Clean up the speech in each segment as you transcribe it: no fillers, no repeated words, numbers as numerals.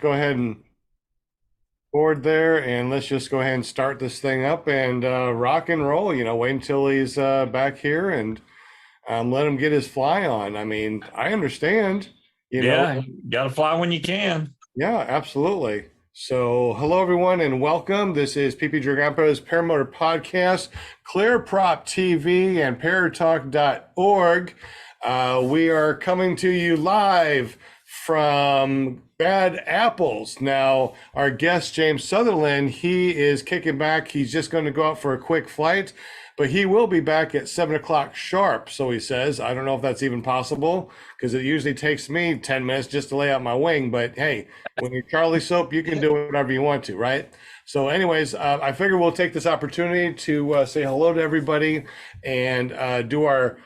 go ahead and board there, and let's just go ahead and start this thing up and rock and roll. Wait until he's back here and let him get his fly on. I mean, I understand. Yeah, got to fly when you can. Yeah, absolutely. So, hello everyone, and welcome. This is PPG Grandpa's Paramotor Podcast, ClearProp TV, and paratalk.org. We are coming to you live from Bad Apples. Now, our guest, James Sutherland, he is kicking back. He's just going to go out for a quick flight, but he will be back at 7 o'clock sharp, so he says. I don't know if that's even possible, because it usually takes me 10 minutes just to lay out my wing, but hey, when you're Charlie Soap, you can do whatever you want to, right? So anyways, I figure we'll take this opportunity to say hello to everybody and do our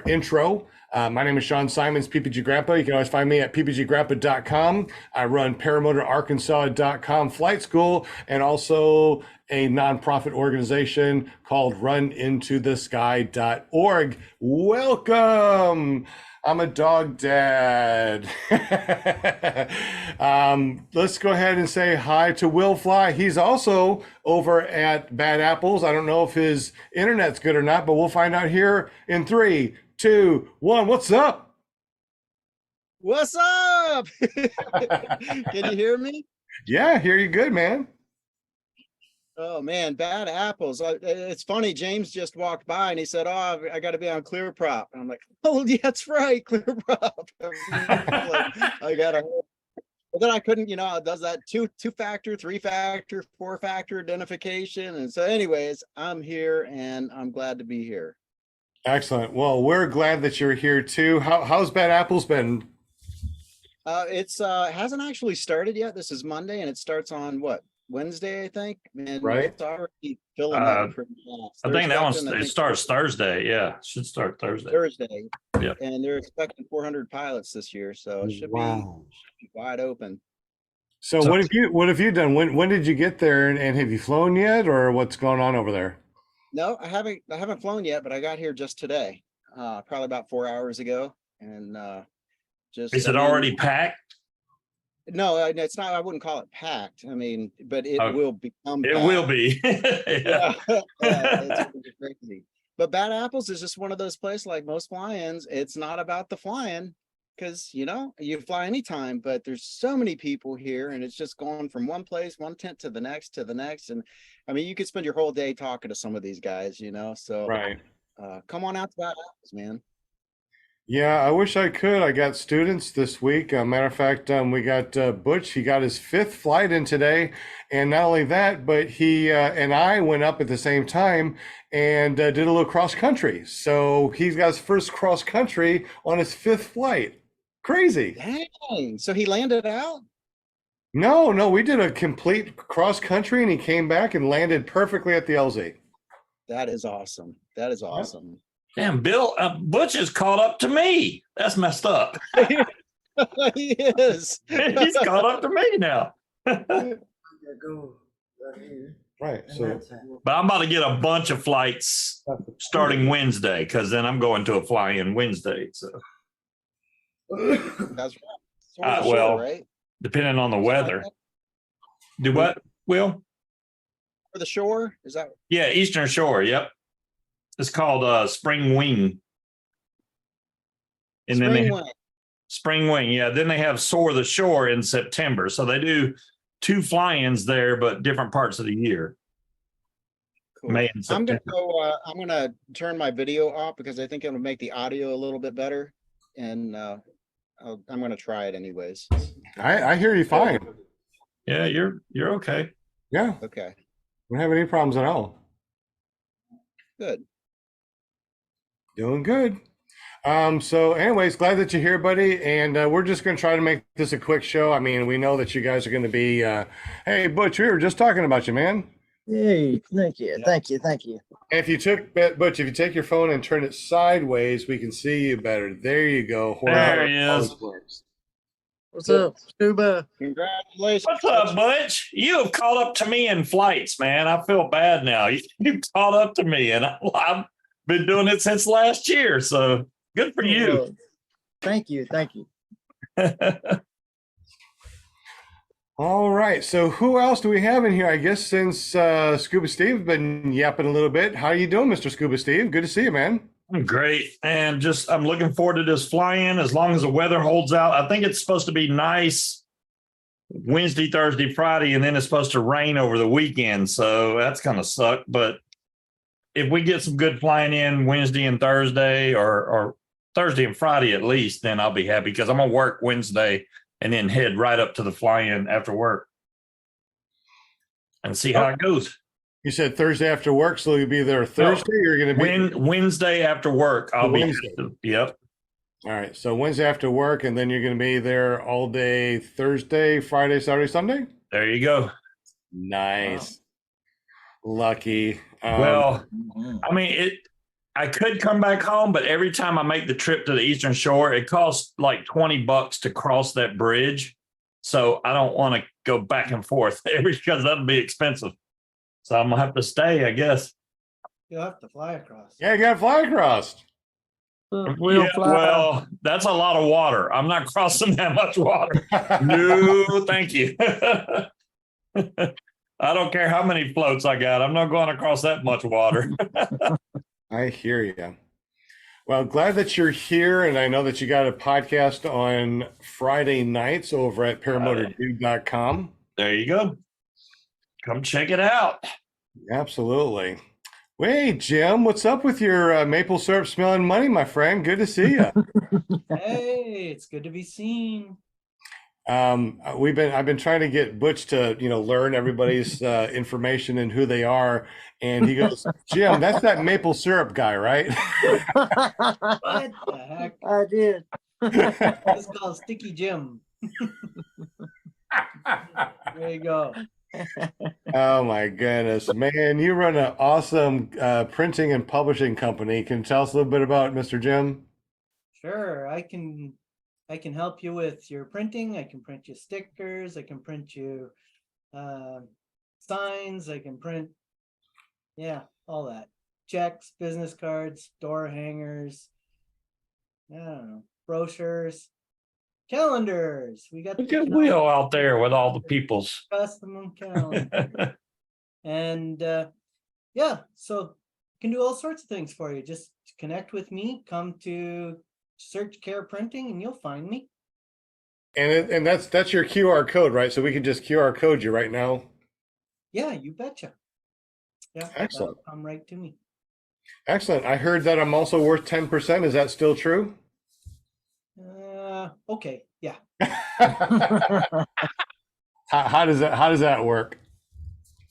intro. My name is Sean Simons, PPG Grandpa. You can always find me at ppggrandpa.com. I run paramotorarkansas.com flight school and also a nonprofit organization called runintothesky.org. Welcome. I'm a dog dad. Let's go ahead and say hi to Will Fly. He's also over at Bad Apples. I don't know if his internet's good or not, but we'll find out here in 3, 2, 1. What's up? What's up? Can you hear me? Yeah, hear you good, man. Oh man, Bad Apples. It's funny. James just walked by and he said, "Oh, I got to be on ClearProp." And I'm like, "Oh, yeah, that's right, ClearProp." I got to. But then I couldn't. It does that two-factor, three-factor, four-factor identification. And so, anyways, I'm here and I'm glad to be here. Excellent. Well, we're glad that you're here too. How's Bad Apples been? It's hasn't actually started yet. This is Monday, and it starts on what? Wednesday, I think. And right. It's already filling up pretty fast. I think that one starts Thursday. Yeah, it should start Thursday. Yeah. And they're expecting 400 pilots this year, so it should be wide open. So what have you done? When did you get there, and have you flown yet, or what's going on over there? No, I haven't flown yet, but I got here just today, probably about 4 hours ago, and Is it already packed? No, it's not. I wouldn't call it packed. I mean, but it will become. It will be. Yeah, it's crazy. But Bad Apples is just one of those places, like most fly-ins. It's not about the flying, because you fly anytime. But there's so many people here, and it's just going from one place, one tent to the next, and I mean, you could spend your whole day talking to some of these guys. So right. Come on out to Bad Apples, man. Yeah, I wish I could. I got students this week. Matter of fact, we got Butch. He got his 5th flight in today. And not only that, but he and I went up at the same time and did a little cross country. So he's got his first cross country on his 5th flight. Crazy. Dang. So he landed out? No, we did a complete cross country and he came back and landed perfectly at the LZ. That is awesome. That is awesome. Yeah. Damn, Bill, Butch is caught up to me. That's messed up. He is. He's caught up to me now. Right. So, but I'm about to get a bunch of flights starting Wednesday, because then I'm going to a fly-in Wednesday. So that's right. Well, right? Depending on the weather. Do what, Will? For the shore? Is that? Yeah, Eastern Shore. Yep. It's called Spring Wing. And Spring Wing. Yeah. Then they have Soar the Shore in September. So they do 2 fly-ins there, but different parts of the year. Cool. May and September. I'm gonna turn my video off because I think it'll make the audio a little bit better. And I'm gonna try it anyways. I hear you fine. Yeah, you're okay. Yeah. Okay. Don't have any problems at all. Good. Doing good. So anyways, glad that you're here, buddy. And we're just going to try to make this a quick show. I mean, we know that you guys are going to be, hey, Butch, we were just talking about you, man. Hey, thank you. Thank you. If you Butch, if you take your phone and turn it sideways, we can see you better. There you go. There he is. What's up, Scuba? Congratulations. What's up, Butch? You have caught up to me in flights, man. I feel bad now. You caught up to me, and I've been doing it since last year. So good for you. Thank you. All right. So who else do we have in here? I guess since Scuba Steve's been yapping a little bit. How you doing, Mr. Scuba Steve? Good to see you, man. Great. And I'm looking forward to this fly-in as long as the weather holds out. I think it's supposed to be nice Wednesday, Thursday, Friday, and then it's supposed to rain over the weekend. So that's kind of suck. But if we get some good flying in Wednesday and Thursday or Thursday and Friday at least, then I'll be happy because I'm going to work Wednesday and then head right up to the fly-in after work and see how it goes. You said Thursday after work, so you'll be there Thursday. You're going to be Wednesday after work. I'll Wednesday. be. Yep. All right. So Wednesday after work, and then you're going to be there all day Thursday, Friday, Saturday, Sunday. There you go. Nice. Wow. Lucky. Well, I mean, I could come back home, but every time I make the trip to the Eastern Shore, it costs like $20 to cross that bridge. So I don't want to go back and forth because that'll be expensive. So I'm gonna have to stay, I guess. You'll have to fly across. Yeah, you got to fly across. Well, that's a lot of water. I'm not crossing that much water. No, thank you. I don't care how many floats I got. I'm not going across that much water. I hear you. Well, glad that you're here, and I know that you got a podcast on Friday nights over at paramotordude.com. There you go. Come check it out. Absolutely. Wait, Jim, what's up with your maple syrup smelling money, my friend? Good to see you. Hey, it's good to be seen. I've been trying to get Butch to, learn everybody's information and who they are. And he goes, Jim, that's that maple syrup guy, right? What the heck? I did. It's called Sticky Jim. There you go. Oh my goodness, man! You run an awesome printing and publishing company. Can you tell us a little bit about Mr. Jim? Sure, I can help you with your printing. I can print you stickers. I can print you signs. I can print, all that. Checks, business cards, door hangers. I don't know, brochures. Calendars. We got Look at Will out there with all the peoples. custom calendar. And so you can do all sorts of things for you. Just connect with me, come to Search Care Printing, and you'll find me. And that's your QR code, right? So we can just QR code you right now. Yeah, you betcha. Yeah, excellent. Come right to me. Excellent. I heard that I'm also worth 10%. Is that still true? Okay, yeah. How does that work?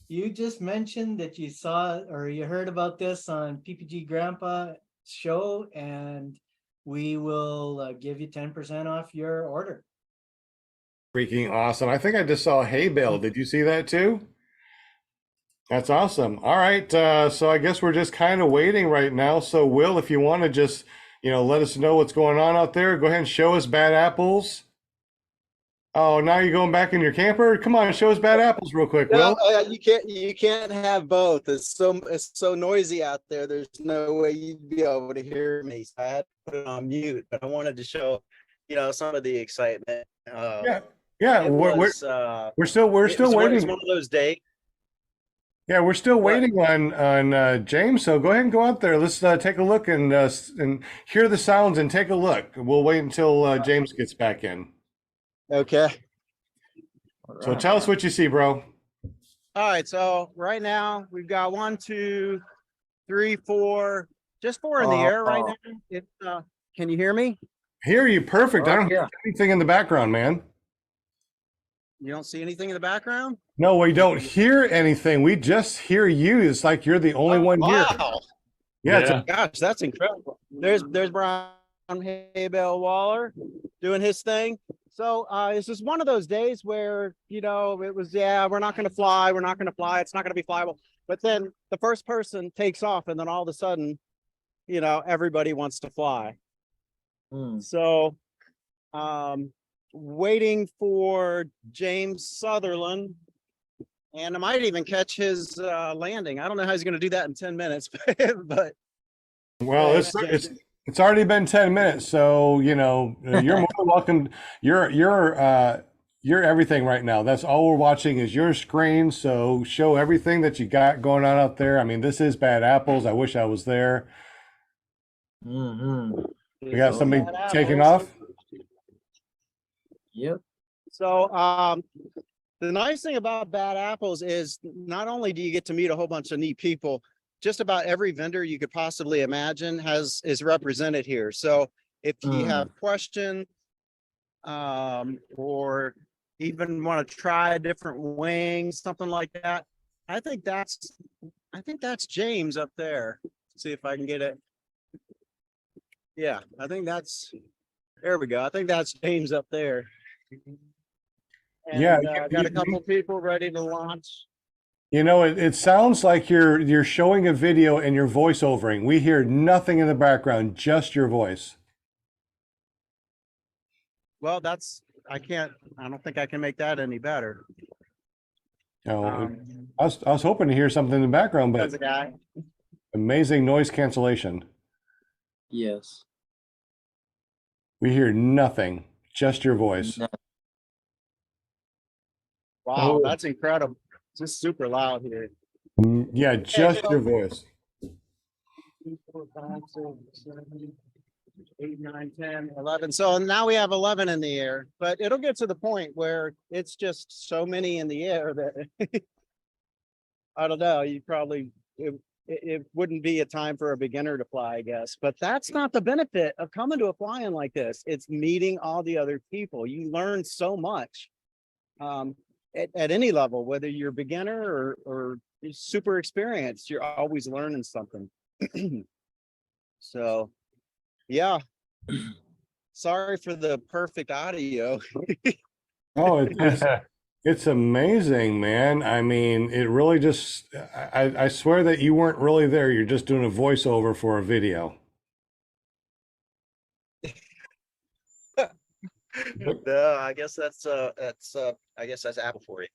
You just mentioned that you saw or you heard about this on PPG Grandpa show, and we will give you 10% off your order. Freaking awesome. I think I just saw hay bale. Did you see that too? That's awesome. All right. So I guess we're just kind of waiting right now. So Will, if you want to just let us know what's going on out there. Go ahead and show us bad apples. Oh, now you're going back in your camper? Come on, show us bad apples real quick, Will. No, you can't have both. It's so noisy out there. There's no way you'd be able to hear me. So I had to put it on mute, but I wanted to show, some of the excitement. Yeah. We're still waiting. It's one of those days. Yeah, we're still waiting on James. So go ahead and go out there. Let's take a look and hear the sounds and take a look. We'll wait until James gets back in. Okay. So tell us what you see, bro. All right. So right now we've got 1, 2, 3, 4, just 4 in the air right now. Can you hear me? Hear you perfect. I don't hear anything in the background, man. You don't see anything in the background? No, we don't hear anything. We just hear you. It's like you're the only one here. Yeah. Gosh, that's incredible. There's Brian Haybell Waller doing his thing. So it's just one of those days where, it was, we're not going to fly. We're not going to fly. It's not going to be flyable. But then the first person takes off, and then all of a sudden, everybody wants to fly. So waiting for James Sutherland, and I might even catch his landing. I don't know how he's going to do that in 10 minutes, but well, it's already been 10 minutes, so you're more than welcome. You're you're everything right now. That's all we're watching is your screen. So show everything that you got going on out there. I mean, this is Bad Apples. I wish I was there. Mm-hmm. We got somebody Bad taking Apples. off. Yep. So the nice thing about Bad Apples is not only do you get to meet a whole bunch of neat people, just about every vendor you could possibly imagine is represented here. So if you have questions or even want to try different wings, something like that, I think that's James up there. See if I can get it. Yeah, I think there we go. I think that's James up there. And, Yeah, got a couple people ready to launch. You know, it sounds like you're showing a video and you're voiceovering. We hear nothing in the background, just your voice. Well, I don't think I can make that any better. No, Um, I was hoping to hear something in the background, There's but a guy. amazing noise cancellation. Yes. We hear nothing, just your voice. No. Wow, Oh. that's incredible. It's just super loud here. Yeah, just your voice. 4, 5, 6, 7, 8, 9, 10, 11. So now we have 11 in the air, but it'll get to the point where it's just so many in the air that I don't know. It wouldn't be a time for a beginner to fly, I guess. But that's not the benefit of coming to a fly-in like this. It's meeting all the other people. You learn so much at any level, whether you're beginner or super experienced. You're always learning something. So, yeah. Sorry for the perfect audio. Oh, it's amazing, man. I mean, it really just, I swear that you weren't really there. You're just doing a voiceover for a video. No, I guess that's Apple for you.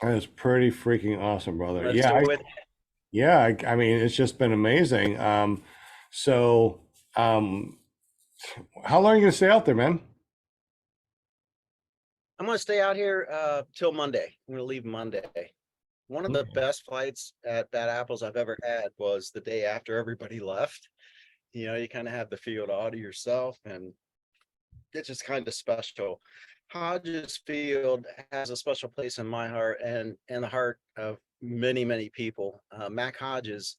That is pretty freaking awesome, brother. Let's Yeah, do it. I mean, it's just been amazing. So, how long are you gonna stay out there, man? I'm gonna stay out here till Monday. I'm gonna leave Monday. One of the best flights at Bad Apples I've ever had was the day after everybody left. You know, you kind of have the field all to yourself, and it's just kind of special. Hodges Field has a special place in my heart and the heart of many, many people. Mac Hodges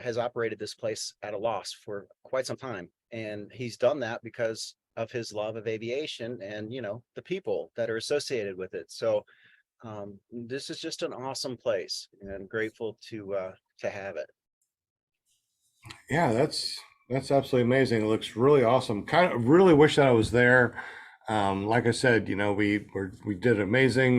has operated this place at a loss for quite some time, and he's done that because of his love of aviation and, you know, the people that are associated with it. So this is just an awesome place, and I'm grateful to have it. Yeah, that's absolutely amazing. It looks really awesome. Kind of really wish that I was there. Like I said, you know, we did amazing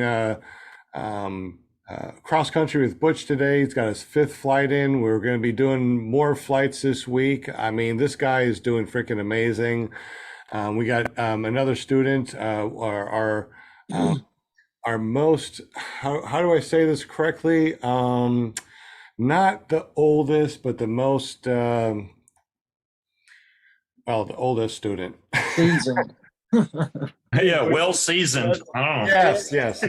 cross country with Butch today. He's got his 5th flight in. We're going to be doing more flights this week. I mean, this guy is doing freaking amazing. We got another student, our most, how do I say this correctly? Not the oldest, but the most, well, the oldest student. Seasoned. Yeah, well seasoned. Oh. Yes.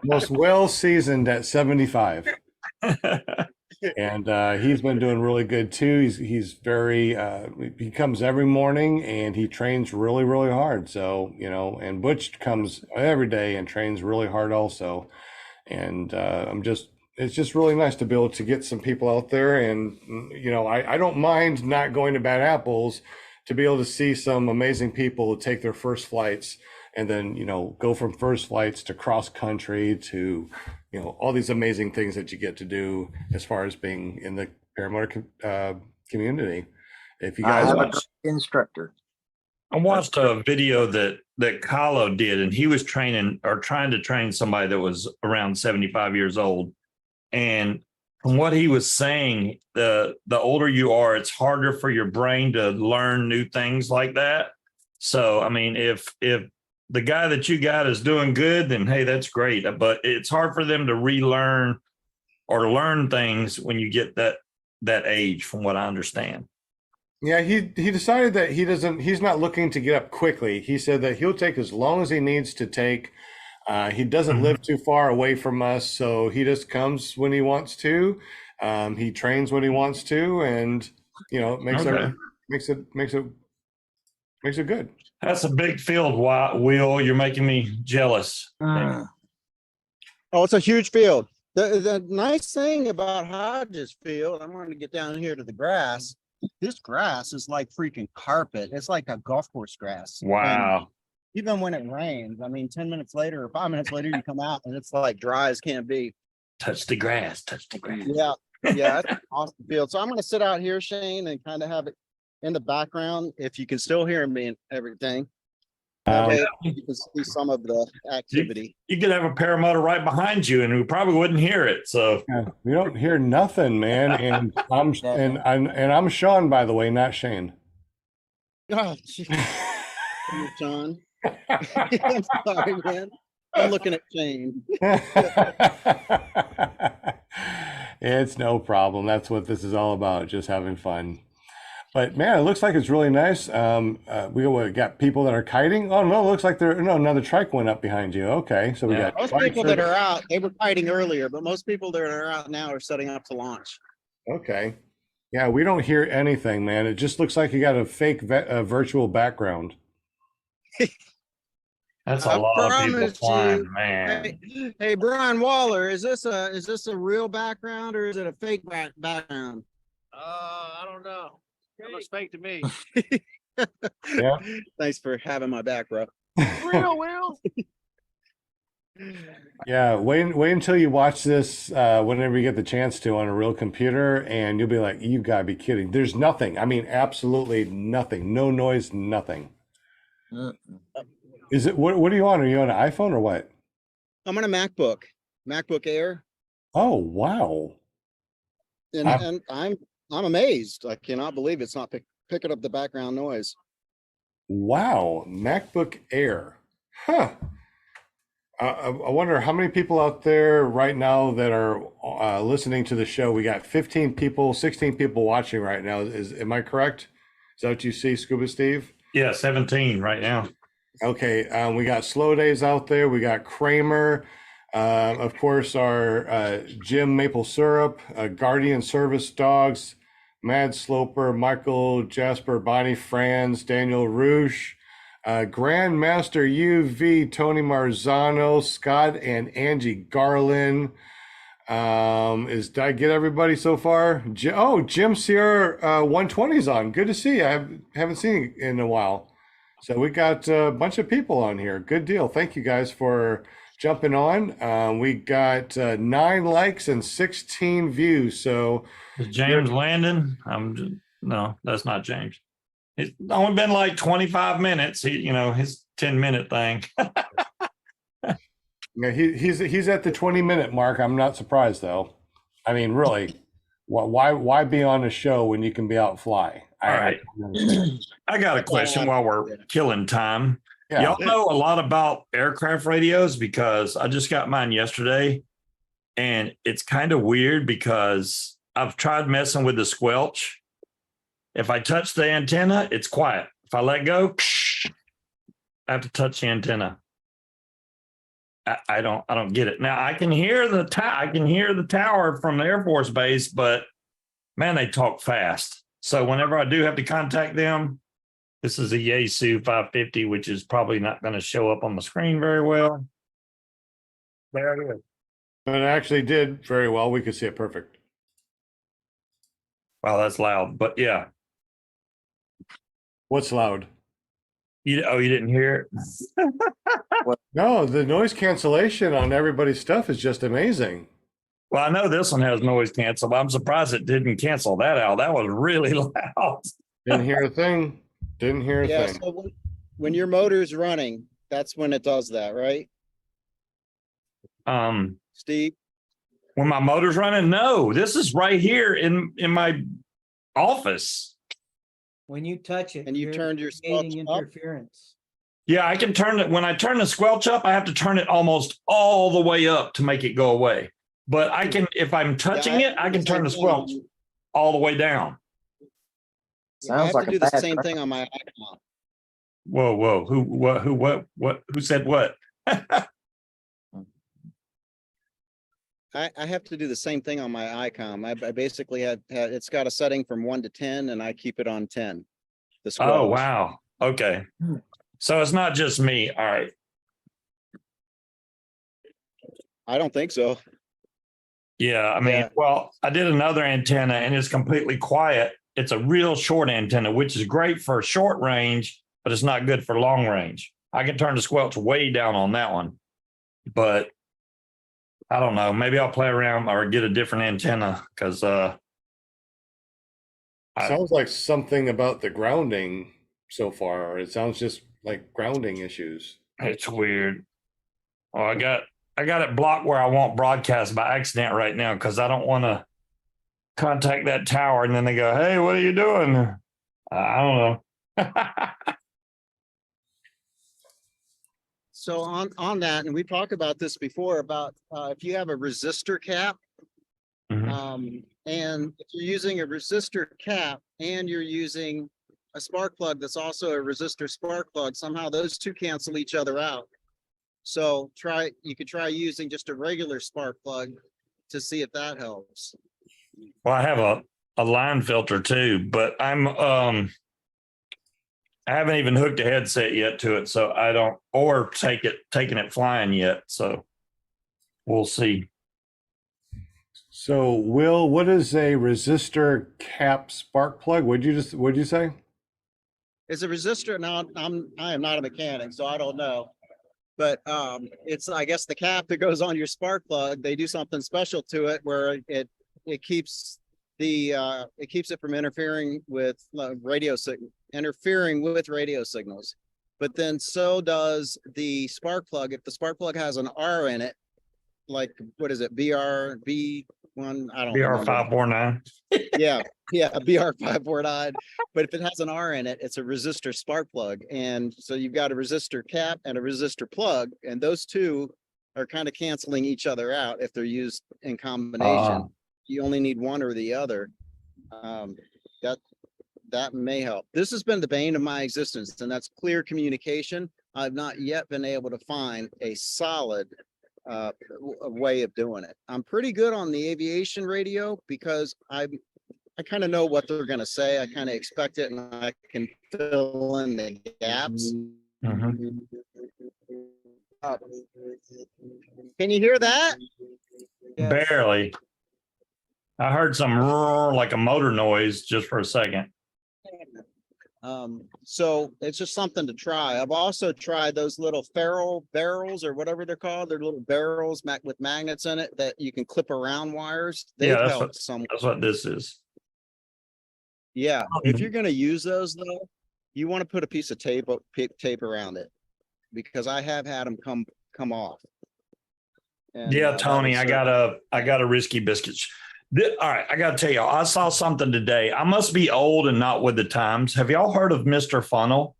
Most well seasoned at 75. And he's been doing really good too. He's very he comes every morning and he trains really, really hard. So, you know, and Butch comes every day and trains really hard also. And it's just really nice to be able to get some people out there. And, you know, I don't mind not going to Bad Apples to be able to see some amazing people take their first flights and then, you know, go from first flights to cross country to, you know, all these amazing things that you get to do as far as being in the paramotor community. If you guys Instructor. I watched a video that Kahlo did, and he was training or trying to train somebody that was around 75 years old. And from what he was saying, the older you are, it's harder for your brain to learn new things like that. So, I mean, if the guy that you got is doing good, then hey, that's great. But it's hard for them to relearn or learn things when you get that age, from what I understand. Yeah, he decided that he's not looking to get up quickly. He said that he'll take as long as he needs to take. He doesn't live too far away from us, so he just comes when he wants to. He trains when he wants to, and it makes Okay. makes it good. That's a big field, Will. You're making me jealous. Mm. Oh, it's a huge field. The nice thing about Hodges Field, I'm going to get down here to the grass. This grass is like freaking carpet. It's like a golf course grass. And Wow. even when it rains, I mean, 10 minutes later or 5 minutes later, you come out and it's like dry as can be. Touch the grass. Touch the grass. Yeah. Yeah. It's an awesome field. So I'm going to sit out here, Shane, and kind of have it in the background. If you can still hear me and everything. That way you can see some of the activity. You could have a paramotor right behind you, and we probably wouldn't hear it. So We don't hear nothing, man. And I'm Sean, by the way, not Shane. Oh, John. I'm sorry, man. I'm looking at Shane. It's no problem. That's what this is all about, just having fun. But man, it looks like it's really nice. We got people that are kiting. Oh no, it looks like another trike went up behind you. Okay, so we got Most people that are out, they were kiting earlier, but most people that are out now are setting up to launch. Okay. Yeah, we don't hear anything, man. It just looks like you got a fake virtual background. that's a I lot of people promise flying, you. man. Hey, Brian Waller, is this a real background or is it a fake background? I don't know. It looks fake to me. Yeah. Thanks for having my back, bro. Real, Will. Yeah, wait until you watch this whenever you get the chance to on a real computer, and you'll be like, you gotta be kidding. There's nothing. I mean, absolutely nothing. No noise, nothing. Mm. Is it what are you on? Are you on an iPhone or what? I'm on a MacBook Air, Oh, wow. and I'm amazed. I cannot believe it's not picking up the background noise. Wow, MacBook Air. Huh. I wonder how many people out there right now that are listening to the show. We got 15 people, 16 people watching right now. Am I correct? Is that what you see, Scuba Steve? Yeah, 17 right now. Okay, we got Slow Days out there. We got Kramer, of course, our Jim Maple Syrup, Guardian Service Dogs, Mad Sloper, Michael Jasper, Bonnie Franz, Daniel Roosh, Grandmaster UV, Tony Marzano, Scott and Angie Garland. Did I get everybody so far? Jim Sierra 120's on. Good to see you. I haven't seen you in a while. So we got a bunch of people on here. Good deal. Thank you guys for jumping on. We got 9 likes and 16 views. So Is James Landon? No, that's not James. It's only been like 25 minutes. His 10-minute thing. yeah, he's at the 20-minute mark. I'm not surprised though. I mean, really, why be on a show when you can be out fly? All right. I got a question while we're killing time. Yeah. Y'all know a lot about aircraft radios because I just got mine yesterday, and it's kind of weird because I've tried messing with the squelch. If I touch the antenna, it's quiet. If I let go, I have to touch the antenna. I don't get it. Now I can hear the tower from the Air Force Base, but man, they talk fast. So whenever I do have to contact them, this is a Yaesu 550, which is probably not going to show up on the screen very well. There it is. But it actually did very well. We could see it perfect. Wow, that's loud. But yeah. What's loud? You didn't hear it? No, the noise cancellation on everybody's stuff is just amazing. Well, I know this one has noise cancel, but I'm surprised it didn't cancel that out. That was really loud. Didn't hear a thing. Didn't hear a Yeah, thing. so when your motor's running, that's when it does that, right, Steve? When my motor's running, no, this is right here in my office. When you touch it. And you you're turned your creating squelch up? interference. Yeah, I can turn it. When I turn the squelch up, I have to turn it almost all the way up to make it go away. But I can, if I'm touching it, I can turn the squelch all the way down. I Sounds have like to a do the bad same crap. thing on my icon. Whoa. Who said what? I have to do the same thing on my icon. I basically had it's got a setting from 1 to 10, and I keep it on 10. The Oh, squelch. wow. Okay. So it's not just me. All right. I don't think so. Yeah. I mean, Yeah. well, I did another antenna and it's completely quiet. It's a real short antenna, which is great for short range, but it's not good for long range. I can turn the squelch way down on that one, but I don't know. Maybe I'll play around or get a different antenna because Sounds like something about the grounding so far. It sounds just like grounding issues. it's weird. Oh, I got it blocked where I won't broadcast by accident right now because I don't want to contact that tower and then they go, "Hey, what are you doing?" I don't know. So on that, and we talked about this before about if you have a resistor cap, Mhm. and if you're using a resistor cap and you're using a spark plug that's also a resistor spark plug, somehow those two cancel each other out. So you could try using just a regular spark plug to see if that helps. Well, I have a line filter too, but I haven't even hooked a headset yet to it, so I don't or taking it flying yet. So we'll see. So, Will, what is a resistor cap spark plug? What'd you say? It's a resistor. Now I am not a mechanic, so I don't know. But it's I guess the cap that goes on your spark plug, they do something special to it where it keeps it from interfering with radio signals. But then so does the spark plug. If the spark plug has an R in it, like what is it, BR1? I don't BR remember. 549. Yeah, BR549. But if it has an R in it, it's a resistor spark plug. And so you've got a resistor cap and a resistor plug, and those two are kind of canceling each other out if they're used in combination. You only need one or the other. That may help. This has been the bane of my existence, and that's clear communication. I've not yet been able to find a solid way of doing it. I'm pretty good on the aviation radio because I kind of know what they're going to say. I kind of expect it, and I can fill in the gaps. Mhm. Can you hear that? Yes. Barely. I heard some roar like a motor noise just for a second. So it's just something to try. I've also tried those little ferrule barrels or whatever they're called. They're little barrels with magnets in it that you can clip around wires. They've Yeah, helped some. that's what this is. Yeah, if you're going to use those though, you want to put a piece of tape around it because I have had them come off. And, Yeah, that Tony, would I serve. got a risky biscuits. All right, I got to tell you, I saw something today. I must be old and not with the times. Have y'all heard of Mr. Funnel?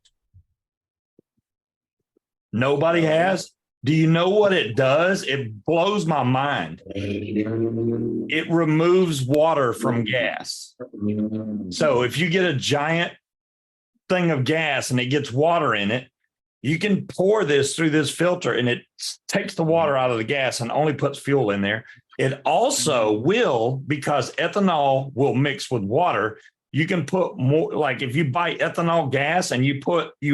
Nobody has. Do you know what it does? It blows my mind. It removes water from gas. So if you get a giant thing of gas and it gets water in it, you can pour this through this filter and it takes the water out of the gas and only puts fuel in there. It also will, because ethanol will mix with water, you can put more, like if you buy ethanol gas and you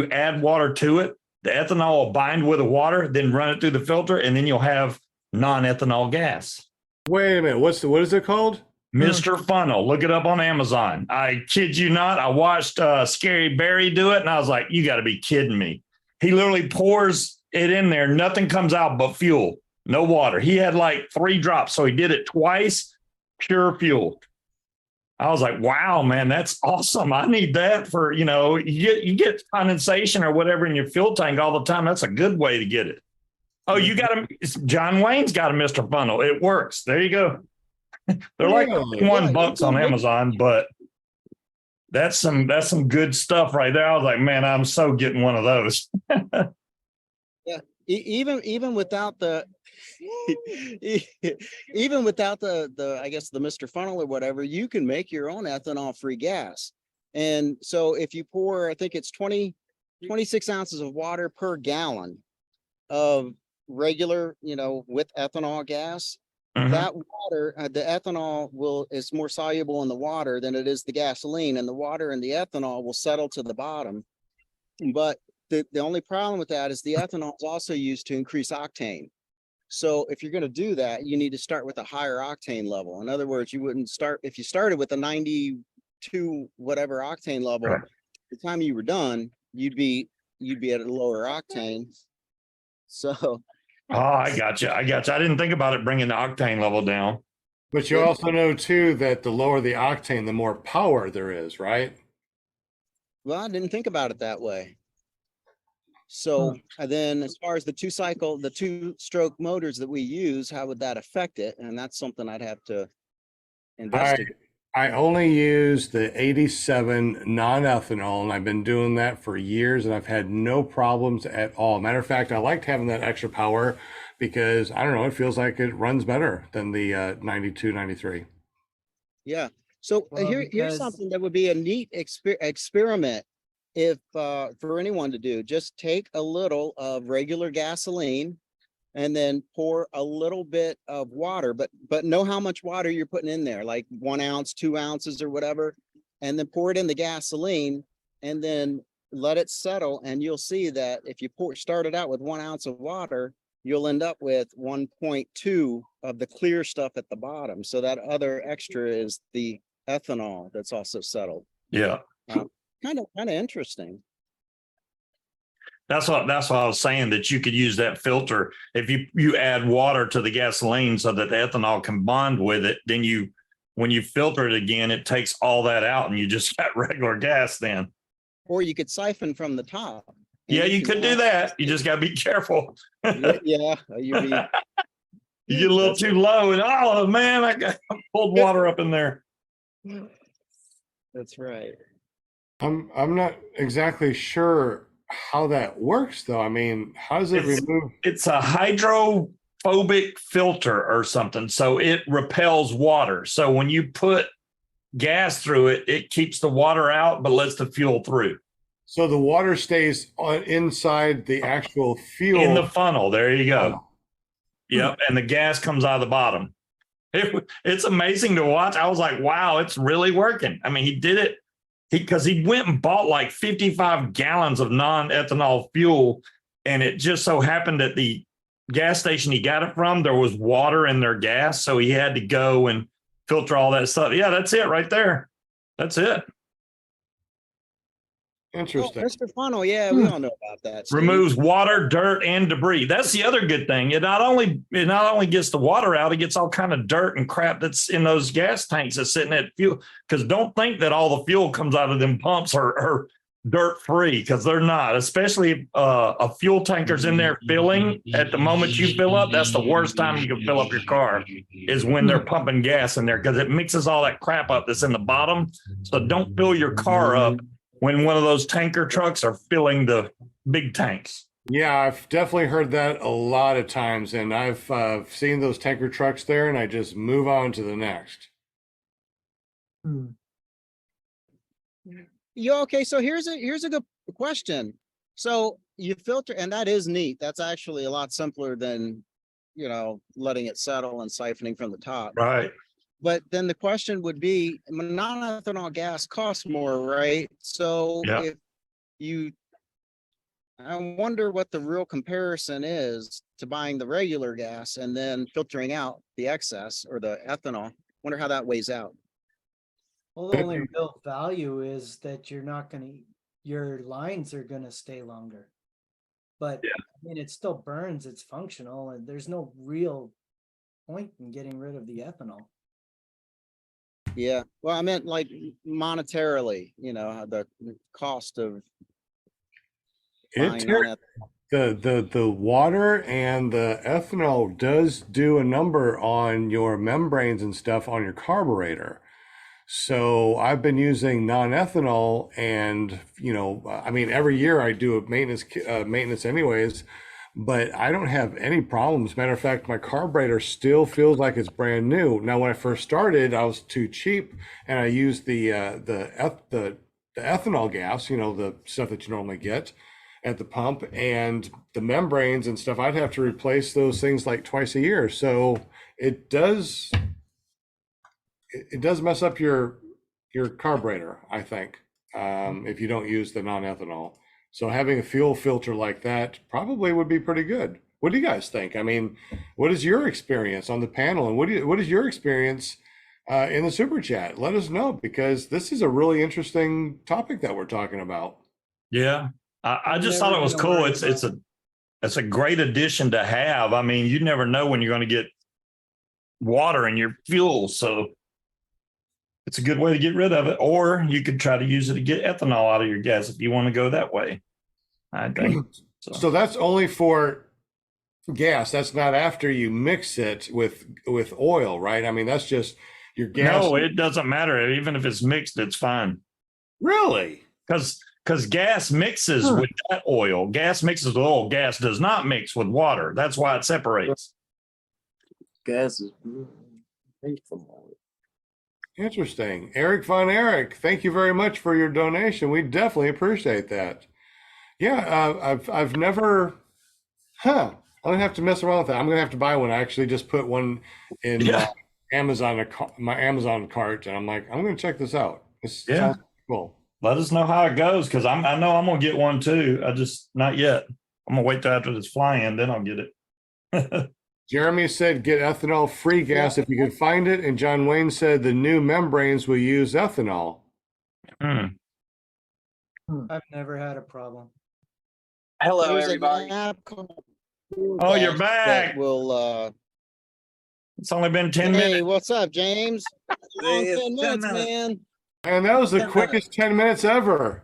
add water to it, the ethanol will bind with the water, then run it through the filter, and then you'll have non-ethanol gas. Wait a minute. What is it called? Mr. Funnel. Look it up on Amazon. I kid you not. I watched Scary Barry do it, and I was like, you got to be kidding me. He literally pours it in there. Nothing comes out but fuel, no water. He had like 3 drops, so he did it twice, pure fuel. I was like, wow, man, that's awesome. I need that for, you get condensation or whatever in your fuel tank all the time. That's a good way to get it. Oh, you got him. John Wayne's got a Mr. Funnel. It works. There you go. They're like $1 on Amazon, but that's some good stuff right there. I was like, man, I'm so getting one of those. Yeah, even without the I guess the Mr. Funnel or whatever, you can make your own ethanol free gas. And so if you pour, I think it's 26 ounces of water per gallon of regular, with ethanol gas, Mhm. that water, the ethanol is more soluble in the water than it is the gasoline, and the water and the ethanol will settle to the bottom. But the only problem with that is the ethanol is also used to increase octane. So if you're going to do that, you need to start with a higher octane level. In other words, you wouldn't start, if you started with a 92 whatever octane level, Right. the time you were done, you'd be at a lower octane. So Oh, I got you. I didn't think about it bringing the octane level down. But you also know too that the lower the octane, the more power there is, right? well, I didn't think about it that way. So and then as far as the two-stroke motors that we use, how would that affect it? And that's something I'd have to investigate. I only use the 87 non-ethanol, and I've been doing that for years, and I've had no problems at all. Matter of fact, I liked having that extra power because, I don't know, it feels like it runs better than the 92, 93. Yeah. So Well, here's because- something that would be a neat experiment if for anyone to do. Just take a little of regular gasoline and then pour a little bit of water, but know how much water you're putting in there, like 1 ounce, 2 ounces or whatever, and then pour it in the gasoline and then let it settle. And you'll see that if you start it out with 1 ounce of water, you'll end up with 1.2 of the clear stuff at the bottom. So that other extra is the ethanol that's also settled. Yeah. Kind of interesting. That's what I was saying, that you could use that filter. If you add water to the gasoline so that the ethanol can bond with it, then when you filter it again, it takes all that out and you just got regular gas then. Or you could siphon from the top. And Yeah, you can could do that. You just got to be careful. Yeah, You get a little too low and, oh man, I pulled water up in there. That's right. I'm not exactly sure how that works though. I mean, how does it remove? It's a hydrophobic filter or something. So it repels water. So when you put gas through it, it keeps the water out, but lets the fuel through. So the water stays inside the actual fuel. In the funnel. There you go. funnel. Yep. And the gas comes out of the bottom. It's amazing to watch. I was like, wow, it's really working. I mean, he did it because he went and bought like 55 gallons of non-ethanol fuel. And it just so happened that the gas station he got it from, there was water in their gas. So he had to go and filter all that stuff. Yeah, that's it right there. That's it. Interesting. Oh, Mr. Funnel, yeah, we all know about that. Steve. Removes water, dirt, and debris. That's the other good thing. It not only gets the water out, it gets all kind of dirt and crap that's in those gas tanks that's sitting at fuel. Because don't think that all the fuel comes out of them pumps are dirt free, because they're not. Especially a fuel tanker's in there filling. At the moment you fill up, that's the worst time you can fill up your car, is when they're pumping gas in there, because it mixes all that crap up that's in the bottom. So don't fill your car up when one of those tanker trucks are filling the big tanks. Yeah, I've definitely heard that a lot of times, and I've seen those tanker trucks there, and I just move on to the next. Yeah, okay, so here's a good question. So you filter, and that is neat. That's actually a lot simpler than, letting it settle and siphoning from the top. Right. But then the question would be, non-ethanol gas costs more, right? So Yeah. I wonder what the real comparison is to buying the regular gas and then filtering out the excess or the ethanol. Wonder how that weighs out. Well, the only real value is that your lines are gonna stay longer. But Yeah. I mean, it still burns, it's functional, and there's no real point in getting rid of the ethanol. Yeah, well, I meant like monetarily, the cost of buying It the water and the ethanol does do a number on your membranes and stuff on your carburetor. So I've been using non-ethanol, and I mean, every year I do a maintenance anyways, but I don't have any problems. Matter of fact, my carburetor still feels like it's brand new. Now, when I first started, I was too cheap, and I used the ethanol gas, the stuff that you normally get at the pump, and the membranes and stuff, I'd have to replace those things like twice a year. So it does mess up your carburetor, I think, if you don't use the non-ethanol. So having a fuel filter like that probably would be pretty good. What do you guys think? I mean, what is your experience on the panel, and what is your experience in the super chat? Let us know, because this is a really interesting topic that we're talking about. Yeah. I I'm just never thought it was gonna cool. worry It's a great addition to have. I mean, you never know when you're going to get water in your fuel. So it's a good way to get rid of it. Or you could try to use it to get ethanol out of your gas if you want to go that way, I think. So that's only for gas. That's not after you mix it with oil, right? I mean, that's just your gas. No, it doesn't matter. Even if it's mixed, it's fine. Really? Because gas mixes with that oil. Gas mixes with oil. Gas does not mix with water. That's why it separates. Gas is Interesting. Eric Von Eric, thank you very much for your donation. We definitely appreciate that. Yeah, I've never, I'm gonna have to mess around with that. I'm gonna have to buy one. I actually just put one in my Amazon cart, and I'm like, I'm gonna check this out. This sounds cool. Let us know how it goes, because I know I'm gonna get one too. I just not yet. I'm gonna wait till after this fly-in, then I'll get it. Jeremy said get ethanol free gas if you can find it, and John Wayne said the new membranes will use ethanol. I've never had a problem. Hello, There's an everybody. app called Oh, you're that back. will It's only been 10 hey, minutes. what's up, James? Long It's 10 10 minutes, minutes. man. And that was the 10 quickest 10 minutes ever.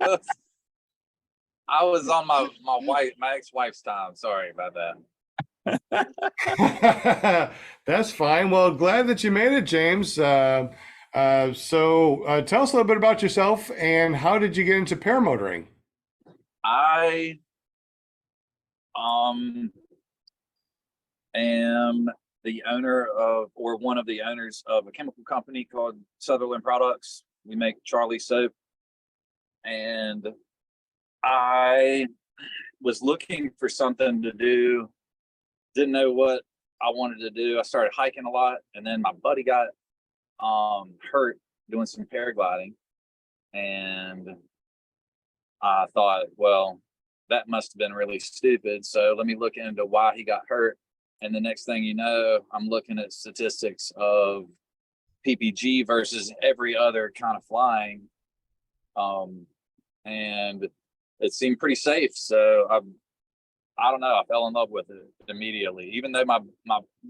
I was on my ex-wife's time. Sorry about that. That's fine. Well, glad that you made it, James. So tell us a little bit about yourself, and how did you get into paramotoring? I am the owner of, or one of the owners of, a chemical company called Sutherland Products. We make Charlie soap, and I was looking for something to do. Didn't know what I wanted to do. I started hiking a lot, and then my buddy got hurt doing some paragliding, and I thought, well, that must have been really stupid. So let me look into why he got hurt. And the next thing you know, I'm looking at statistics of PPG versus every other kind of flying. And it seemed pretty safe. So I don't know, I fell in love with it immediately, even though my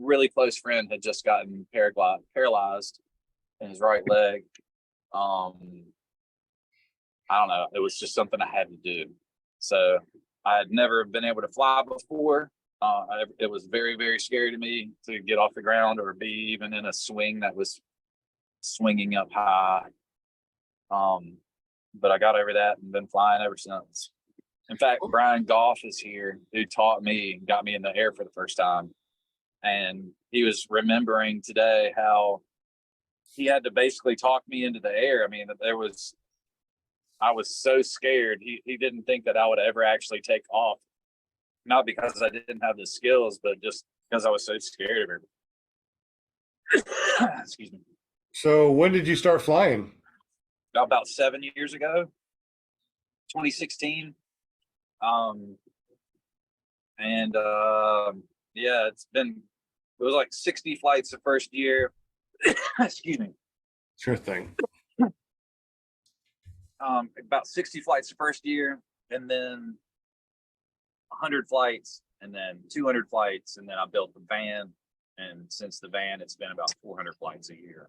really close friend had just gotten paralyzed in his right leg. I don't know, it was just something I had to do. So I had never been able to fly before. It was very, very scary to me to get off the ground or be even in a swing that was swinging up high. But I got over that and been flying ever since. In fact, Brian Goff is here, who taught me, got me in the air for the first time. And he was remembering today how he had to basically talk me into the air. I mean, I was so scared. He didn't think that I would ever actually take off. Not because I didn't have the skills, but just because I was so scared of her. Excuse me. So when did you start flying? About 7 years ago, 2016. Yeah, it was like 60 flights the first year. Excuse me. Sure thing. About 60 flights the first year, and then 100 flights, and then 200 flights, and then I built the van. And since the van, it's been about 400 flights a year.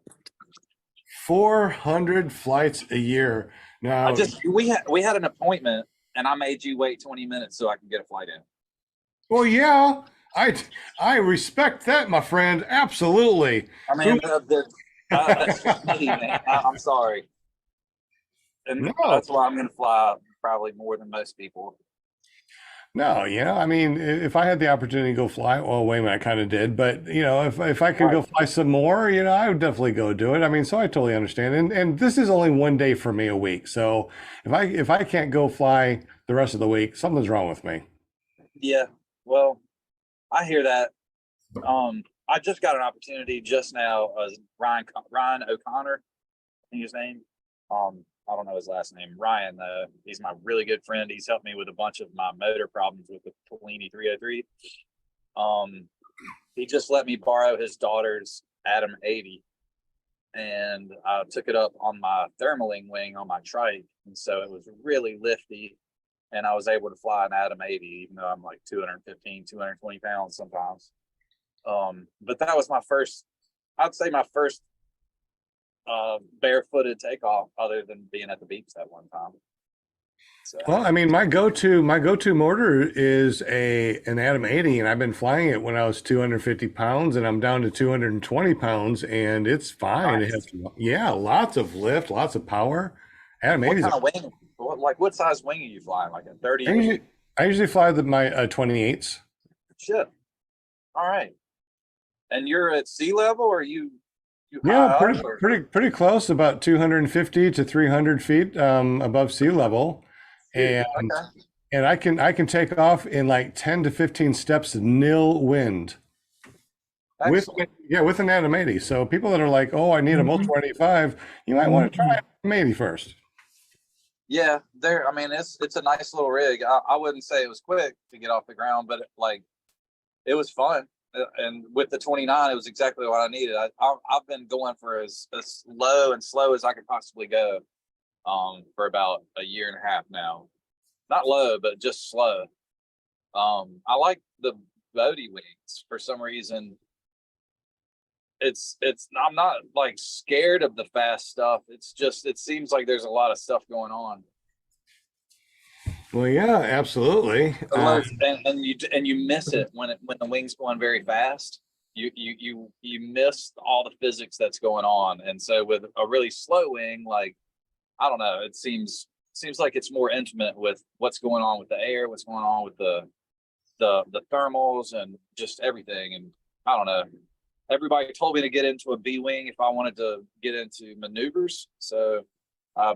400 flights a year. Now, we had an appointment, and I made you wait 20 minutes so I could get a flight in. well, yeah, I respect that, my friend. Absolutely. I mean, that's just me, man. I'm sorry. And No. that's why I'm going to fly probably more than most people. No, I mean, if I had the opportunity to go fly, well, wait a minute, I kind of did, but if I could go fly some more, I would definitely go do it. I mean, so I totally understand. And this is only one day for me a week. So if I can't go fly the rest of the week, something's wrong with me. Yeah. Well, I hear that. I just got an opportunity just now. Ryan O'Connor, I think his name. I don't know his last name. Ryan, though. He's my really good friend. He's helped me with a bunch of my motor problems with the Polini 303. He just let me borrow his daughter's Atom 80, and I took it up on my thermaling wing on my trike, and so it was really lifty, and I was able to fly an Atom 80, even though I'm like 215, 220 pounds sometimes. But that was I'd say my first barefooted takeoff, other than being at the beach that one time. So, Well, I mean, my go-to motor is an Atom 80, and I've been flying it when I was 250 pounds, and I'm down to 220 pounds, and it's fine. It nice. has, lots of lift, lots of power. Atom What 80s. kind of wing? What size wing are you flying? Like a 30? I usually fly my 28s. Shit. All right. And you're at sea level, or you Yeah, high up, or? pretty close, about 250 to 300 feet above sea level, and Okay. and I can take off in like 10 to 15 steps nil wind with Excellent. with an Atom 80. So people that are like, oh, I need a multiple 85, you might want to try Atom 80 first. Yeah, I mean, it's a nice little rig. I wouldn't say it was quick to get off the ground, but it was fun. And with the 29, it was exactly what I needed. I've been going for as low and slow as I could possibly go for about a year and a half now. Not low, but just slow. I like the Bodie wings for some reason. I'm not like scared of the fast stuff. It's just it seems like there's a lot of stuff going on. Well, yeah, absolutely. And you miss it when the wing's going very fast. You miss all the physics that's going on. And so with a really slow wing, like, I don't know, it seems like it's more intimate with what's going on with the air, what's going on with the thermals and just everything. And I don't know. Everybody told me to get into a B wing if I wanted to get into maneuvers. So I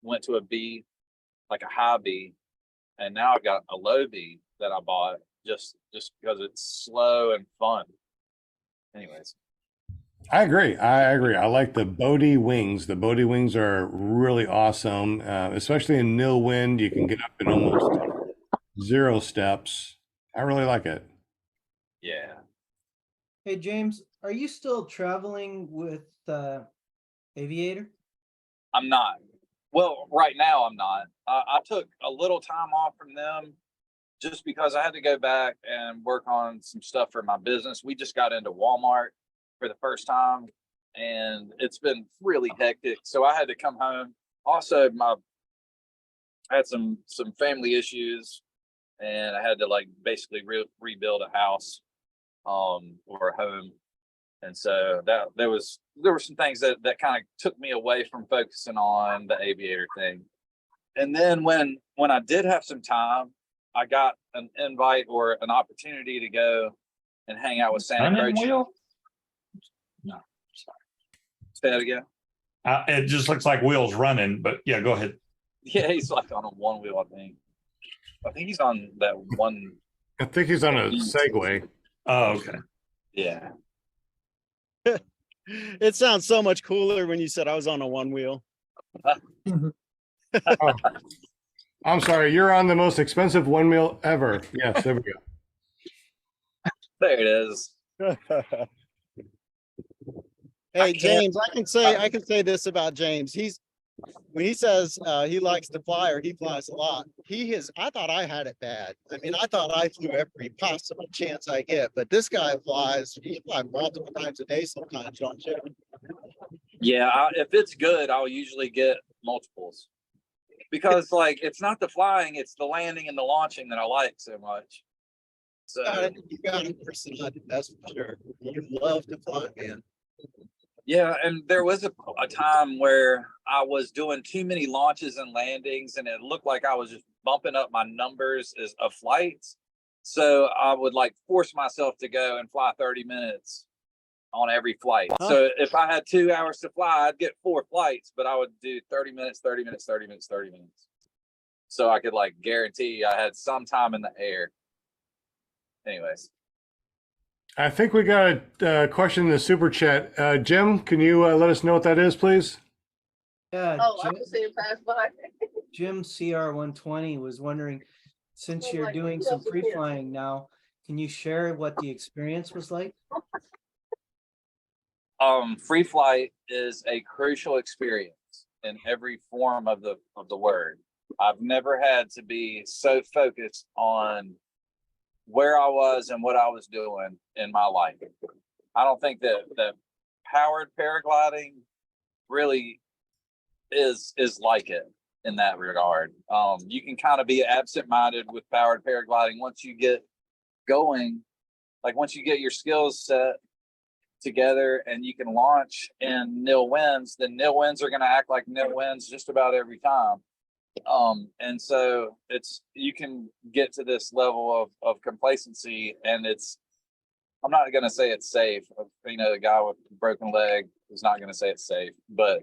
went to a B, like a high B, and now I've got a low B that I bought just because it's slow and fun. Anyways, I agree. I like the Bodie wings. The Bodie wings are really awesome, especially in nil wind. You can get up in almost 0 steps. I really like it. yeah. Hey, James, are you still traveling with Aviator? I'm not. Well, right now I'm not. I took a little time off from them just because I had to go back and work on some stuff for my business. We just got into Walmart for the first time, and it's been really hectic. So I had to come home. Also, I had some family issues, and I had to like basically rebuild a house or a home. And so that there were some things that kind of took me away from focusing on the Aviator thing. And then when I did have some time, I got an invite or an opportunity to go and hang out with Santa Running Croce. wheel? No, sorry. Say that again. It just looks like wheels running, but yeah, go ahead. Yeah, he's like on a one wheel, I think. I think he's on that one. I think he's on a Segway. Oh, okay. Yeah. It sounds so much cooler when you said I was on a one wheel. Oh, I'm sorry. You're on the most expensive one wheel ever. Yes, there we go. There it is. Hey, James, I can say this about James. When he says he likes to fly or he flies a lot, I thought I had it bad. I mean, I thought I flew every possible chance I get, but this guy he flies multiple times a day sometimes, don't you? Yeah, if it's good, I'll usually get multiples because like it's not the flying, it's the landing and the launching that I like so much. So You got it personality, that's for sure. You love to fly, man. Yeah, and there was a time where I was doing too many launches and landings, and it looked like I was just bumping up my numbers of flights. So I would like force myself to go and fly 30 minutes on every flight. Huh. So if I had 2 hours to fly, I'd get 4 flights, but I would do 30 minutes, 30 minutes, 30 minutes, 30 minutes. So I could like guarantee I had some time in the air. Anyways. I think we got a question in the super chat. Jim, can you let us know what that is, please? Yeah, Oh, I Jim, was saying pass by. Jim CR120 was wondering, since Oh you're my doing God, some yes, it free is. flying now, can you share what the experience was like? Free flight is a crucial experience in every form of the word. I've never had to be so focused on where I was and what I was doing in my life. I don't think that powered paragliding really is like it in that regard. You can kind of be absent-minded with powered paragliding once you get going. Like once you get your skills set together and you can launch in nil winds, then nil winds are going to act like nil winds just about every time. And so you can get to this level of complacency, and I'm not going to say it's safe. You know, the guy with the broken leg is not going to say it's safe, but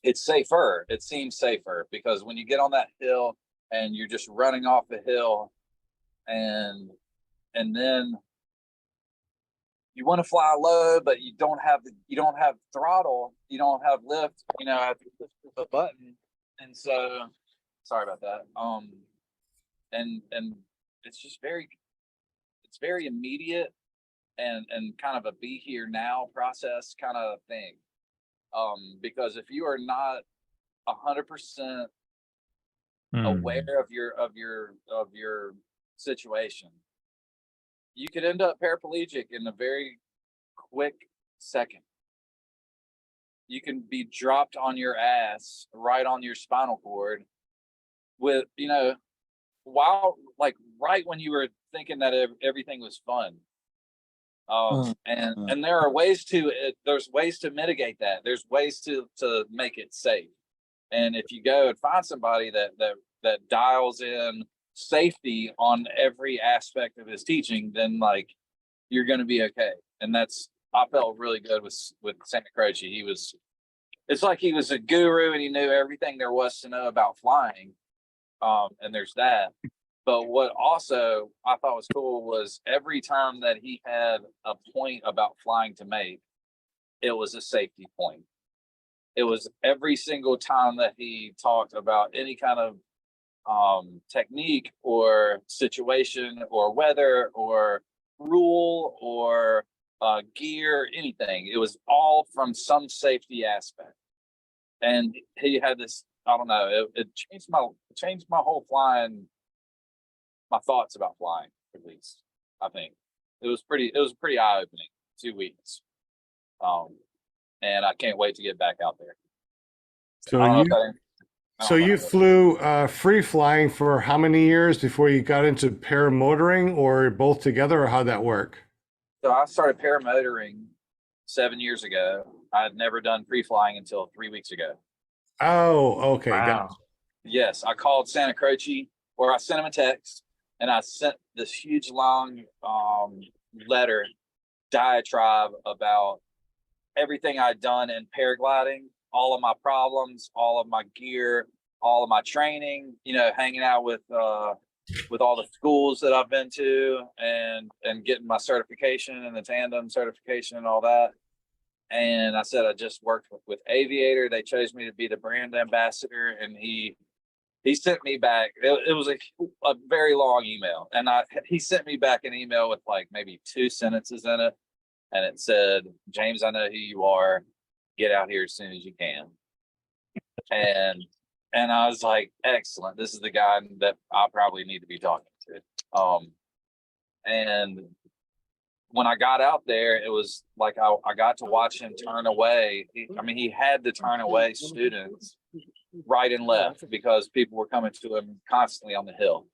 it's safer. It seems safer because when you get on that hill and you're just running off the hill, and then you want to fly low, but you don't have throttle, you don't have lift, you know, have to push the button. And so sorry about that. And it's very immediate and kind of a be here now process kind of thing. Because if you are not 100% aware of your situation, you could end up paraplegic in a very quick second. You can be dropped on your ass right on your spinal cord with, you know, while like right when you were thinking that everything was fun. And there are ways there's ways to mitigate that. There's ways to make it safe. And if you go and find somebody that dials in safety on every aspect of his teaching, then like you're going to be okay. And I felt really good with Santa Croce. It's like he was a guru and he knew everything there was to know about flying. And there's that. But what also I thought was cool was every time that he had a point about flying to make, it was a safety point. It was every single time that he talked about any kind of technique or situation or weather or rule or gear, anything. It was all from some safety aspect. And he had this, I don't know, it changed my whole flying, my thoughts about flying, at least. I think it was pretty eye-opening 2 weeks. And I can't wait to get back out there. So you flew free flying for how many years before you got into paramotoring, or both together, or how'd that work? So I started paramotoring 7 years ago. I had never done free flying until 3 weeks ago. Oh, okay. Wow. Got it. Yes, I called Santa Croce, or I sent him a text, and I sent this huge long letter diatribe about everything I'd done in paragliding, all of my problems, all of my gear, all of my training, you know, hanging out with all the schools that I've been to and getting my certification and the tandem certification and all that. And I said I just worked with Aviator. They chose me to be the brand ambassador, and he sent me back. It was a very long email, and he sent me back an email with like maybe 2 sentences in it, and it said, "James, I know who you are. Get out here as soon as you can." And I was like, "Excellent. This is the guy that I probably need to be talking to." And when I got out there, it was like I got to watch him turn away. He had to turn away students right and left because people were coming to him constantly on the hill.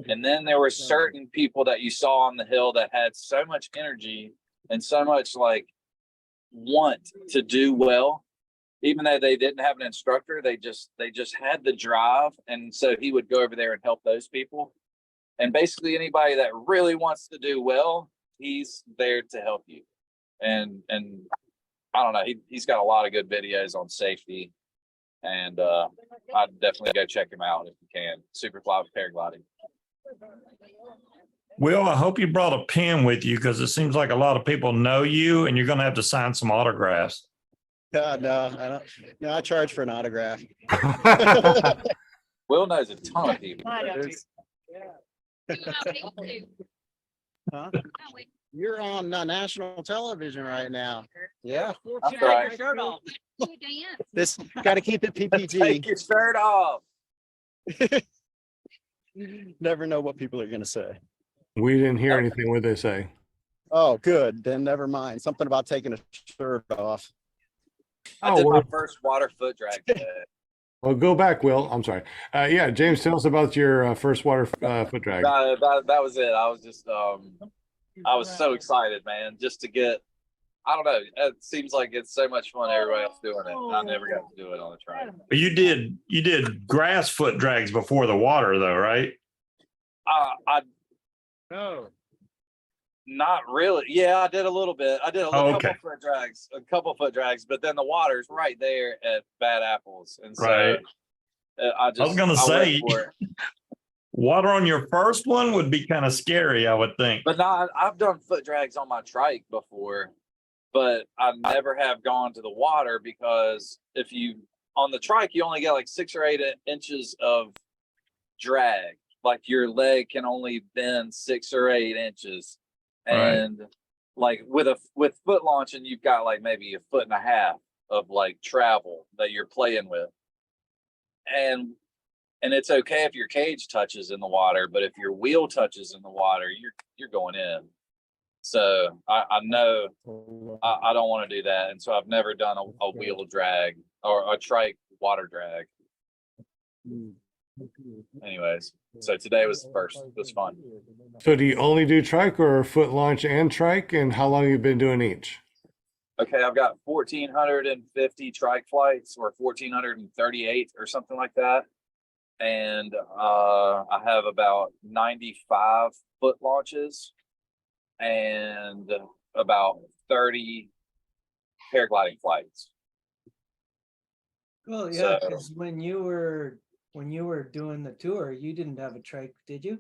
And then there were certain people that you saw on the hill that had so much energy and so much like want to do well, even though they didn't have an instructor. They just had the drive, and so he would go over there and help those people. And basically, anybody that really wants to do well, he's there to help you. And I don't know, he's got a lot of good videos on safety, and I'd definitely go check him out if you can. Superfly paragliding. Will, I hope you brought a pen with you because it seems like a lot of people know you and you're going to have to sign some autographs. No, I don't. No, I charge for an autograph. Will knows a ton of people. Huh? You're on national television right now. Yeah. That's right. This got to keep it Take PPG. your shirt off. Never know what people are going to say. We didn't hear anything. What they say? Oh, good. Then never mind. Something about taking a shirt off. I did my well, first water foot drag today. well, go back, Will. I'm sorry. Yeah, James, tell us about your first water foot drag. That was it. I was just I was so excited, man, just to get. I don't know. It seems like it's so much fun. Everybody else doing it, and I never got to do it on the track. But you did grass foot drags before the water, though, right? I No. Not really. Yeah, I did a little bit. I did a Oh, couple okay. foot drags, but then the water's right there at Bad Apples, and so Right. I just. I was gonna went say, for it. water on your first one would be kind of scary, I would think. But no, I've done foot drags on my trike before, but I never have gone to the water because if you on the trike, you only get like 6 or 8 inches of drag. Like your leg can only bend 6 or 8 inches. Right. And like with foot launching, you've got like maybe a foot and a half of like travel that you're playing with. And it's okay if your cage touches in the water, but if your wheel touches in the water, you're going in. So I know I don't want to do that, and so I've never done a wheel drag or a trike water drag. Anyways, so today was the first. It was fun. So do you only do trike or foot launch and trike? And how long have you been doing each? Okay, I've got 1,450 trike flights or 1,438 or something like that. And I have about 95 foot launches and about 30 paragliding flights. Well, yeah, So- because when you were doing the tour, you didn't have a trike, did you?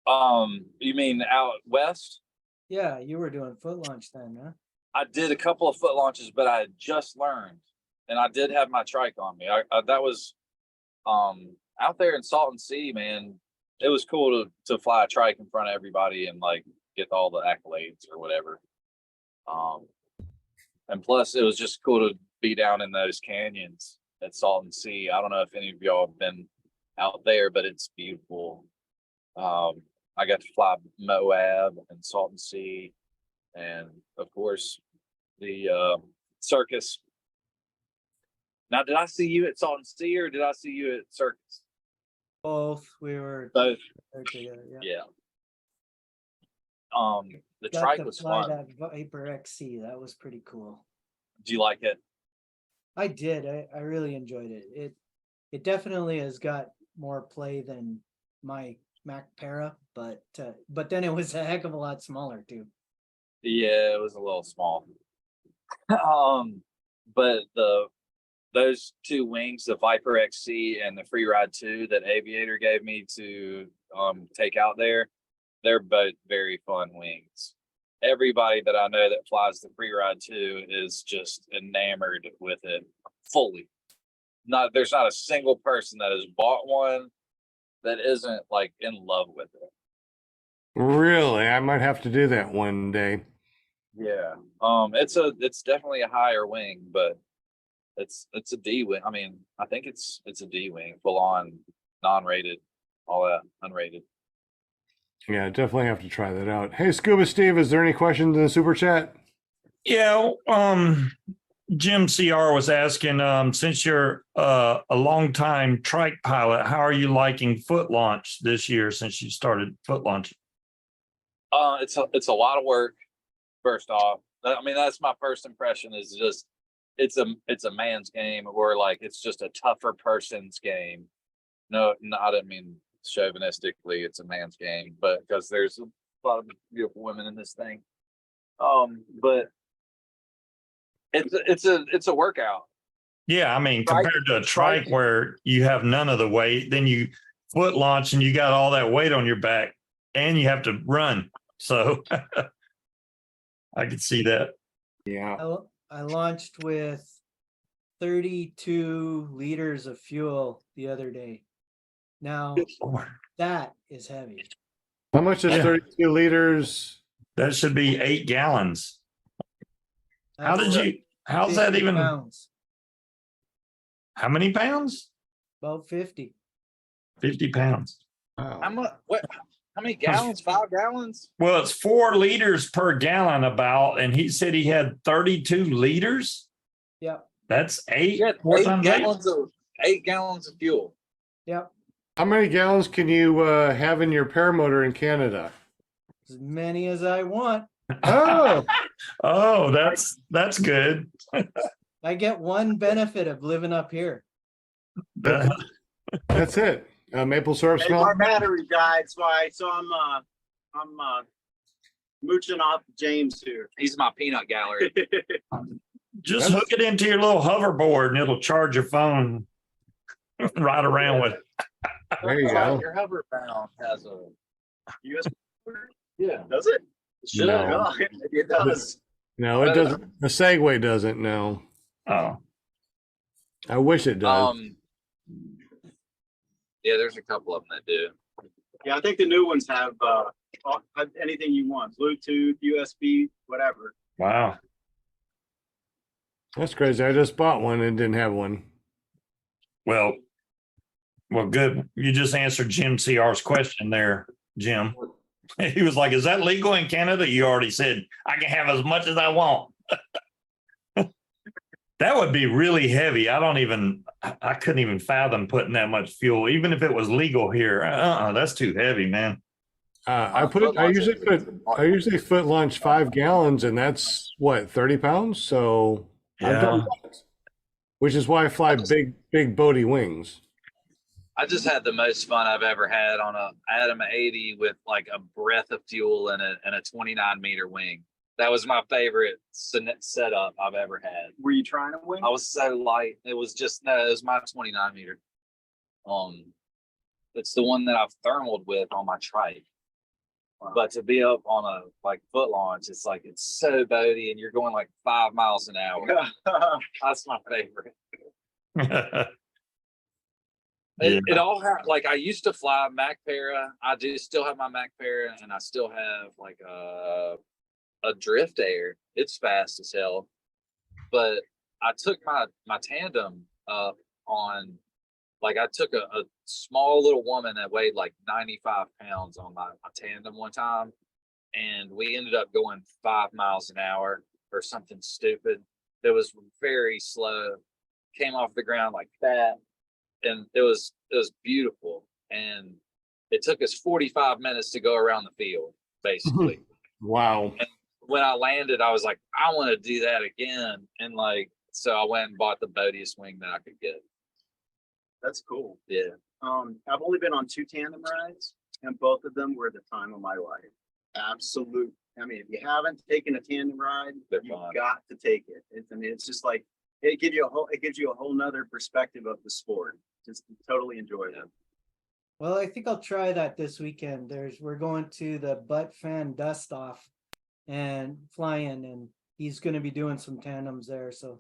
You mean out west? Yeah, you were doing foot launch then, huh? I did a couple of foot launches, but I had just learned, and I did have my trike on me. That was out there in Salton Sea, man. It was cool to fly a trike in front of everybody and like get all the accolades or whatever. And plus, it was just cool to be down in those canyons at Salton Sea. I don't know if any of y'all have been out there, but it's beautiful. I got to fly Moab and Salton Sea, and of course the circus. Now, did I see you at Salton Sea or did I see you at circus? Both. We were Both. there together. Yeah. Yeah. The Got trike to was fly fun. that Viper XC. That was pretty cool. Do you like it? I did. I really enjoyed it. It definitely has got more play than my Mac Para, but then it was a heck of a lot smaller too. Yeah, it was a little small. But those two wings, the Viper XC and the Freeride 2 that Aviator gave me to take out there, they're both very fun wings. Everybody that I know that flies the Freeride 2 is just enamored with it fully. There's not a single person that has bought one that isn't like in love with it. Really? I might have to do that one day. Yeah. It's definitely a higher wing, but it's a D wing. I mean, I think it's a D wing, full on, non-rated, all that, unrated. Yeah, definitely have to try that out. Hey, Scuba Steve, is there any questions in the super chat? Yeah, Jim CR was asking, since you're a longtime trike pilot, how are you liking foot launch this year since you started foot launching? It's a lot of work, first off. I mean, that's my first impression is just it's a man's game, or like it's just a tougher person's game. No, I didn't mean chauvinistically, it's a man's game, but because there's a lot of beautiful women in this thing. But it's a workout. Yeah, I mean, Trike- compared to a trike trike- where you have none of the weight, then you foot launch and you got all that weight on your back and you have to run. So I could see that. Yeah. I launched with 32 liters of fuel the other day. Now that is heavy. How much is Yeah. 32 liters? That should be 8 gallons. That's How's that 50 even? pounds, How many pounds? about 50. 50 pounds. Wow. How many gallons? 5 gallons? Well, it's 4 liters per gallon about, and he said he had 32 liters. Yep, That's 8. Yeah, 4 8 times 8. gallons of 8 gallons of fuel. yep. How many gallons can you have in your paramotor in Canada? As many as I want. Oh, Oh, that's good. I get one benefit of living up here. that's it. Maple syrup Hey, smell. our battery died, so I'm mooching off James here. He's my peanut gallery. Just hook it into your little hoverboard and it'll charge your phone. Ride around with. There you go. Your hoverbound has a USB. yeah. Does it? Should No. No, it does. No, it doesn't. The Segway doesn't. No, Oh, I wish it does. Yeah, there's a couple of them that do. Yeah, I think the new ones have anything you want: Bluetooth, USB, whatever. wow. That's crazy. I just bought one and didn't have one. Well, good. You just answered Jim CR's question there, Jim. He was like, is that legal in Canada? You already said, I can have as much as I want. That would be really heavy. I couldn't even fathom putting that much fuel, even if it was legal here. That's too heavy, man. I usually foot launch 5 gallons, and that's what, 30 pounds. So I've done that, which is why I fly big boaty wings. I just had the most fun I've ever had on I had an 80 with like a breath of fuel and a 29-meter wing. That was my favorite setup I've ever had. Were you trying to win? I was so light. It was my 29-meter. It's the one that I've thermaled with on my trike. Wow. But to be up on a like foot launch, it's like it's so boaty and you're going like 5 miles an hour. That's my favorite. It all like I used to fly Mac Para. I do still have my Mac Para, and I still have like a Drift Air. It's fast as hell. But I took my tandem up on, like I took a small little woman that weighed like 95 pounds on my tandem one time, and we ended up going 5 miles an hour or something stupid. It was very slow. Came off the ground like that. And it was beautiful, and it took us 45 minutes to go around the field, basically. Wow. And when I landed, I was like, I want to do that again, and like, so I went and bought the boatiest wing that I could get. That's cool. Yeah. I've only been on 2 tandem rides, and both of them were the time of my life. Absolute. I mean, if you haven't taken a tandem ride, They're you've fun. got to take it. It's just like it gives you a whole nother perspective of the sport. Just totally enjoy it. Well, I think I'll try that this weekend. We're going to the Butt Fan Dust Off and flying, and he's going to be doing some tandems there. So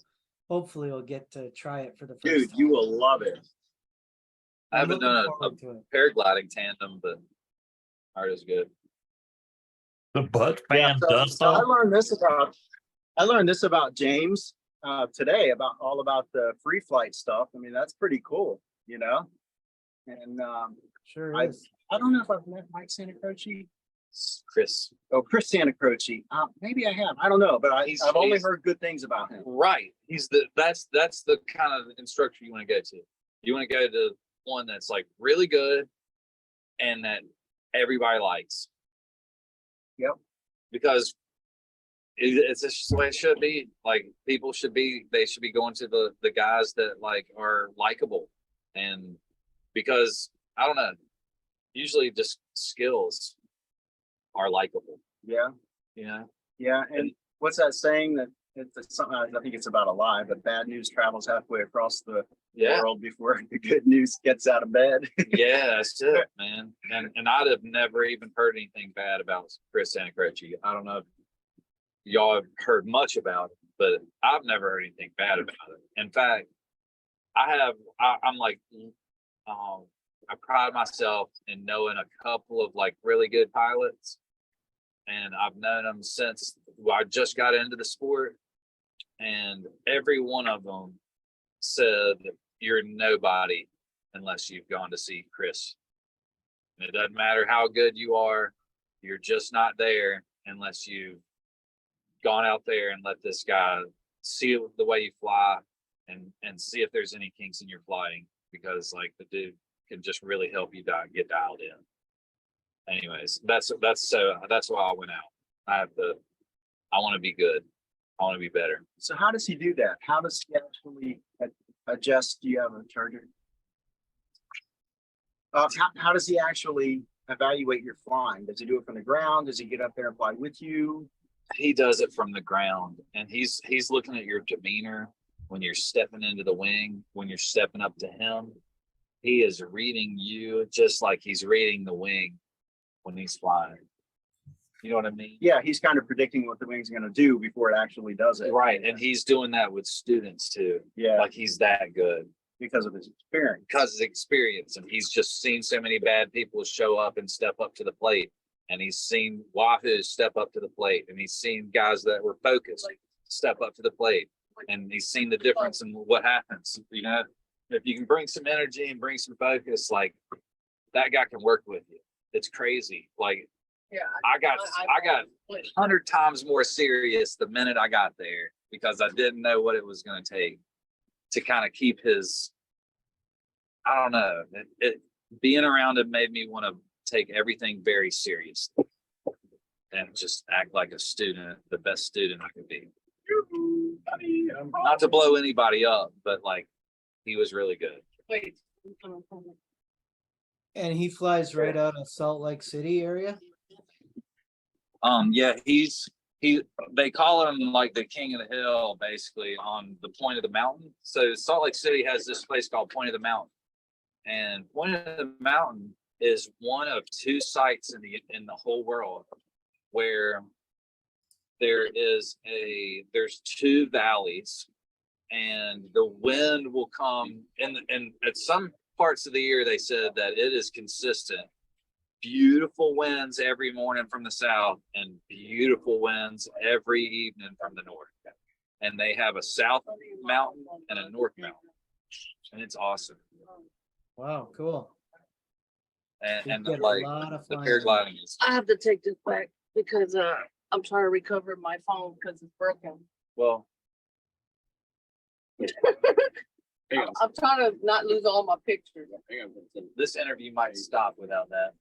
hopefully we'll get to try it for the first Dude, time. you will love it. I haven't I'm done looking a forward to it. paragliding tandem, but art is good. The butt fan so dust I off. learned this about James today about the free flight stuff. I mean, that's pretty cool, you know. And Sure I is. don't know if I've met Mike Santa Croce. Chris. Oh, Chris Santa Croce. Maybe I have. I don't know, but I've only heard good things about him. Right. That's the kind of instructor you want to go to. You want to go to one that's like really good and that everybody likes. Yep. Because it's just the way it should be. Like people should be, they should be going to the guys that like are likable, and because I don't know, usually just skills are likable. Yeah. You know, Yeah. And what's that saying that it's something, I think it's about a lie, but bad news travels halfway across the yeah, world before the good news gets out of bed. yeah, that's it, man. And I'd have never even heard anything bad about Chris Santacroce. I don't know if y'all have heard much about it, but I've never heard anything bad about it. In fact, I'm like, I pride myself in knowing a couple of like really good pilots, and I've known them since I just got into the sport, and every one of them said you're nobody unless you've gone to see Chris. And it doesn't matter how good you are, you're just not there unless you've gone out there and let this guy see the way you fly and see if there's any kinks in your flying, because like the dude can just really help you get dialed in. Anyways, that's why I went out. I want to be good. I want to be better. So how does he do that? How does he actually adjust? Do you have a charger? How does he actually evaluate your flying? Does he do it from the ground? Does he get up there and fly with you? He does it from the ground, and he's looking at your demeanor when you're stepping into the wing, when you're stepping up to him. He is reading you just like he's reading the wing when he's flying. You know what I mean? Yeah, he's kind of predicting what the wing's going to do before it actually does it. Right. And he's doing that with students too. Yeah, Like he's that good because of his experience. because of his experience. And he's just seen so many bad people show up and step up to the plate. And he's seen Wahoos step up to the plate. And he's seen guys that were focused step up to the plate. And he's seen the difference in what happens. You know, if you can bring some energy and bring some focus, like that guy can work with you. It's crazy. Like, Yeah. I got 100 times more serious the minute I got there because I didn't know what it was going to take to kind of keep his, I don't know, being around him made me want to take everything very seriously and just act like a student, the best student I could be. Not to blow anybody up, but like he was really good. And he flies right out of Salt Lake City area. Yeah, they call him like the king of the hill, basically on the point of the mountain. So Salt Lake City has this place called Point of the Mountain, and Point of the Mountain is one of two sites in the whole world where there's two valleys, and the wind will come and at some parts of the year they said that it is consistent. Beautiful winds every morning from the south and beautiful winds every evening from the north. And they have a south mountain and a north mountain. And it's awesome. Wow, cool. And You get a like lot of the flying. paragliding is I have to take this back because I'm trying to recover my phone because it's broken. well. I'm trying to not lose all my pictures. This interview might stop without that.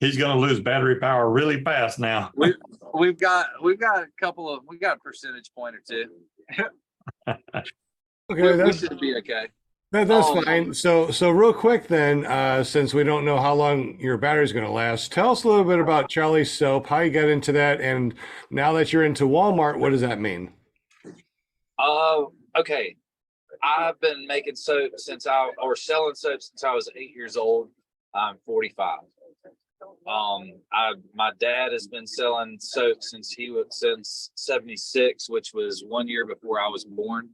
He's going to lose battery power really fast now. We've got a percentage point or two. Okay, We should be okay. that's fine. So real quick then, since we don't know how long your battery's going to last, tell us a little bit about Charlie Soap, how you got into that, and now that you're into Walmart, what does that mean? Okay. I've been making soap selling soap since I was 8 years old. I'm 45. My dad has been selling soap since 76, which was 1 year before I was born.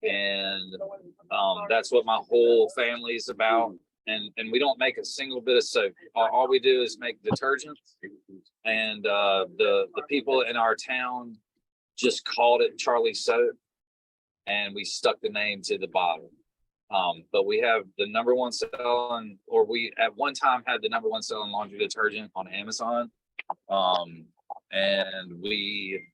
And that's what my whole family is about. And we don't make a single bit of soap. All we do is make detergent. And the people in our town just called it Charlie Soap, and we stuck the name to the bottle. But we have the number one selling, or we at one time had the number one selling laundry detergent on Amazon. And we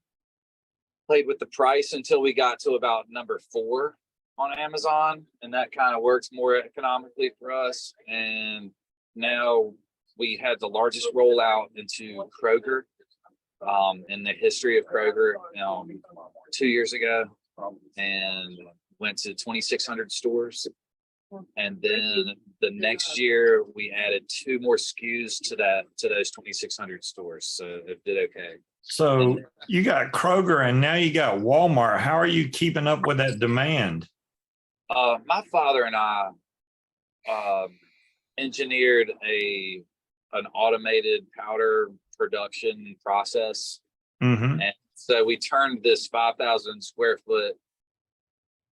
played with the price until we got to about number 4 on Amazon, and that kind of works more economically for us. And now we had the largest rollout into Kroger. in the history of Kroger 2 years ago, and went to 2,600 stores. And then the next year we added 2 more SKUs to those 2,600 stores. So it did okay. So you got Kroger and now you got Walmart. How are you keeping up with that demand? My father and I engineered an automated powder production process. Mm-hmm. And so we turned this 5,000 square foot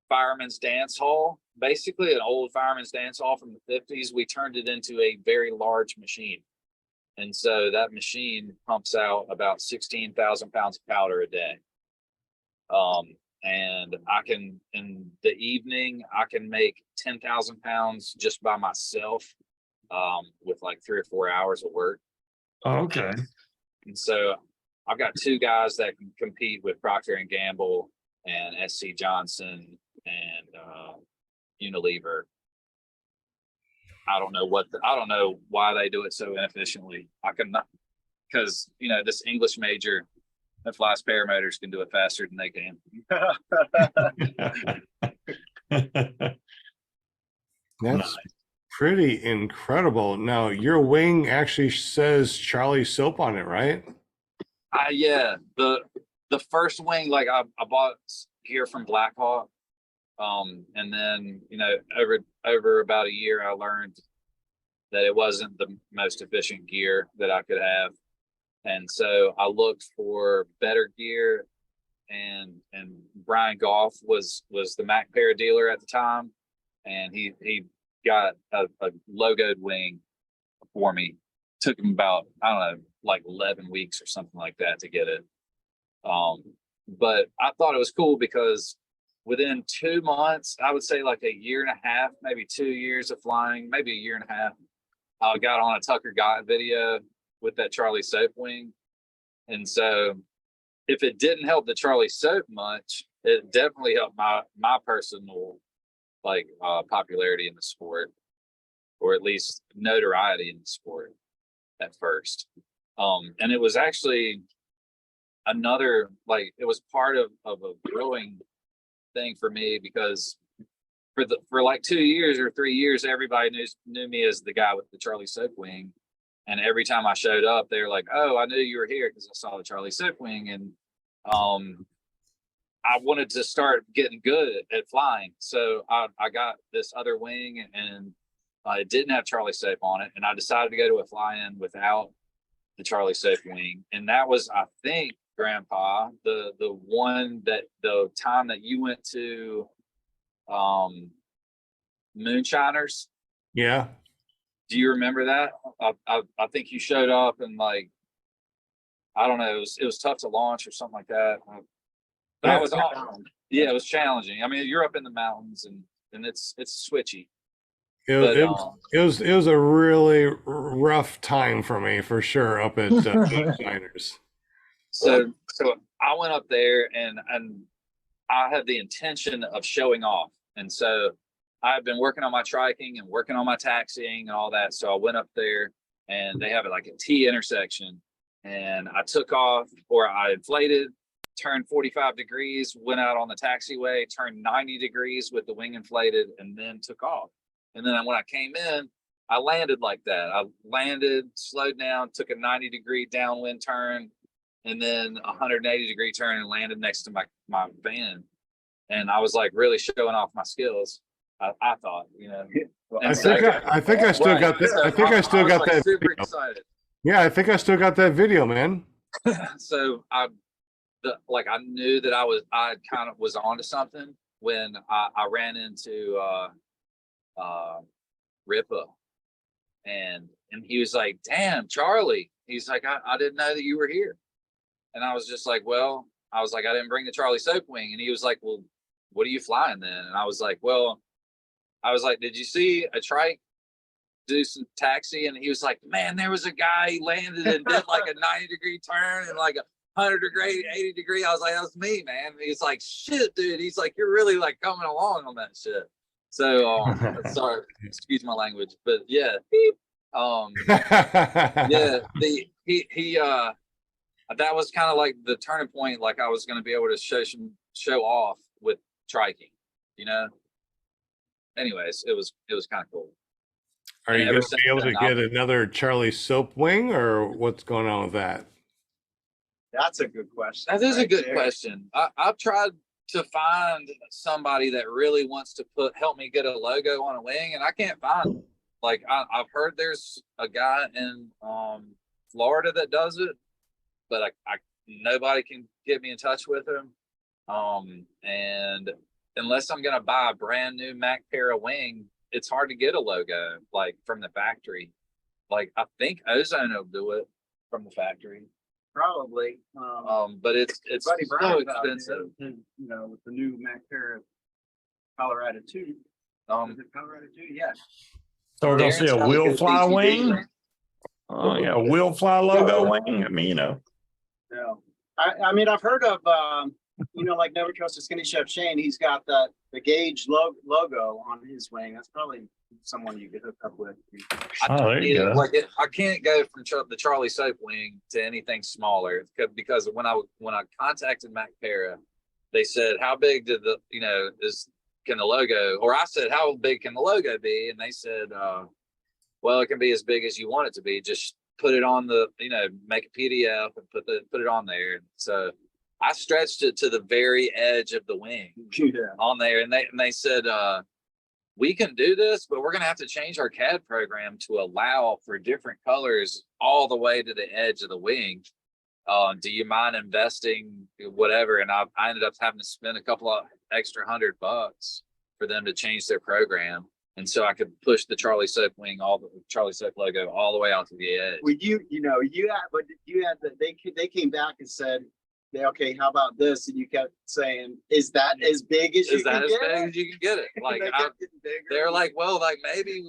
fireman's dance hall, basically an old fireman's dance hall from the 50s. We turned it into a very large machine. And so that machine pumps out about 16,000 pounds of powder a day. And I can, in the evening, I can make 10,000 pounds just by myself, with like 3 or 4 hours of work. Oh, okay. And so I've got 2 guys that can compete with Procter and Gamble and SC Johnson and Unilever. I don't know why they do it so inefficiently. I can not, because this English major that flies paramotors can do it faster than they can. That's pretty incredible. Now, your wing actually says Charlie Soap on it, right? Yeah. The first wing, like I bought gear from Blackhawk. And then, over about a year, I learned that it wasn't the most efficient gear that I could have. And so I looked for better gear, and Brian Goff was the Mac Para dealer at the time. And he got a logoed wing for me. Took him about, I don't know, like 11 weeks or something like that to get it. But I thought it was cool because within 2 months, I would say like a year and a half, maybe 2 years of flying, maybe a year and a half, I got on a Tucker Gott video with that Charlie Soap wing. And so if it didn't help the Charlie Soap much, it definitely helped my personal popularity in the sport, or at least notoriety in the sport at first. And it was actually another, it was part of a growing thing for me, because for like 2 years or 3 years, everybody knew me as the guy with the Charlie Soap wing. And every time I showed up, they were like, "Oh, I knew you were here because I saw the Charlie Soap wing." And I wanted to start getting good at flying. So I got this other wing, and it didn't have Charlie Soap on it. And I decided to go to a fly-in without the Charlie Soap wing. And that was, I think, Grandpa, the time that you went to Moonshiners. Yeah. Do you remember that? I think you showed up, and I don't know, it was tough to launch or something like that. But I was awesome. Yeah, it was challenging. I mean, you're up in the mountains, and it's switchy. It was a really rough time for me, for sure, up at Moonshiners. So I went up there, and I had the intention of showing off. And so I've been working on my triking and working on my taxiing and all that. So I went up there, and they have like a T intersection, and I took off, or I inflated, turned 45 degrees, went out on the taxiway, turned 90 degrees with the wing inflated, and then took off. And then when I came in, I landed like that. I landed, slowed down, took a 90-degree downwind turn, and then a 180-degree turn, and landed next to my van. And I was like really showing off my skills. I thought, I think I still got this. I think I still got that super video. excited. Yeah, I think I still got that video, man. So I knew that I kind of was onto something when I ran into Ripa, and he was like, "Damn, Charlie." He's like, I didn't know that you were here. And I was just like, well, I didn't bring the Charlie Soap wing. And he was like, "Well, what are you flying then?" And I was like, "Did you see a trike do some taxi?" And he was like, "Man, there was a guy, he landed and did like a 90-degree turn and like a 100-degree, 80-degree." I was like, "That was me, man." And he's like, "Shit, dude." He's like, "You're really like coming along on that shit." So sorry, excuse my language, but yeah. Yeah, that was kind of like the turning point. Like I was going to be able to show off with triking, you know. Anyways, it was kind of cool. Are you And going ever to since be able to then, get another Charlie Soap wing, or what's going on with that? That's a good question. That is a right good there. question. I've tried to find somebody that really wants to help me get a logo on a wing, and I can't find them. Like I've heard there's a guy in Florida that does it, but I nobody can get me in touch with him. And unless I'm gonna buy a brand new Mac Para wing, it's hard to get a logo like from the factory. Like I think Ozone will do it from the factory. Probably. But it's Buddy so Brian's out there, expensive. and, you know, with the new Mac Para Colorado 2. Is it Colorado 2? Yeah. So we're gonna see a Darren's wheel trying to fly get a PCB wing. ring. Oh yeah, a wheel fly logo wing. I mean, you know. No. I mean, I've heard of, you know, like Never Trust a Skinny Chef Shane. He's got the Gauge logo on his wing. That's probably someone you could hook up with. Oh, there you go. Like I can't go from the Charlie Soap wing to anything smaller because when I contacted Mac Para, they said, how big did the, you know, can the logo, or I said, how big can the logo be? And they said, well, it can be as big as you want it to be. Just put it on the, you know, make a PDF and put it on there. So I stretched it to the very edge of the wing on there, and they said, we can do this, but we're going to have to change our CAD program to allow for different colors all the way to the edge of the wing. Do you mind investing whatever? And I ended up having to spend a couple of extra $100 for them to change their program. And so I could push the Charlie Soap wing, Charlie Soap logo all the way out to the edge. Well, you had they came back and said, okay, how about this? And you kept saying, is that as big as you can get it? As you can get it? Like they're like, well, like maybe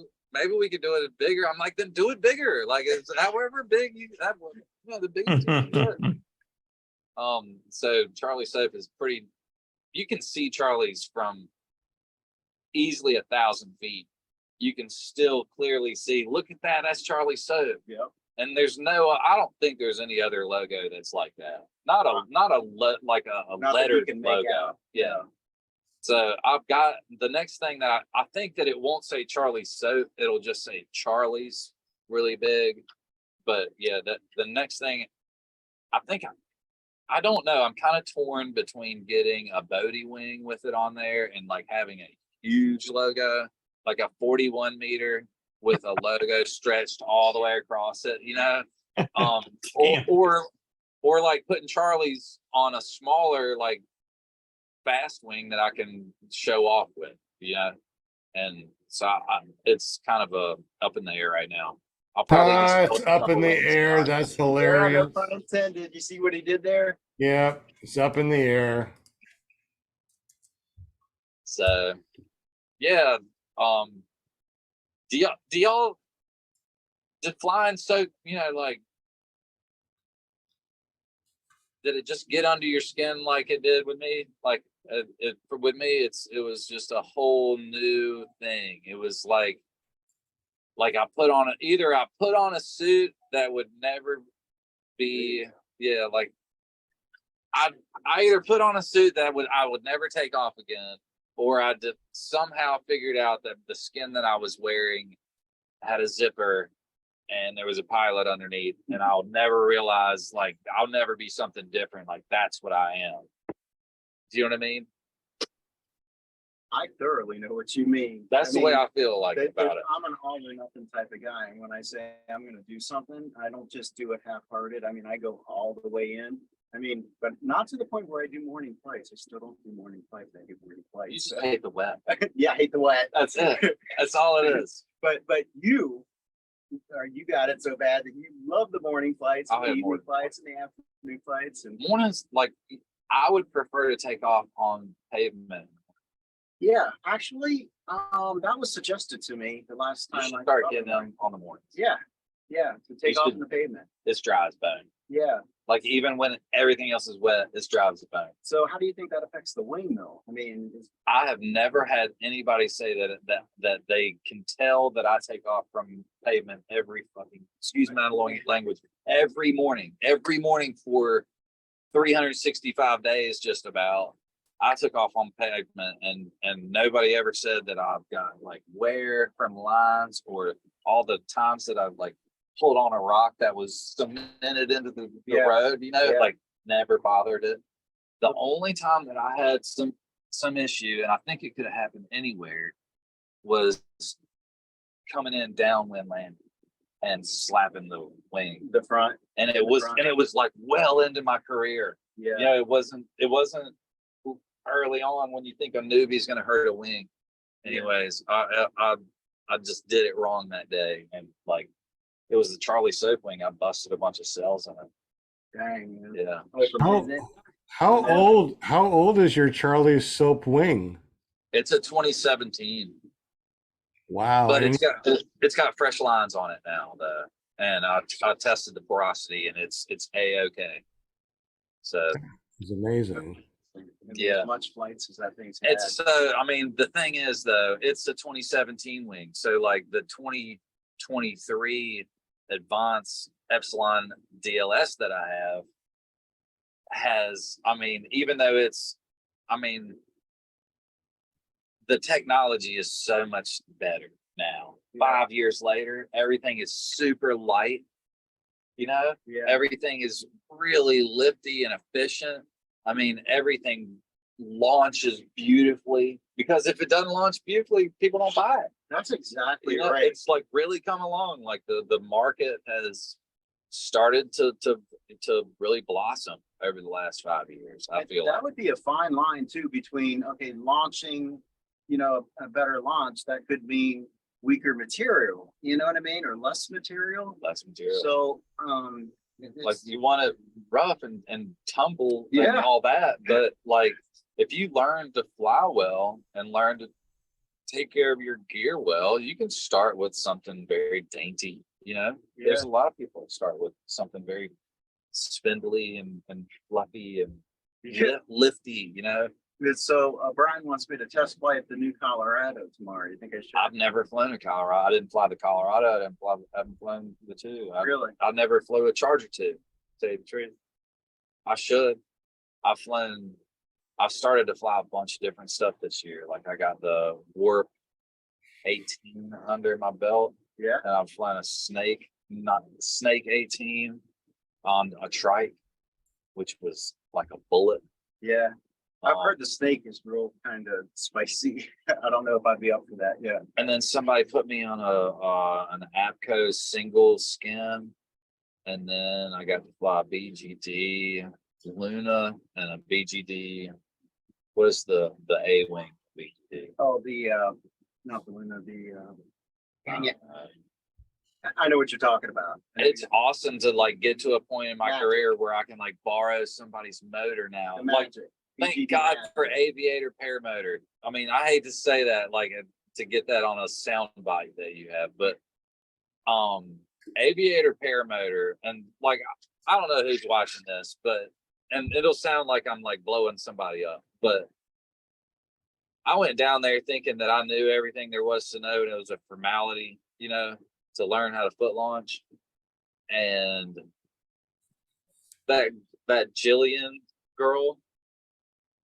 we could do it bigger. I'm like, then do it bigger. Like it's however big the biggest you can get. So Charlie Soap is pretty. You can see Charlie's from easily 1,000 feet. You can still clearly see. Look at that. That's Charlie Soap. Yep. And I don't think there's any other logo that's like that. Not a lettered logo. Yeah. So I've got the next thing that I think that it won't say Charlie Soap. It'll just say Charlie's really big. But yeah, the next thing, I think I don't know. I'm kind of torn between getting a Bodie wing with it on there and like having a huge logo, like a 41 meter with a logo stretched all the way across it, you know, or like putting Charlie's on a smaller, like fast wing that I can show off with, you know, and so it's kind of up in the air right now. I'll probably It's up in the air. That's hilarious. No pun intended. You see what he did there? Yeah, it's up in the air. So, yeah. Do y'all did flying so, you know, like, did it just get under your skin like it did with me? Like with me, it was just a whole new thing. It was like I put on a suit that would never be, yeah, like I either put on a suit that I would never take off again, or I somehow figured out that the skin that I was wearing had a zipper and there was a pilot underneath, and I'll never realize, like, I'll never be something different. Like, that's what I am. Do you know what I mean? I thoroughly know what you mean. That's the way I feel like about it. I'm an all or nothing type of guy. And when I say I'm going to do something, I don't just do it half-hearted. I mean, I go all the way in. I mean, but not to the point where I do morning flights. I still don't do morning flights. I do morning flights. You just hate the wet. Yeah, I hate the wet. That's it. That's all it is. But you got it so bad that you love the morning flights, I the have evening morning flights, and the afternoon flights. And Mornings, like, I would prefer to take off on pavement. yeah, actually, that was suggested to me the last You time should I start thought getting about them on the mornings. it. Yeah, to take You off should- on the pavement. It's dry as bone. Yeah. Like, even when everything else is wet, it's dry as a bone. So how do you think that affects the wing, though? I mean, I have never had anybody say that they can tell that I take off from pavement every fucking, excuse my language, every morning for 365 days, just about. I took off on pavement, and nobody ever said that I've got like wear from lines, or all the times that I've like pulled on a rock that was cemented into the Yeah. road, you know, Yeah. like never bothered it. The only time that I had some issue, and I think it could have happened anywhere, was coming in downwind landing and slapping the wing. The front. And The it was front. like well into my career. Yeah. You know, it wasn't early on when you think a newbie's going to hurt a wing. Anyways, I just did it wrong that day, and like it was the Charlie Soap wing. I busted a bunch of cells in it. Dang. Man. Yeah. How old is your Charlie Soap wing? It's a 2017, Wow. but and it's got fresh lines on it now though, and I tested the porosity, and it's A-okay. So it's amazing. Yeah. As much flights as that thing's had. it's I mean, the thing is though, it's the 2017 wing, so like the 2023 Advance Epsilon DLS that I have has, I mean, even though the technology is so much better now. Yeah. 5 years later, everything is super light. You know, Yeah. everything is really lifty and efficient. I mean, everything launches beautifully, because if it doesn't launch beautifully, people don't buy it. That's exactly You know, right. it's like really come along. Like the market has started to really blossom over the last 5 years. I feel that like. would be a fine line too, between, okay, launching, you know, a better launch, that could mean weaker material, you know what I mean? Or less material. Less material. So, Like you want it rough and tumble and Yeah. all that, but like if you learn to fly well and learn to take care of your gear well, you can start with something very dainty. You know, there's a lot of people that start with something very spindly and fluffy and lifty. You know, So Brian wants me to test flight the new Colorado tomorrow. You think I should? I've never flown a Colorado. I didn't fly the Colorado. I haven't flown the two. Really? I never flew a Charger 2, to tell you the truth. I should. I've started to fly a bunch of different stuff this year. Like I got the Warp 18 under my belt. Yeah. And I've flown a Snake 18 on a trike, which was like a bullet. Yeah. I've Um, heard the Snake is real kind of spicy. I don't know if I'd be up for that. Yeah. And then somebody put me on an APCO single skin, and then I got to fly a BGD Luna and a BGD. What is the A wing BGD? Oh, not the Luna, dang it. I know what you're talking about. It's awesome to like get to a point in my Magic. career where I can like borrow somebody's motor now. The Like, magic. thank BGD God magic. for Aviator Paramotor. I mean, I hate to say that, like to get that on a sound bite that you have, but Aviator Paramotor, and like I don't know who's watching this, but and it'll sound like I'm like blowing somebody up, but I went down there thinking that I knew everything there was to know, and it was a formality, you know, to learn how to foot launch. And that Jillian girl,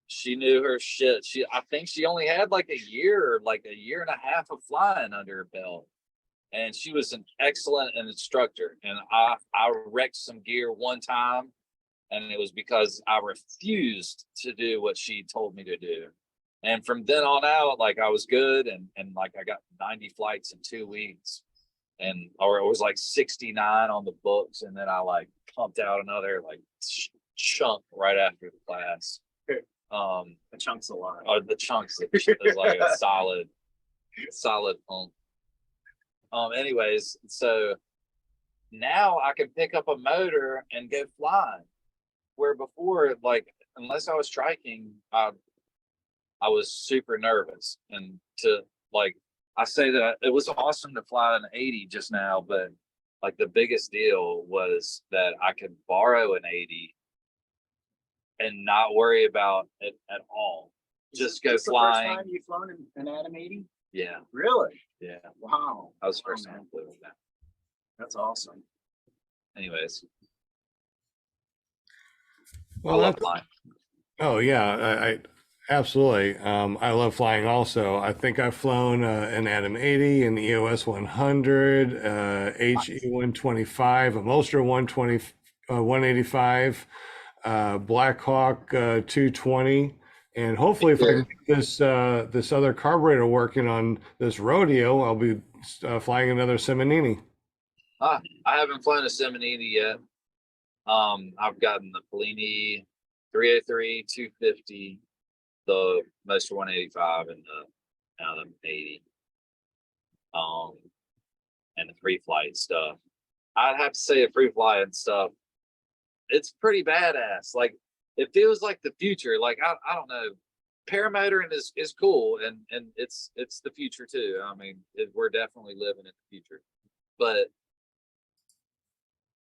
she knew her shit. I think she only had like a year and a half of flying under her belt. And she was an excellent instructor. And I wrecked some gear one time, and it was because I refused to do what she told me to do. And from then on out, like I was good, and like I got 90 flights in 2 weeks, or it was like 69 on the books, and then I like pumped out another like chunk right after the class. The chunk's a lot. Or the chunks is like a solid pump. Anyways, so now I can pick up a motor and go flying, where before, like unless I was striking, I was super nervous. And to like, I say that it was awesome to fly an 80 just now, but like the biggest deal was that I could borrow an 80 and not worry about it at all. Just go This the flying. first time you've flown an Atom 80? Yeah, Really? yeah. Wow. I was the first Wow, time man. I flew with that. That's awesome. anyways, Well, I love that's, flying. oh yeah, I absolutely. I love flying also. I think I've flown an Atom 80, an EOS 100, HE 125, a Mulster 120, 185, Black Hawk 220. And hopefully, if I can get this other carburetor working on this rodeo, I'll be flying another Simonini. I haven't flown a Seminini yet. I've gotten the Fellini 303, 250, the Moster 185, and the Atom 80. And the free flight stuff. I'd have to say the free flight and stuff, it's pretty badass. Like, it feels like the future. Like, I don't know. Paramotoring is cool, and it's the future too. I mean, we're definitely living in the future. But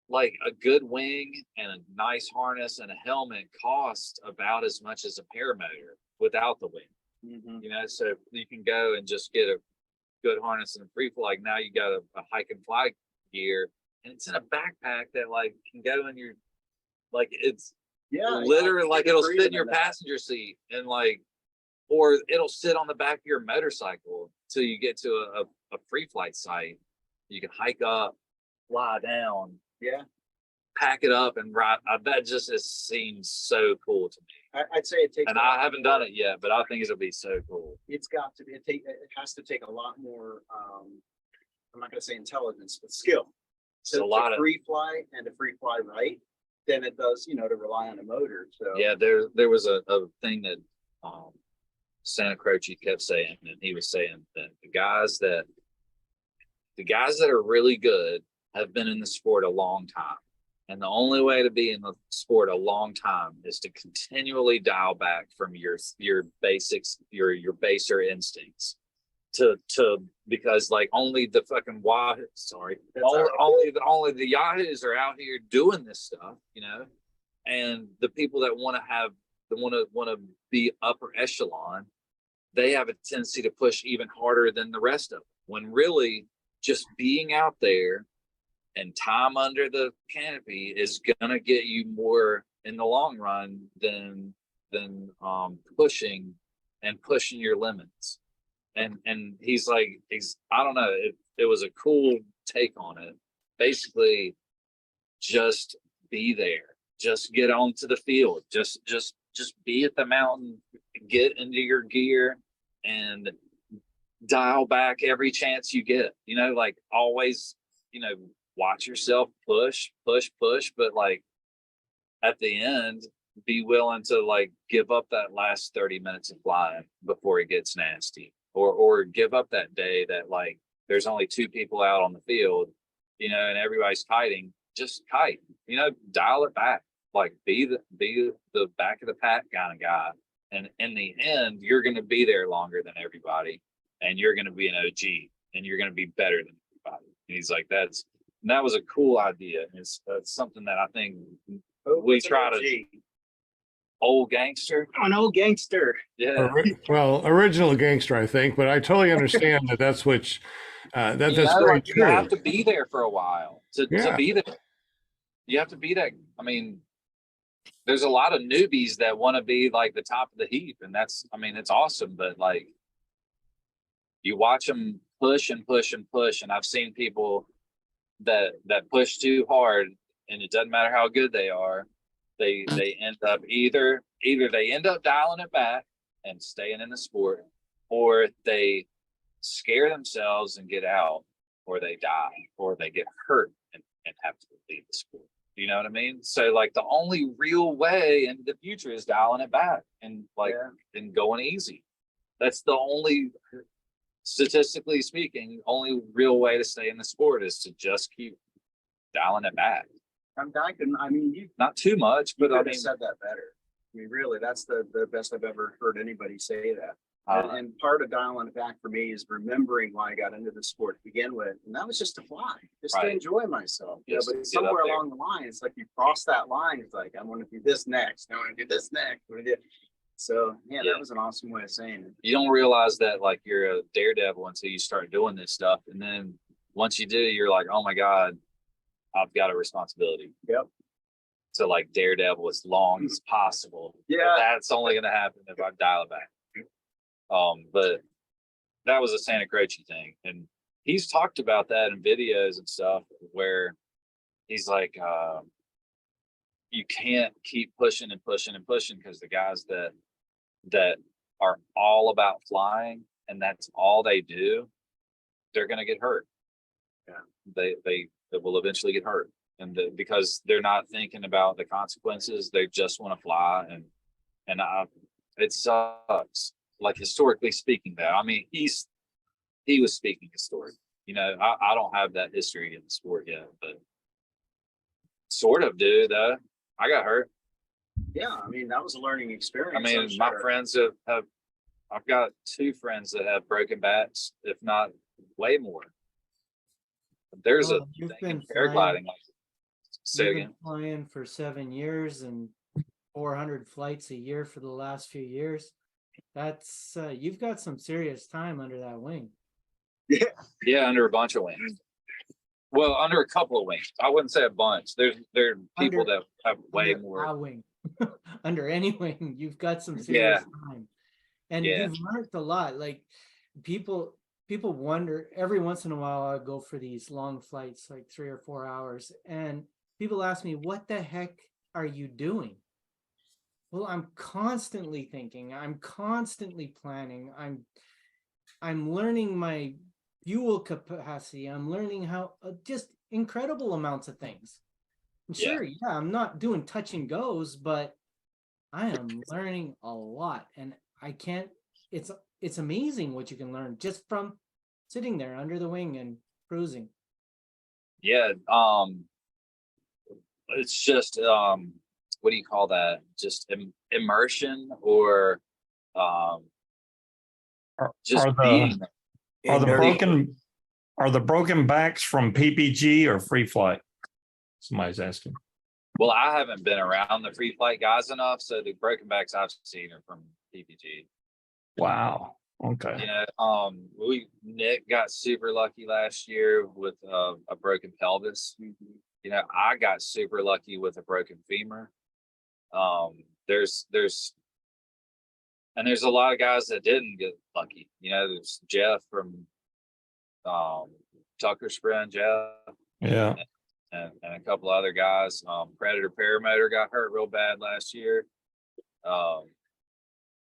like a good wing and a nice harness and a helmet cost about as much as a paramotor without the wing. You know, so you can go and just get a good harness and a free fly. Like, now you got a hike and fly gear, and it's in a backpack that like can go in your, like, it's literally like it'll fit in your passenger seat, and like, or it'll sit on the back of your motorcycle till you get to a free flight site. You can hike up, fly down, pack it up, and ride. That just seems so cool to me. I'd say it takes. And I haven't done it yet, but I think it'll be so cool. It's got to be. It has to take a lot more. I'm not going to say intelligence, but skill. It's a lot of free fly and to free fly right than it does, you know, to rely on a motor. So yeah, there was a thing that Santa Croce kept saying, and he was saying that the guys that are really good have been in the sport a long time. And the only way to be in the sport a long time is to continually dial back from your basics, your baser instincts to because like only the fucking only the yahoos are out here doing this stuff, you know, and the people that want to be upper echelon, they have a tendency to push even harder than the rest of them, when really just being out there and time under the canopy is gonna get you more in the long run than pushing your limits. And he's I don't know, it was a cool take on it. Basically, just be there, just get onto the field, just be at the mountain, get into your gear, and dial back every chance you get. You know, like, always, you know, watch yourself, push, but like at the end, be willing to like give up that last 30 minutes of flying before it gets nasty, or give up that day that like there's only 2 people out on the field, you know, and everybody's kiting. Just kite, you know, dial it back, like be the back of the pack kind of guy. And in the end, you're going to be there longer than everybody, and you're going to be an OG, and you're going to be better than everybody. And he's like, that was a cool idea. And it's something that I think we try to. Old gangster. I'm an old gangster. Yeah. Well, original gangster, I think, but I totally understand that's very Like, true. you have to be there for a while to be there. You have to be that. I mean, there's a lot of newbies that want to be like the top of the heap, and it's awesome, but like, you watch them push and push and push, and I've seen people that push too hard, and it doesn't matter how good they are, they end up either they end up dialing it back and staying in the sport, or they scare themselves and get out, or they die, or they get hurt and have to leave the sport. You know what I mean? So like, the only real way in the future is dialing it back and like and going easy. That's the only, statistically speaking, only real way to stay in the sport is to just keep dialing it back. You Not too much, but could have said that better. I mean, really, that's the best I've ever heard anybody say that. And part of dialing it back for me is remembering why I got into the sport to begin with, and that was just to fly, just to enjoy myself. Yeah, but somewhere along the line, it's like you cross that line. It's like, I want to do this next. I want to do this next. So yeah, that was an awesome way of saying it. You don't realize that like you're a daredevil until you start doing this stuff, and then once you do, you're like, oh my god, I've got a responsibility. Yep. So like Daredevil as long as possible. Yeah. That's only going to happen if I dial it back. But that was a Santa Croce thing. And he's talked about that in videos and stuff where he's like, you can't keep pushing and pushing and pushing because the guys that are all about flying and that's all they do, they're going to get hurt. Yeah. They will eventually get hurt. And because they're not thinking about the consequences, they just want to fly. And it sucks. Like historically speaking, though, I mean, he was speaking historic. You know, I don't have that history in the sport yet, but sort of do though. I got hurt. Yeah, I mean, that was a learning experience. I mean, I'm my sure. friends have I've got 2 friends that have broken backs, if not way more. There's a You've thing been in paragliding. Like, say You've again. been flying for 7 years and 400 flights a year for the last few years. That's you've got some serious time under that wing. Yeah, under a bunch of wings. Well, under a couple of wings. I wouldn't say a bunch. There are people Under- that have way under more. a wing. Under any wing, you've got some serious time. And Yeah. you've learned a lot. Like people wonder every once in a while I go for these long flights, like 3 or 4 hours, and people ask me, what the heck are you doing? Well, I'm constantly thinking, I'm constantly planning, I'm learning my fuel capacity, I'm learning how just incredible amounts of things. And Yeah. sure, yeah, I'm not doing touch and goes, but I am learning a lot, and I can't. It's amazing what you can learn just from sitting there under the wing and cruising. Yeah. It's just what do you call that? Just immersion or just Are being Are the there. broken backs from PPG or free flight? Somebody's asking. Well, I haven't been around the free flight guys enough, so the broken backs I've seen are from PPG. Wow. Okay. You know, Nick got super lucky last year with a broken pelvis. You know, I got super lucky with a broken femur. There's a lot of guys that didn't get lucky. You know, there's Jeff from Tucker's friend Jeff. Yeah. And a couple other guys. Predator Paramotor got hurt real bad last year.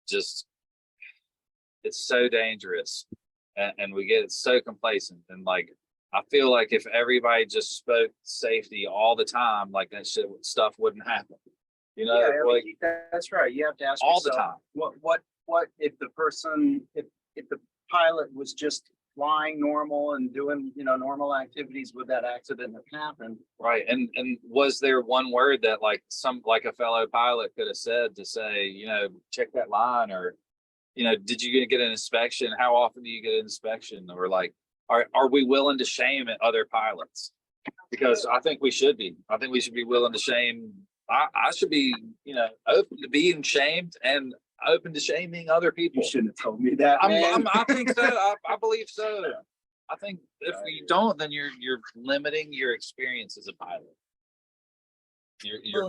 Just it's so dangerous, and we get so complacent. And like I feel like if everybody just spoke safety all the time, like that stuff wouldn't happen. You know, Yeah, I mean, like that's right. You have to ask all the yourself, time. what if the person, if the pilot was just flying normal and doing, you know, normal activities, would that accident have happened? Right. And was there one word that like a fellow pilot could have said to say, you know, check that line, or, you know, did you get an inspection? How often do you get an inspection? Or like, are we willing to shame other pilots? Because I think we should be. I think we should be willing to shame. I should be, you know, open to being shamed and open to shaming other people. You shouldn't have told me that, man. I think so. I believe so. I think if you don't, then you're limiting your experience as a pilot. You're Well,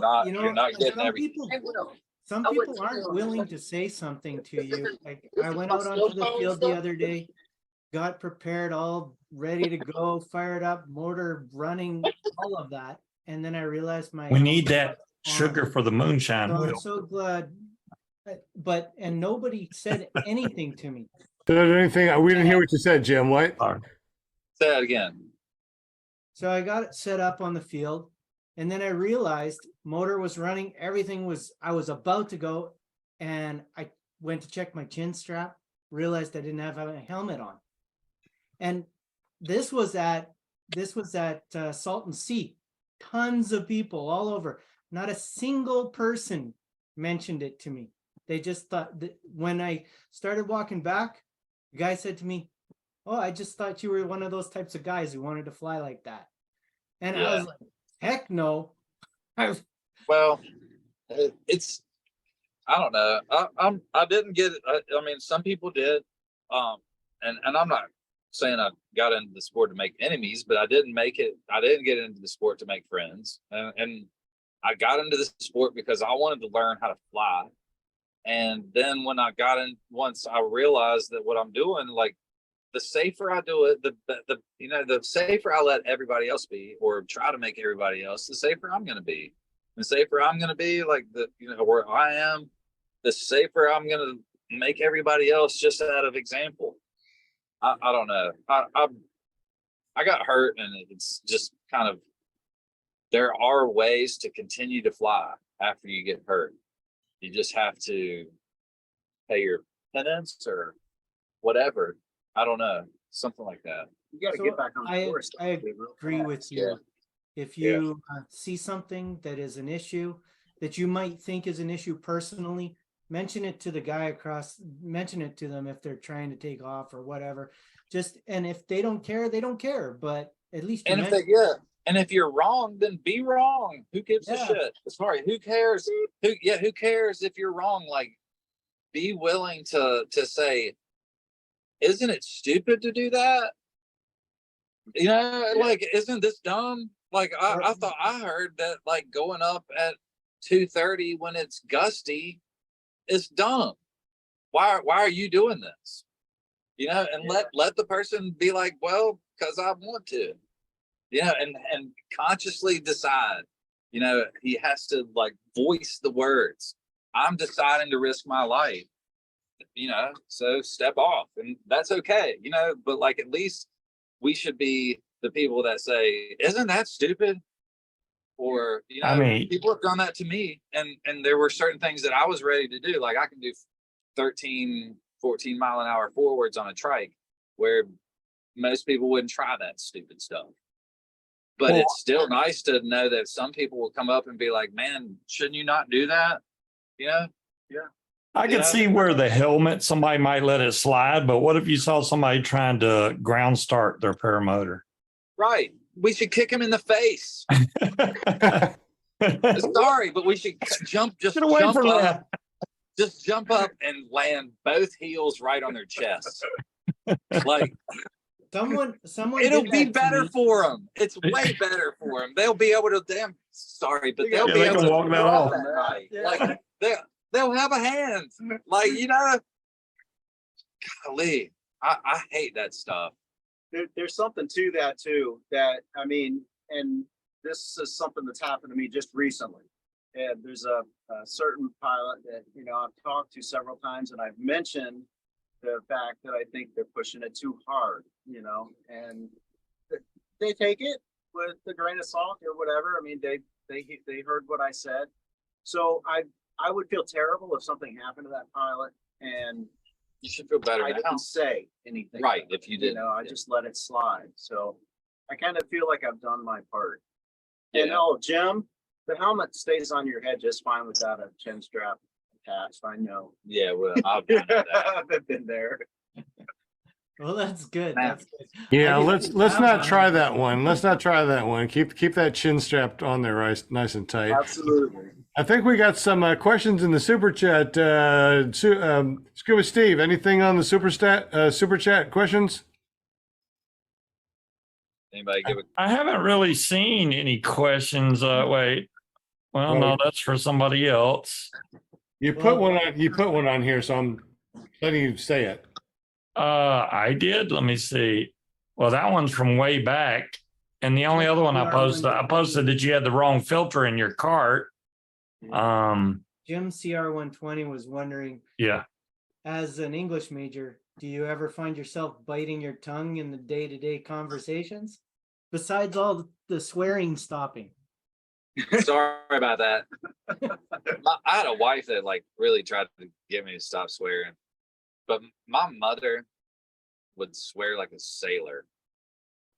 not getting some everything. people, some I people wouldn't aren't tell. willing to say something to you. Like I went my out onto the cell phone field the stuff. other day, got prepared, all ready to go, fired up, motor running, all of that, and then I realized my We need helmet that was sugar on. for the moonshine. So I'm so glad, but nobody said anything to me. So is there anything we didn't hear what you said, Jim? What? Sorry. Say that again. So I got it set up on the field, and then I realized motor was running, everything was, I was about to go, and I went to check my chin strap, realized I didn't have a helmet on. And this was at Salton Sea, tons of people all over. Not a single person mentioned it to me. They just thought that when I started walking back, the guy said to me, "Oh, I just thought you were one of those types of guys who wanted to fly like that." And I was like, heck no. Well, it's I don't know. I didn't get it. I mean, some people did. And I'm not saying I got into the sport to make enemies, but I didn't get into the sport to make friends. And I got into this sport because I wanted to learn how to fly. And then when I got in, once I realized that what I'm doing, like, the safer I do it, the safer I let everybody else be, or try to make everybody else, the safer I'm going to be. The safer I'm going to be, like, where I am, the safer I'm going to make everybody else, just out of example. I don't know. I got hurt, and it's just kind of, there are ways to continue to fly after you get hurt. You just have to pay your penance or whatever. I don't know, something like that. You gotta So get back on the course. I agree with you. If you see something that is an issue that you might think is an issue personally, mention it to the guy across, mention it to them if they're trying to take off or whatever. And if they don't care, they don't care, but at least you And if you're wrong, then be wrong. Who gives a shit? Sorry, who cares? Who cares if you're wrong? Like, be willing to say, isn't it stupid to do that? Like, isn't this dumb? Like, I thought I heard that, like, going up at 2:30 when it's gusty is dumb. Why are you doing this? And let the person be like, well, because I want to. And consciously decide. He has to, like, voice the words. I'm deciding to risk my life. So step off, and that's okay. But, like, at least we should be the people that say, isn't that stupid? Or, I mean, people have done that to me, and there were certain things that I was ready to do. Like, I can do 13, 14 mile an hour forwards on a trike, where most people wouldn't try that stupid stuff. But it's still nice to know that some people will come up and be like, man, shouldn't you not do that? Yeah. I can see where the helmet, somebody might let it slide, but what if you saw somebody trying to ground start their paramotor? Right. We should kick him in the face. Sorry, but we should jump up and land both heels right on their chest. Like, someone it'll be better for them. It's way better for them. They'll be able to, they'll be able to walk that off. Like, they'll have a hand. Like, golly, I hate that stuff. There's something to that too, that, I mean, and this is something that's happened to me just recently. And there's a certain pilot that, I've talked to several times, and I've mentioned the fact that I think they're pushing it too hard, and they take it with a grain of salt or whatever. I mean, they heard what I said. So I would feel terrible if something happened to that pilot, and you should feel better I now. didn't say anything. Right, if you did. I just let it slide. So I kind of feel like I've done my part. Yeah. Jim, the helmet stays on your head just fine without a chin strap attached. I know. Yeah, well, I've done that. I've been there. Well, that's good. That's good. Yeah, let's not try that one. Let's not try that one. Keep that chin strapped on there, nice and tight. Absolutely. I think we got some questions in the super chat. Scuba Steve, anything on the super chat questions? Anybody give it? I haven't really seen any questions. Wait, well, no, that's for somebody else. You put one on. You put one on here, so I'm letting you say it. I did. Let me see. Well, that one's from way back, and the only other one I posted that you had the wrong filter in your cart. Jim CR120 was wondering, Yeah. as an English major, do you ever find yourself biting your tongue in the day-to-day conversations? Besides all the swearing stopping. Sorry about that. I had a wife that, like, really tried to get me to stop swearing, but my mother would swear like a sailor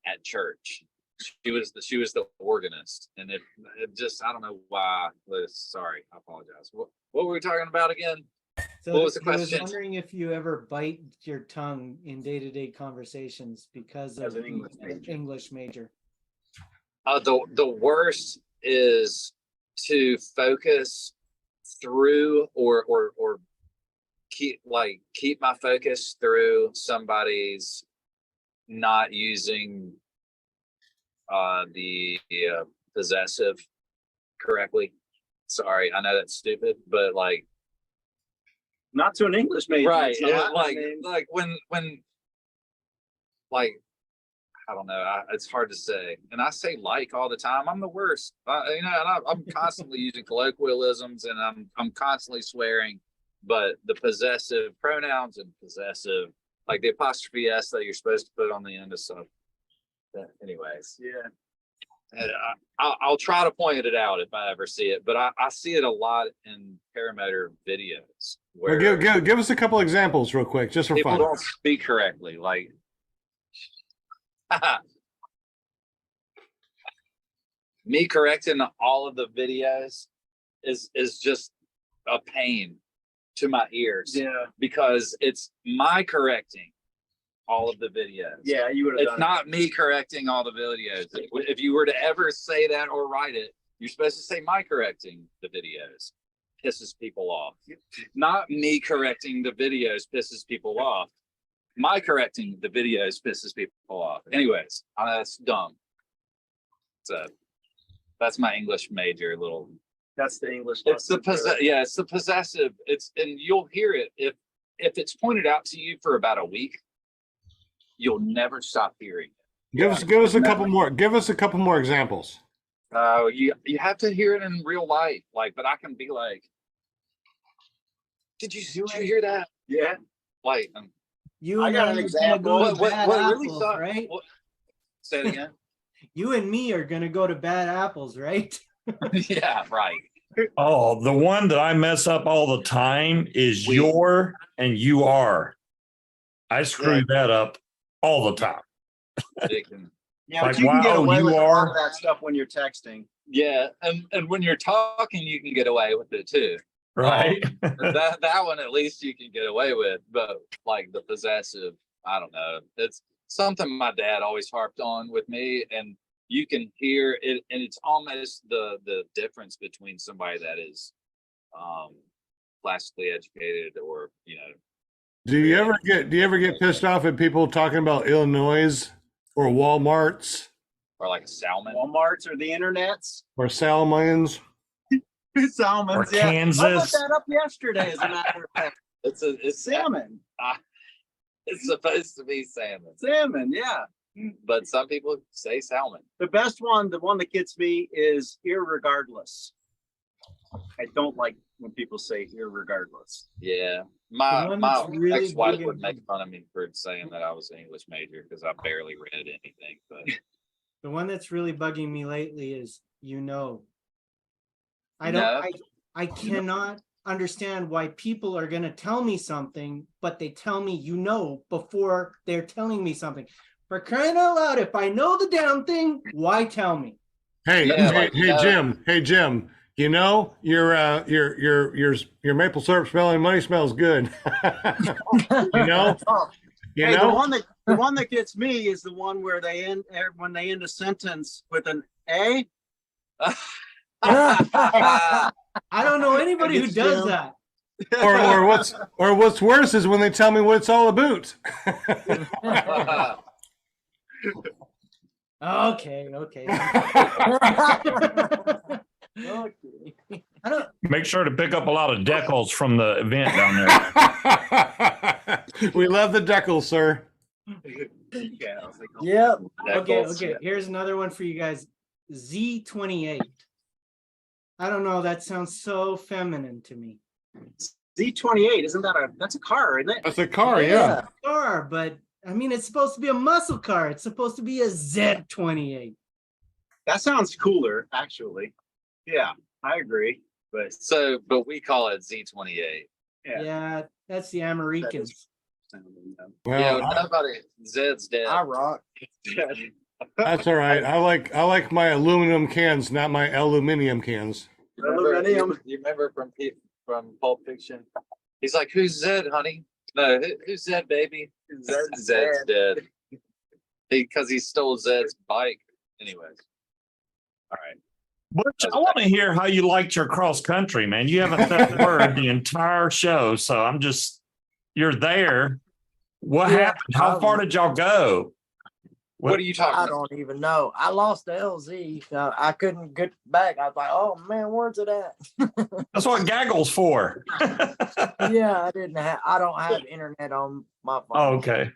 at church. She was the organist, and it just, I don't know why. Sorry, I apologize. What were we talking about again? So what was the I question? was wondering if you ever bite your tongue in day-to-day conversations because of As an an English major. The worst is to focus through or keep my focus through somebody's not using the possessive correctly. Sorry, I know that's stupid, but like, Not to an English major. right? it's not. Like, I mean, like when, like, I don't know. It's hard to say, and I say like all the time. I'm the worst, you know. And I'm constantly using colloquialisms, and I'm constantly swearing. But the possessive pronouns and possessive, like the apostrophe s that you're supposed to put on the end of stuff. Anyways, yeah. and I'll try to point it out if I ever see it, but I see it a lot in paramotor videos Well, where give us a couple examples real quick, just for people fun. don't speak correctly. Like, me correcting all of the videos is just a pain to my ears. Yeah. Because it's my correcting all of the videos. Yeah, you would have It's done not me correcting all the videos. If you were to ever say that or write it, you're supposed to say my correcting the videos. Pisses people off. Not me correcting the videos pisses people off. My correcting the videos pisses people off. Anyways, that's dumb. So that's my English major little. That's the English. It's the lesson for- yeah, it's the possessive. And you'll hear it if it's pointed out to you for about a week. You'll never stop hearing it. Give us a couple more. Give us a couple more examples. You have to hear it in real life. Like, but I can be like, did you hear that? Yeah. Like, You I and got I an are gonna example. go to bad really apples, sucked- right? say it again. You and me are gonna go to bad apples, right? Yeah, right. Oh, the one that I mess up all the time is We- your and you are. I screw that up all the time. They can- Yeah, Like, but you can get wow, away you with a lot are- of that stuff when you're texting. yeah, and when you're talking, you can get away with it too. Right. That one at least you can get away with, but like the possessive, I don't know. It's something my dad always harped on with me, and you can hear it, and it's almost the difference between somebody that is classically educated or, you know. Do you ever get pissed off at people talking about Illinois or Walmarts Or like a salmon. Walmarts or the internets. or Salmons? Salmons, Or yeah. I Kansas. looked that up yesterday, as a matter of fact. It's Salmon. It's supposed to be salmon, Salmon, yeah. but some people say salmon. The best one, the one that gets me is irregardless. I don't like when people say irregardless. Yeah, The my one that's really ex-wife big would in- make fun of me for saying that I was an English major because I barely read anything. But The one that's really bugging me lately is, you know. I No. don't, I cannot understand why people are gonna tell me something, but they tell me, you know, before they're telling me something. For crying out loud, if I know the damn thing, why tell me? Hey, Yeah, like, Jim. Hey, Jim. You know your maple syrup smelling money smells good. You know. Oh, You hey, know. the one that gets me is the one where they end when they end a sentence with an A. I don't know anybody who It's does Jim. that. Or what's worse is when they tell me what it's all about. Okay. Okay. I don't, Make sure to pick up a lot of decals from the event down there. We love the decals, sir. Yeah. I was like, oh, yeah. Okay, Decals, okay. Here's another one for you guys. Z28. I don't know. That sounds so feminine to me. Z28, isn't that that's a car, isn't it? That's a car, yeah. Car, but I mean, it's supposed to be a muscle car. It's supposed to be a Z28. That sounds cooler, actually. Yeah, I agree. But but we call it Z28. yeah, Yeah, that's the Americans. Well, Yeah, nobody. Zed's dead. I rock. that's all right. I like my aluminum cans, not my aluminium cans. Aluminium. You remember from Pulp Fiction? He's like, "Who's Zed, honey?" No, who's Zed, baby? Zed's dead. Because he stole Zed's bike. Anyways. All right. Butch, I want to hear how you liked your cross country, man. You haven't said a word the entire show, so you're there. What Yeah, happened? How far did y'all go? What are you talking I about? don't even know. I lost the LZ. I couldn't get back. I was like, oh man, where's it at? That's what Gaggle's for. Yeah, I don't have internet on my phone. Oh, okay.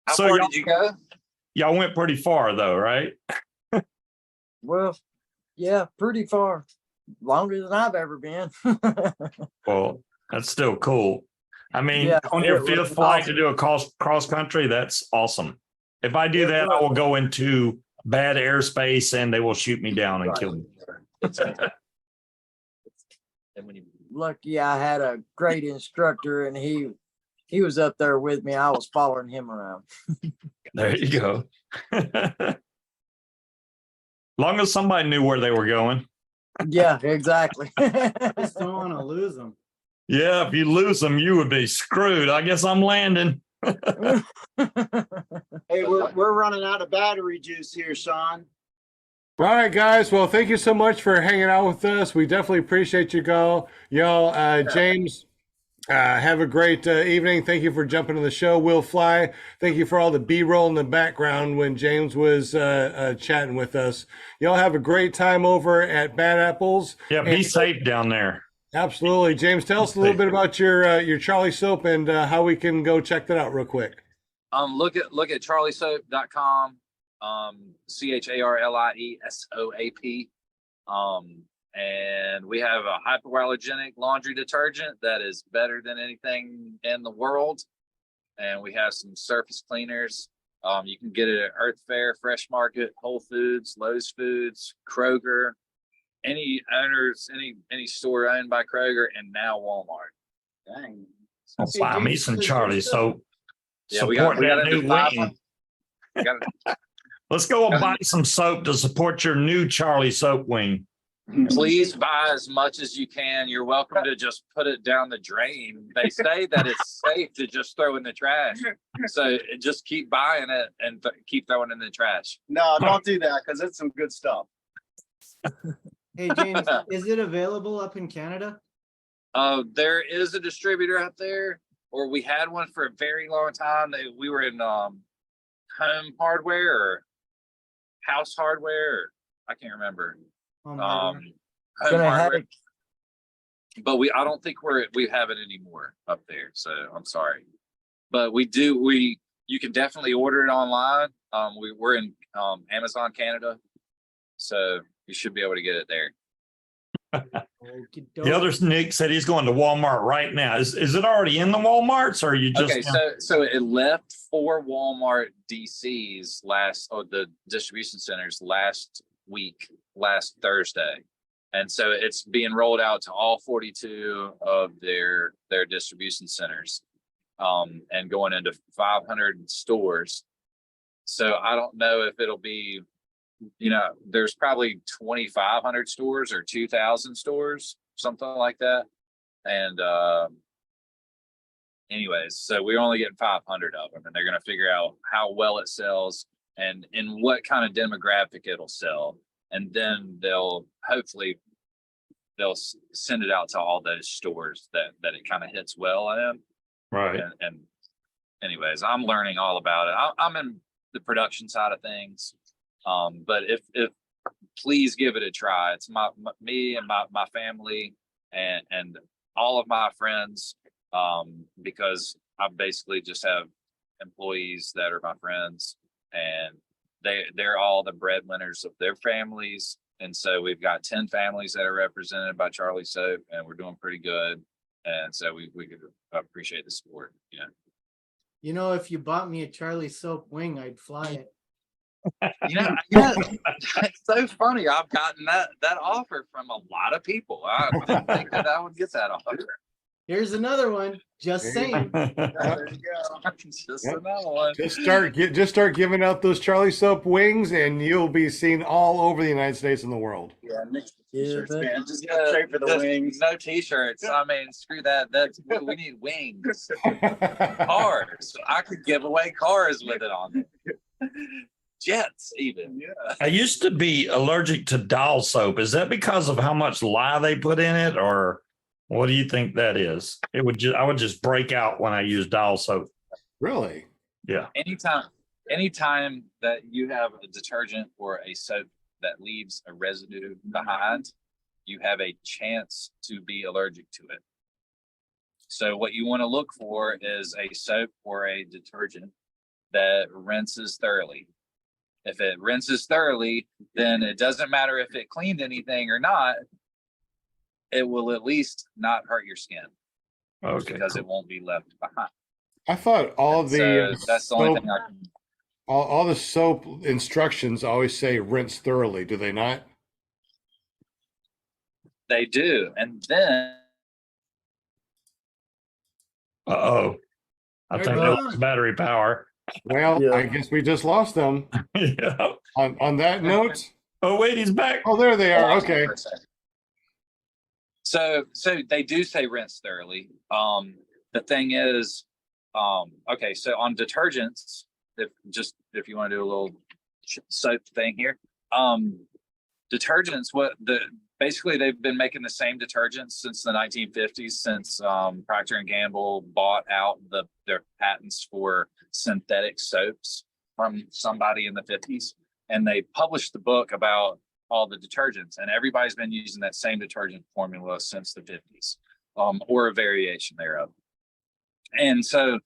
How So far y'all, did you go? y'all went pretty far though, right? Well, yeah, pretty far. Longer than I've ever been. Well, that's still cool. I mean, Yeah, on your it was fifth flight awesome. to do a cross country, that's awesome. If I do It that, I was. will go into bad airspace and they will shoot me down and Right. kill me. Lucky I had a great instructor and he was up there with me. I was following him around. There you go. Long as somebody knew where they were going. Yeah, exactly. Just don't want to lose them. Yeah, if you lose them, you would be screwed. I guess I'm landing. Hey, we're running out of battery juice here, Sean. All right, guys. Well, thank you so much for hanging out with us. We definitely appreciate you, y'all. James, have a great evening. Thank you for jumping on the show. We'll fly. Thank you for all the B-roll in the background when James was chatting with us. Y'all have a great time over at Bad Apples. Yeah, be safe down there. Absolutely. James, tell us a little bit about your Charlie soap and how we can go check that out real quick. Look at charliesoap.com. CHARLIESOAP. And we have a hypoallergenic laundry detergent that is better than anything in the world. And we have some surface cleaners. You can get it at Earth Fare, Fresh Market, Whole Foods, Lowe's Foods, Kroger, any owners, any store owned by Kroger, and now Walmart. Dang. I'll buy me some Charlie soap. Yeah, we Support got that new into 500. wing. We got Let's go and buy some soap to support your new Charlie soap wing. Please buy as much as you can. You're welcome to just put it down the drain. They say that it's safe to just throw in the trash. So just keep buying it and keep throwing it in the trash. No, don't do that because it's some good stuff. Hey, James, is it available up in Canada? There is a distributor out there, or we had one for a very long time. We were in home hardware or house hardware. Or, I can't remember. Oh, Home Gonna have hardware. it. But we don't think we have it anymore up there. So I'm sorry. But you can definitely order it online. We're in Amazon Canada. So you should be able to get it there. The other Nick said he's going to Walmart right now. Is it already in the Walmarts or are you just Okay, so it left 4 Walmart DCs the distribution centers last Thursday. And so it's being rolled out to all 42 of their distribution centers, and going into 500 stores. So I don't know if it'll be, there's probably 2,500 stores or 2,000 stores, something like that. And anyways, so we're only getting 500 of them, and they're going to figure out how well it sells and in what kind of demographic it'll sell. And then they'll send it out to all those stores that it kind of hits well in. right? And anyways, I'm learning all about it. I'm in the production side of things. But if please give it a try. It's me and my family and all of my friends, because I basically just have employees that are my friends, and they're all the breadwinners of their families. And so we've got 10 families that are represented by Charlie Soap, and we're doing pretty good. And so we could appreciate the support. If you bought me a Charlie soap wing, I'd fly it. Yeah, it's so funny. I've gotten that offer from a lot of people. I didn't think that I would get that offer. Here's another one. Just saying. There you go. Just another one. Just start giving out those Charlie soap wings, and you'll be seen all over the United States and the world. Yeah, next Yeah, t-shirts, but- man. Just go straight for the Just wings. No t-shirts. I mean, screw that. We need wings. Cars. I could give away cars with it on there. Jets, even. Yeah. I used to be allergic to dial soap. Is that because of how much lye they put in it, or what do you think that is? I would just break out when I use dial soap. Really? Yeah. Anytime that you have a detergent or a soap that leaves a residue behind, you have a chance to be allergic to it. So what you want to look for is a soap or a detergent that rinses thoroughly. If it rinses thoroughly, then it doesn't matter if it cleaned anything or not. It will at least not hurt your skin Okay. because Cool. it won't be left behind. I thought all And the so that's the only soap, thing I can. all the soap instructions always say rinse thoroughly. Do they not? They do, and then Uh-oh. I They're think that was gone. battery power. Well, Yeah. I guess we just lost them. Yeah. On that note, Oh, wait, he's back. oh, there they are. lost it Okay. for a second. So they do say rinse thoroughly. The thing is, okay, so on detergents, if you want to do a little soap thing here, detergents, basically they've been making the same detergents since the 1950s, since Procter and Gamble bought out their patents for synthetic soaps from somebody in the 50s, and they published the book about all the detergents, and everybody's been using that same detergent formula since the 50s, or a variation thereof. And so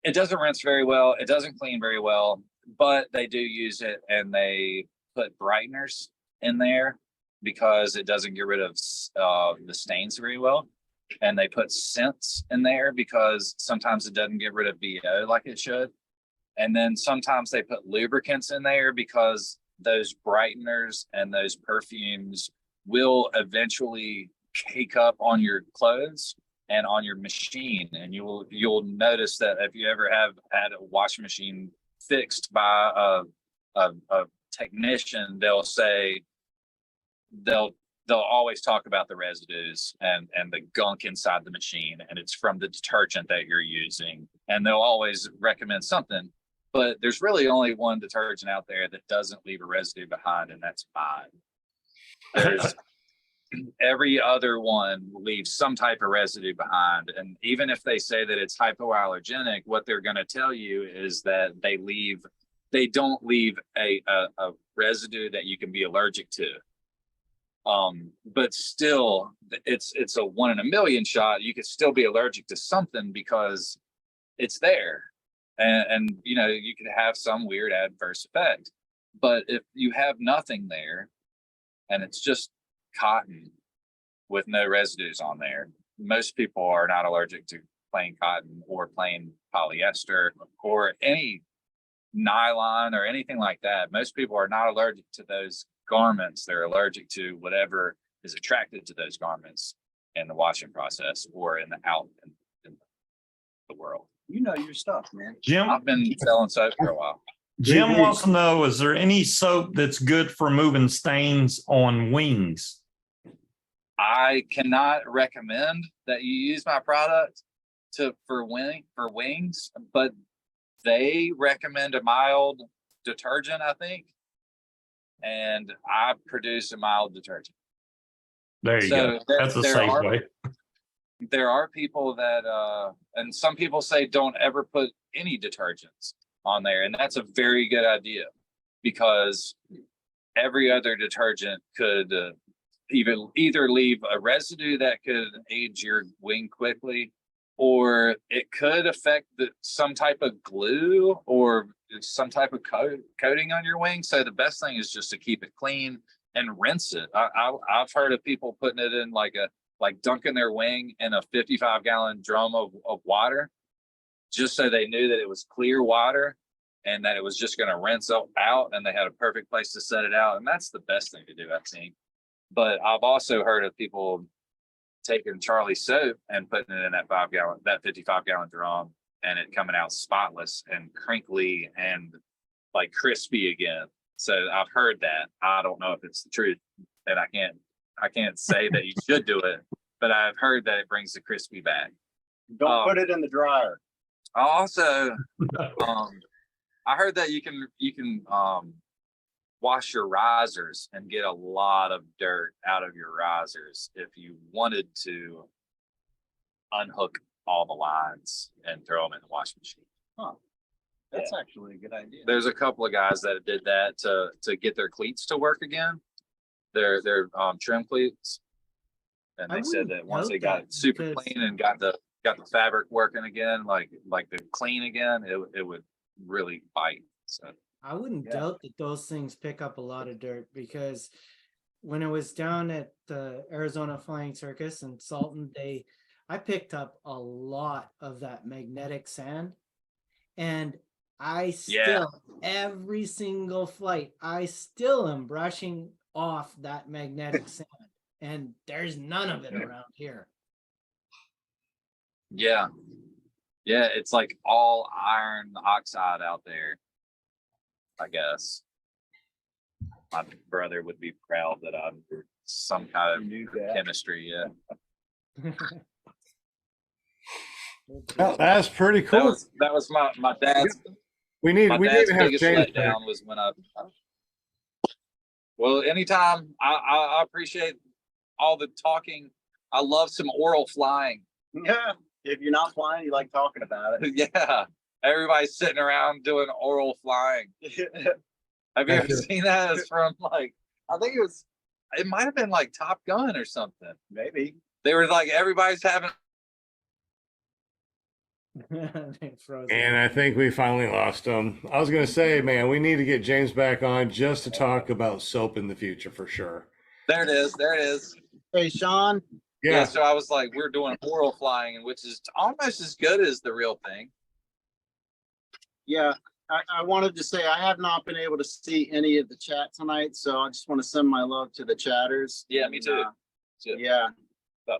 it doesn't rinse very well, it doesn't clean very well, but they do use it, and they put brighteners in there because it doesn't get rid of the stains very well. And they put scents in there because sometimes it doesn't get rid of BO like it should. And then sometimes they put lubricants in there because those brighteners and those perfumes will eventually cake up on your clothes and on your machine. And you'll notice that if you ever have had a washing machine fixed by a technician, they'll always talk about the residues and the gunk inside the machine, and it's from the detergent that you're using, and they'll always recommend something. But there's really only one detergent out there that doesn't leave a residue behind, and that's mine. There's every other one leaves some type of residue behind, and even if they say that it's hypoallergenic, what they're going to tell you is that they don't leave a residue that you can be allergic to. But still, it's a 1 in a million shot. You could still be allergic to something because it's there, and you could have some weird adverse effect. But if you have nothing there, and it's just cotton with no residues on there, most people are not allergic to plain cotton or plain polyester or any nylon or anything like that. Most people are not allergic to those garments. They're allergic to whatever is attracted to those garments in the washing process or in the world. You know your stuff, man. Jim, I've been selling soap for a while. Jim wants to know, is there any soap that's good for moving stains on wings? I cannot recommend that you use my product for wings, but they recommend a mild detergent, I think, and I produce a mild detergent. There you go. That's a safe way. There are people that, and some people say don't ever put any detergents on there, and that's a very good idea because every other detergent could either leave a residue that could age your wing quickly, or it could affect some type of glue or some type of coating on your wing. So the best thing is just to keep it clean and rinse it. I've heard of people putting it in like dunking their wing in a 55-gallon drum of water, just so they knew that it was clear water and that it was just going to rinse out, and they had a perfect place to set it out. And that's the best thing to do, I've seen. But I've also heard of people taking Charlie soap and putting it in that 55-gallon drum, and it coming out spotless and crinkly and like crispy again. So I've heard that. I don't know if it's the truth, and I can't say that you should do it, but I've heard that it brings the crispy back. Don't put it in the dryer. Also, I heard that you can wash your risers and get a lot of dirt out of your risers if you wanted to unhook all the lines and throw them in the washing machine. That's actually a good idea. There's a couple of guys that did that to get their cleats to work again. Their trim cleats. And I they said wouldn't that once they doubt got that super because- clean and got the fabric working again, like the clean again, it would really bite. So I wouldn't Yeah. doubt that those things pick up a lot of dirt because when I was down at the Arizona Flying Circus and Salton, I picked up a lot of that magnetic sand. And I still, every single flight, I still am brushing off that magnetic sand. And there's none of it around here. yeah. Yeah, it's like all iron oxide out there, I guess. My brother would be proud that I'm some kind of You knew that. chemistry. Yeah. Well, that's pretty cool. That was my dad's We need my to dad's have biggest James back. letdown was when well, anytime I appreciate all the talking. I love some oral flying. Yeah. If you're not flying, you like talking about it. Yeah. Everybody's sitting around doing oral flying. Have you ever seen that? It's from like, I think it might have been like Top Gun or something. Maybe. They were like, everybody's having. And I think we finally lost him. I was going to say, man, we need to get James back on just to talk about soap in the future for sure. There it is. There it is. Hey, Sean, Yeah. So I was like, we're doing oral flying, which is almost as good as the real thing. yeah, I wanted to say I have not been able to see any of the chat tonight, so I just want to send my love to the chatters. Yeah, me too. Yeah. Oh.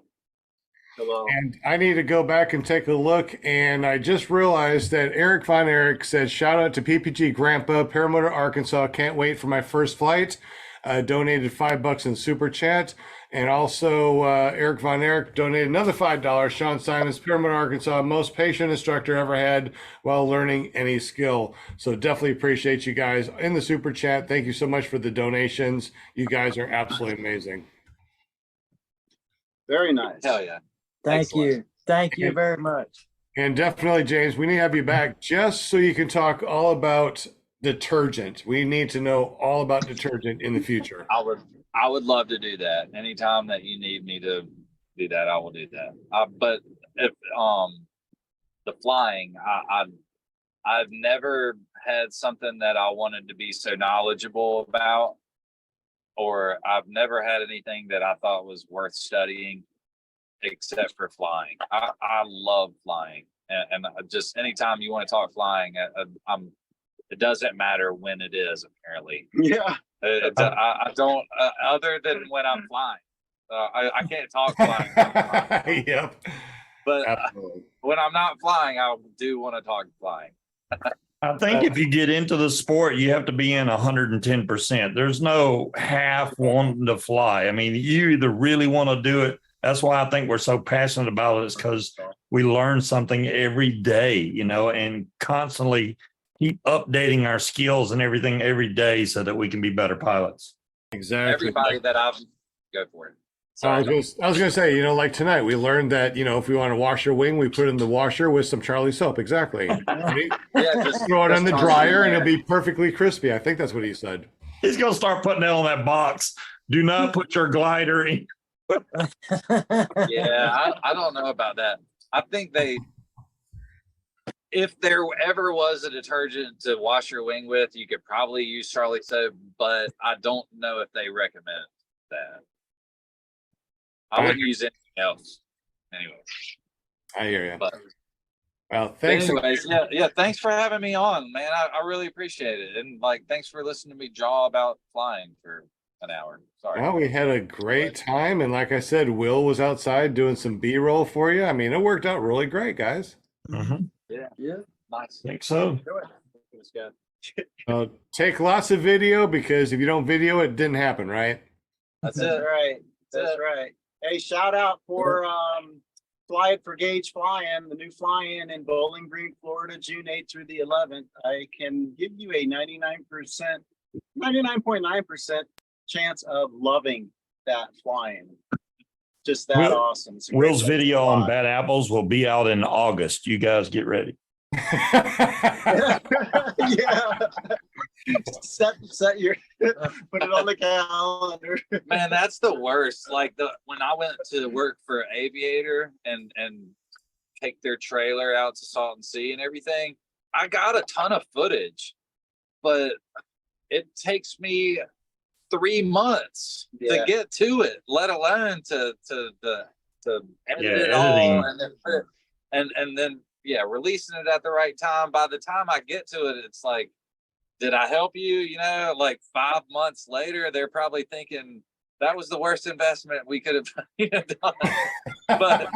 Hello. And I need to go back and take a look. And I just realized that Eric Von Erich said, shout out to PPG Grandpa, Paramotor, Arkansas. Can't wait for my first flight. Donated $5 in super chat. And also Eric Von Erich donated another $5. Sean Simons, Paramotor, Arkansas, most patient instructor ever had while learning any skill. So definitely appreciate you guys in the super chat. Thank you so much for the donations. You guys are absolutely amazing. Very nice. Hell yeah. Thank Excellent. you. Thank you very much. And definitely, James, we need to have you back just so you can talk all about detergent. We need to know all about detergent in the future. I would love to do that. Anytime that you need me to do that, I will do that. But if the flying, I've never had something that I wanted to be so knowledgeable about, or I've never had anything that I thought was worth studying except for flying. I love flying, and just anytime you want to talk flying, it doesn't matter when it is. Apparently, Yeah. I don't. Other than when I'm flying, I can't talk flying. Yep. But Absolutely. when I'm not flying, I do want to talk flying. I think if you get into the sport, you have to be in 110%. There's no half wanting to fly. I mean, you either really want to do it. That's why I think we're so passionate about it, is because we learn something every day, and constantly keep updating our skills and everything every day so that we can be better pilots. Exactly. Everybody that I've go for it. I Sorry. was gonna say, like tonight, we learned that if we want to wash your wing, we put it in the washer with some Charlie soap. Exactly. Yeah, just Throw it on the toss it in dryer and it'll there. be perfectly crispy. I think that's what he said. He's going to start putting that on that box. Do not put your glider in. Yeah, I don't know about that. I think if there ever was a detergent to wash your wing with, you could probably use Charlie soap, but I don't know if they recommend that. I wouldn't use anything else. Anyway, I hear you. but Well, thanks. anyways, yeah. Thanks for having me on, man. I really appreciate it, and thanks for listening to me jaw about flying for an hour. Sorry. Well, we had a great time. And like I said, Will was outside doing some B-roll for you. I mean, it worked out really great, guys. Mm-hmm. Yeah, nice. Think so. It was good. Take lots of video, because if you don't video, it didn't happen, right? That's That's it. right. That's right. Hey, shout out for Fly It for Gauge Fly-In, the new fly-in in Bowling Green, Florida, June 8th through the 11th. I can give you a 99.9% chance of loving that flying. Just that awesome. It's a great Will's place to video on fly. bad apples will be out in August. You guys get ready. Yeah. Set your, put it on the calendar. Man, that's the worst. Like when I went to work for Aviator and take their trailer out to Salton Sea and everything, I got a ton of footage, but it takes me 3 months to get to it, let alone to edit it editing. all and then put it, and then releasing it at the right time. By the time I get to it, it's like, did I help you? You know, like 5 months later, they're probably thinking that was the worst investment we could have done. But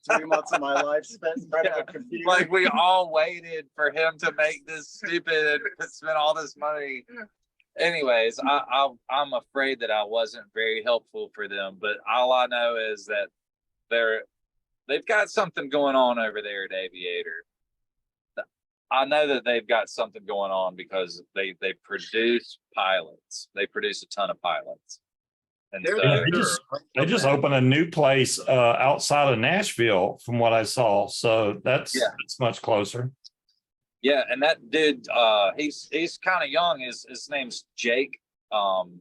3 months of my life spent in front of a computer. like we all waited for him to make this stupid and spend all this money. Anyways, I'm afraid that I wasn't very helpful for them, but all I know is that they've got something going on over there at Aviator. I know that they've got something going on because they produce pilots. They produce a ton of pilots. And so, Yeah, they just opened a new place outside of Nashville, from what I saw. So that's much closer. yeah, and that dude, he's kind of young. His name's Jake Hutzler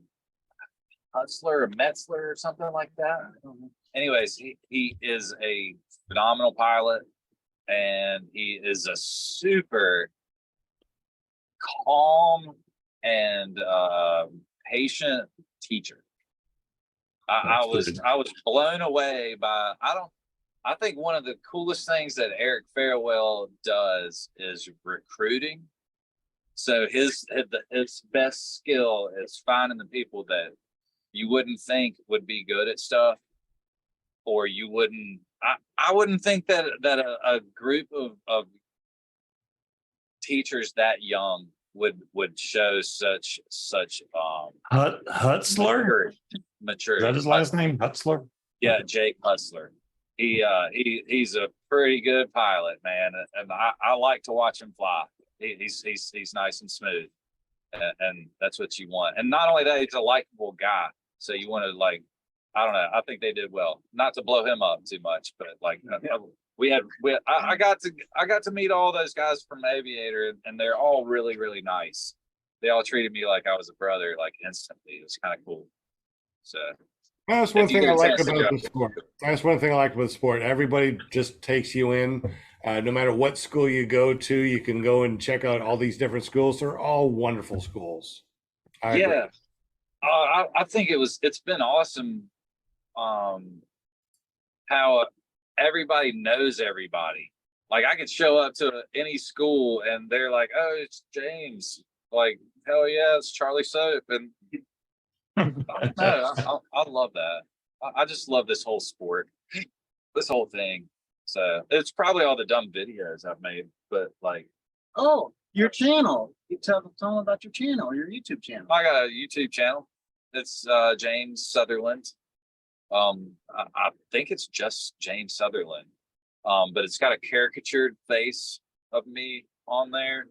or Metzler or something like that. Anyways, he is a phenomenal pilot, and he is a super calm and patient teacher. I was blown away by I think one of the coolest things that Eric Farewell does is recruiting. So his best skill is finding the people that you wouldn't think would be good at stuff, or you wouldn't. I wouldn't think that a group of teachers that young would show such Hutzler? maturity. Is that his last name? Hutzler? Yeah, Jake Hutzler. He's a pretty good pilot, man, and I like to watch him fly. He's nice and smooth, and that's what you want. And not only that, he's a likable guy. So you want to, like, I don't know. I think they did well. Not to blow him up too much, but like I got to meet all those guys from Aviator, and they're all really, really nice. They all treated me like I was a brother, like instantly. It was kind of cool. So that's one thing I like about the sport. That's one thing I like about the sport. Everybody just takes you in. No matter what school you go to, you can go and check out all these different schools. They're all wonderful schools. I agree. I think it's been awesome. How everybody knows everybody. Like I could show up to any school and they're like, "Oh, it's James." Like, hell yeah, it's Charlie Soap. And I love that. I just love this whole sport, this whole thing. So it's probably all the dumb videos I've made, but like, Oh, your channel. You tell them about your channel, your YouTube channel. I got a YouTube channel. It's James Sutherland. I think it's just James Sutherland. But it's got a caricatured face of me on there.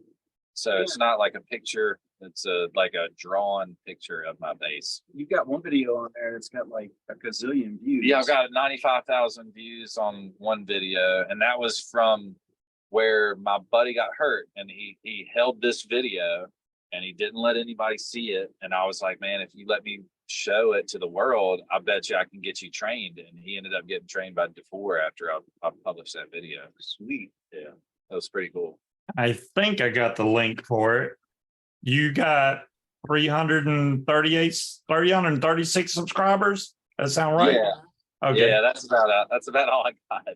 So it's not like a picture, it's like a drawn picture of my face. You've got one video on there that's got like a gazillion views. Yeah, I've got 95,000 views on one video, and that was from where my buddy got hurt, and he held this video and he didn't let anybody see it. And I was like, man, if you let me show it to the world, I bet you I can get you trained. And he ended up getting trained by DeFore after I published that video. Sweet. Yeah, that was pretty cool. I think I got the link for it. You got 336 subscribers. That sound right? Yeah. Okay. Yeah, that's about all I got.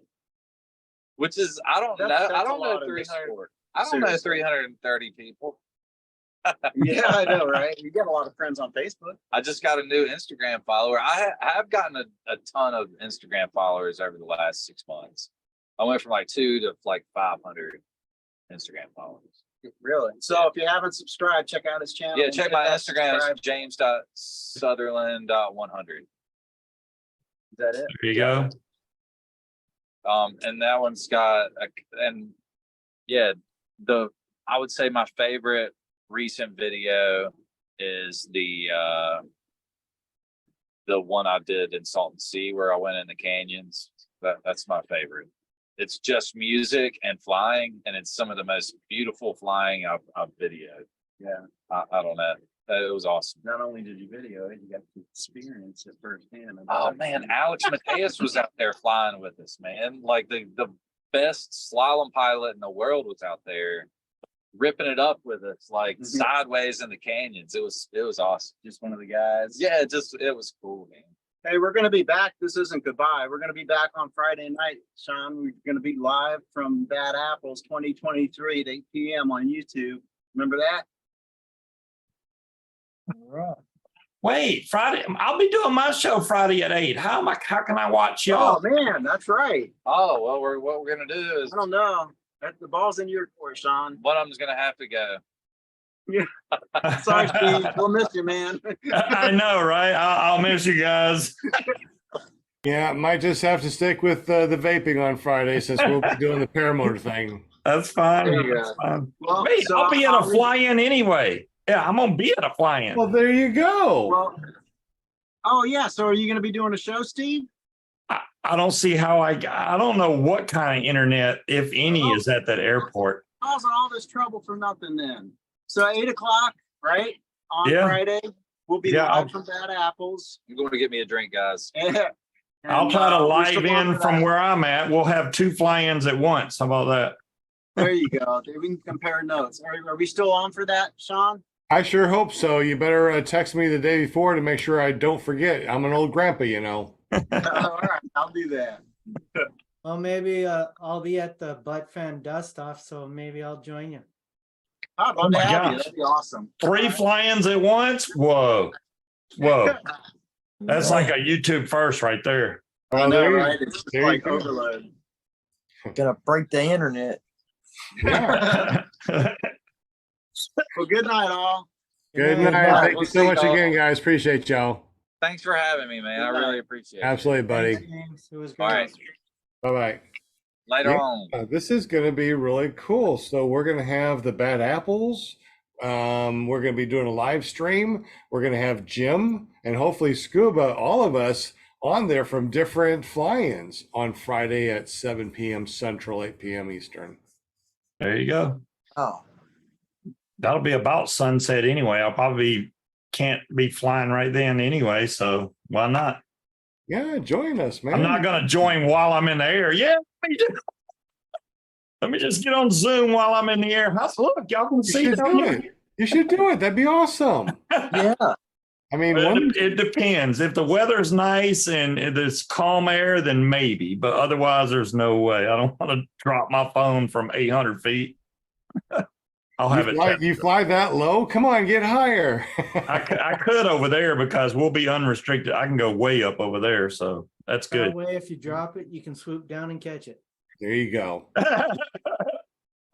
Which is, I don't know 300. I don't know 330 people. Yeah, I know, right? You got a lot of friends on Facebook. I just got a new Instagram follower. I have gotten a ton of Instagram followers over the last 6 months. I went from like 2 to like 500 Instagram followers. Really? So if you haven't subscribed, check out his channel. Yeah, check my Instagram. Subscribe. It's james.sutherland.100. Is that it? There you go. And that one's got I would say my favorite recent video is the one I did in Salton Sea where I went in the canyons. That's my favorite. It's just music and flying, and it's some of the most beautiful flying I've videoed. Yeah. I don't know. It was awesome. Not only did you video it, you got to experience it firsthand. Oh man, Alex Mateus was out there flying with us, man. Like the best slalom pilot in the world was out there ripping it up with us, like sideways in the canyons. It was awesome. Just one of the guys. Yeah, it was cool, man. Hey, we're going to be back. This isn't goodbye. We're going to be back on Friday night, Sean. We're going to be live from Bad Apples 2023 at 8 p.m. on YouTube. Remember that? Wait, Friday. I'll be doing my show Friday at 8. How can I watch y'all? Oh, man, that's right. Oh, well, what we're going to do is I don't know. The ball's in your court, Sean. one of them's going to have to go. Sorry, Steve. We'll miss you, man. I know, right? I'll miss you guys. Yeah, might just have to stick with the vaping on Friday since we'll be doing the paramotor thing. That's fine. There you That's go. fine. Well, Wait, so I'll be at a fly-in anyway. Yeah, I'm gonna be at a fly-in. Well, there you go. Well, oh, yeah. So are you going to be doing a show, Steve? I don't see how I don't know what kind of internet, if any, is at that airport. Causing all this trouble for nothing then. So 8 o'clock, right? On Yeah. Friday, we'll be Yeah, live from Bad Apples. I'm going to get me a drink, guys. I'll try to we're live still on in for from that. where I'm at. We'll have 2 fly-ins at once. How about that? There you go. We can compare notes. Are we still on for that, Sean? I sure hope so. You better text me the day before to make sure I don't forget. I'm an old grandpa, you know. All right, I'll do that. Well, maybe I'll be at the Butt Fan Dust Off, so maybe I'll join you. I'd Oh love to my have you. gosh. That'd be awesome. 3 fly-ins at once? Whoa. That's like a YouTube first right there. I Well, know, there you- right? It's just there you like go. overload. Gonna break the internet. Yeah. Well, good night, all. Good night. night. Thank We'll you so see much y'all. again, guys. Appreciate y'all. Thanks for having me, man. I really appreciate it. Absolutely, buddy. Thanks, James. It was All great. right. Bye-bye. Later Yeah. on. This is going to be really cool. So we're going to have the Bad Apples. We're going to be doing a live stream. We're going to have Jim and hopefully Scuba, all of us on there from different fly-ins on Friday at 7 p.m. Central, 8 p.m. Eastern. There you go. Oh, That'll be about sunset anyway. I'll probably can't be flying right then anyway, so why not? Yeah, join us, man. I'm not going to join while I'm in the air. Yeah, let me just get on Zoom while I'm in the air. Look, y'all can You see should down do here. it. You should do it. That'd be awesome. yeah. I mean, But one, it depends. If the weather's nice and it's calm air, then maybe. But otherwise, there's no way. I don't want to drop my phone from 800 feet. I'll have it. you fly that low? Come on, get higher. I could over there because we'll be unrestricted. I can go way up over there, so that's That good. way, if you drop it, you can swoop down and catch it. There you go. I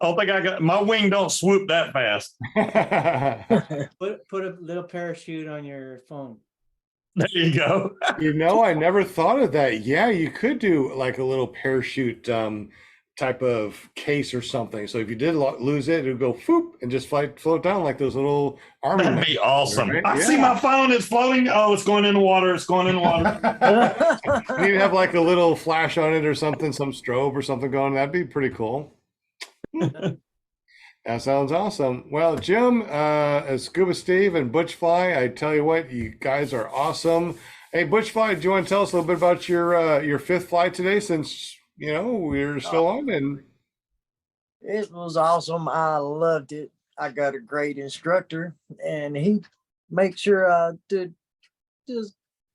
don't think I got my wing. Don't swoop that fast. Put a little parachute on your phone. There you go. You know, I never thought of that. Yeah, you could do like a little parachute type of case or something. So if you did lose it, it would go foop and just float down like those little army That'd men. be awesome. Right? I see Yeah. my phone is floating. Oh, it's going in the water. It's going in the water. You have like a little flash on it or something, some strobe or something going. That'd be pretty cool. That sounds awesome. Well, Jim, Scuba Steve and Butchfly, I tell you what, you guys are awesome. Hey, Butchfly, do you want to tell us a little bit about your 5th flight today since, you know, we're still on? And It was awesome. I loved it. I got a great instructor, and he makes sure I do.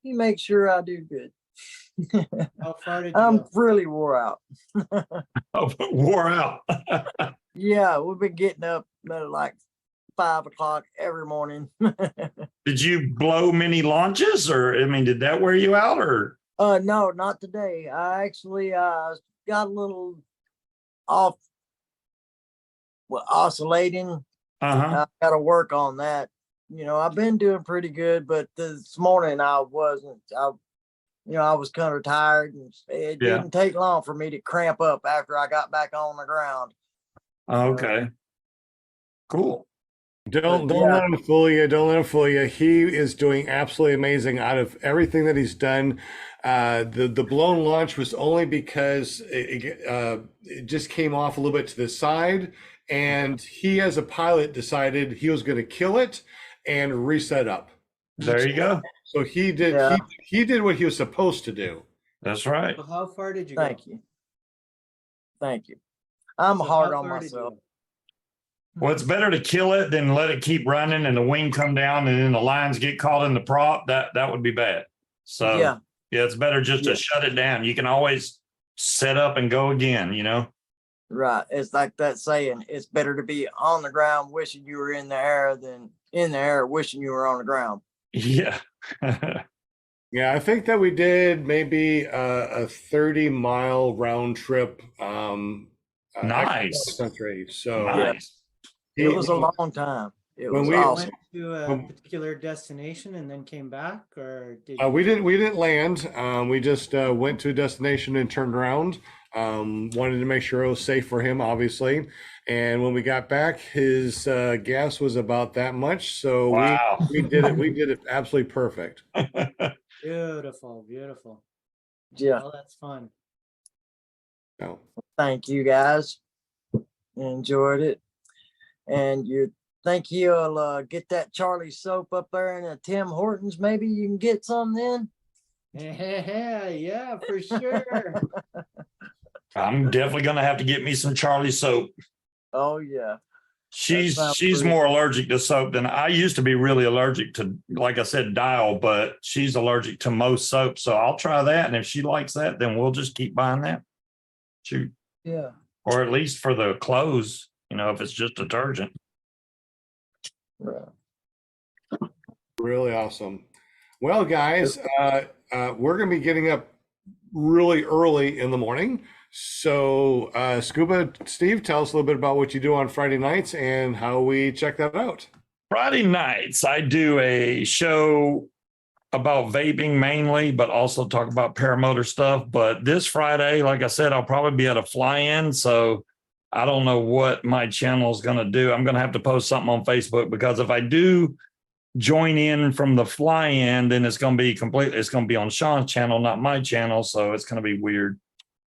He makes sure I do good. How far did you I'm go? really wore out. Oh, wore out. Yeah, we've been getting up at like 5 o'clock every morning. Did you blow many launches, or I mean, did that wear you out, or? No, not today. I actually got a little off, well, oscillating. Uh-huh. I got to work on that. You know, I've been doing pretty good, but this morning I wasn't. I was kind of tired, and it Yeah. didn't take long for me to cramp up after I got back on the ground. Okay. Cool. Don't yeah, let him fool you. Don't let him fool you. He is doing absolutely amazing out of everything that he's done. The blown launch was only because it just came off a little bit to the side, and he, as a pilot, decided he was going to kill it and reset up. There you go. So he did. Yeah. He did what he was supposed to do. That's right. So how far did you go? thank you. Thank you. I'm So hard how on far did you myself. go? Well, it's better to kill it than let it keep running and the wing come down and then the lines get caught in the prop. That would be bad. So Yeah. yeah, it's better just Yeah. to shut it down. You can always set up and go again, you know? Right. It's like that saying, it's better to be on the ground wishing you were in the air than in the air wishing you were on the ground. Yeah. Yeah, I think that we did maybe a 30-mile round trip. Nice. Country. So Nice. he- It was a long time. It When was we awesome. Went to a particular destination and then came back, or did you? we didn't land. We just went to a destination and turned around. Wanted to make sure it was safe for him, obviously. And when we got back, his gas was about that much. So Wow. we did it. We did it absolutely perfect. Beautiful, beautiful. Yeah. Well, that's fun. So, Thank you guys. Enjoyed it. And you think you'll get that Charlie soap up there in a Tim Hortons? Maybe you can get some then? Yeah, for sure. I'm definitely gonna have to get me some Charlie soap. Oh yeah. She's sounds she's pretty more allergic to soap than I used to be. Really allergic to, like I said, Dial, but she's allergic to most soap. So I'll try that, and if she likes that, then we'll just keep buying that. Shoot, Yeah. or at least for the clothes, you know, if it's just detergent. Right. really awesome. Well, guys, we're going to be getting up really early in the morning. So, Scuba Steve, tell us a little bit about what you do on Friday nights and how we check that out. Friday nights, I do a show about vaping mainly, but also talk about paramotor stuff. But this Friday, like I said, I'll probably be at a fly-in. So I don't know what my channel is going to do. I'm going to have to post something on Facebook, because if I do join in from the fly-in, then it's going to be on Sean's channel, not my channel. So it's going to be weird.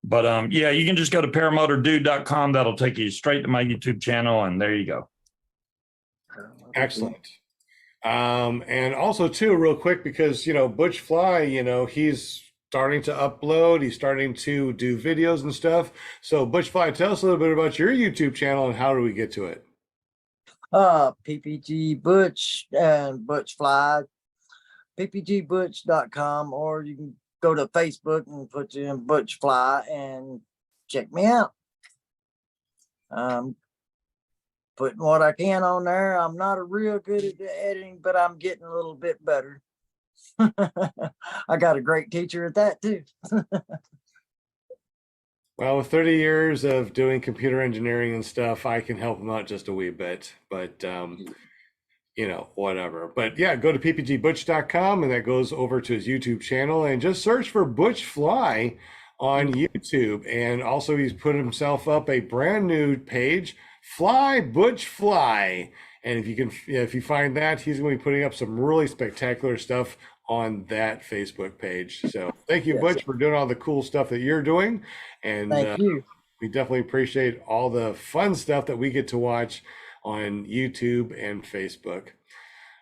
But yeah, you can just go to paramotordude.com. That'll take you straight to my YouTube channel, and there you go. Excellent. And also too, real quick, because Butch Fly, he's starting to upload, he's starting to do videos and stuff. So Butch Fly, tell us a little bit about your YouTube channel and how do we get to it? PPG Butch and Butch Fly, ppgbutch.com, or you can go to Facebook and put in Butch Fly and check me out. Putting what I can on there. I'm not a real good at the editing, but I'm getting a little bit better. I got a great teacher at that too. Well, with 30 years of doing computer engineering and stuff, I can help him out just a wee bit, but whatever. But yeah, go to ppgbutch.com and that goes over to his YouTube channel, and just search for Butch Fly on YouTube. And also he's put himself up a brand new page, Fly Butch Fly. And if you find that, he's going to be putting up some really spectacular stuff on that Facebook page. So thank you, Yes. Butch, for doing all the cool stuff that you're doing. And Thank you. we definitely appreciate all the fun stuff that we get to watch on YouTube and Facebook.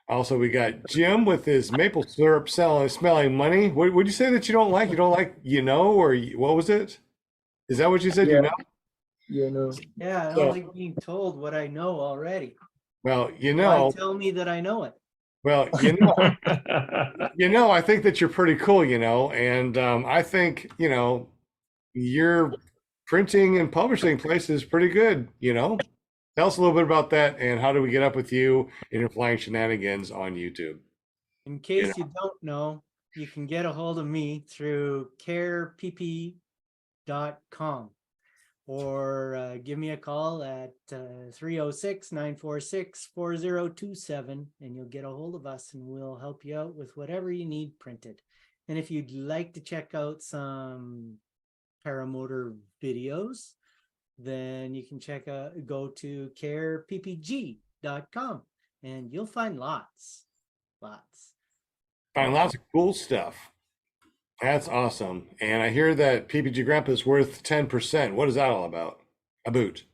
Also, we got Jim with his maple syrup smelling money. What would you say that you don't like? You don't like, or what was it? Is that what you said? Yeah. Yeah, I don't like being told what I know already. Well, Why tell me that I know it? well, I think that you're pretty cool, and I think, your printing and publishing place is pretty good, Tell us a little bit about that, and how do we get up with you and your flying shenanigans on YouTube? In case you don't know, you can get a hold of me through carepp.com, or give me a call at 306-946-4027, and you'll get a hold of us and we'll help you out with whatever you need printed. And if you'd like to check out some paramotor videos, then you can go to careppg.com. and you'll find lots. Find lots of cool stuff. That's awesome. And I hear that PPG Grandpa is worth 10%. What is that all about? A boot.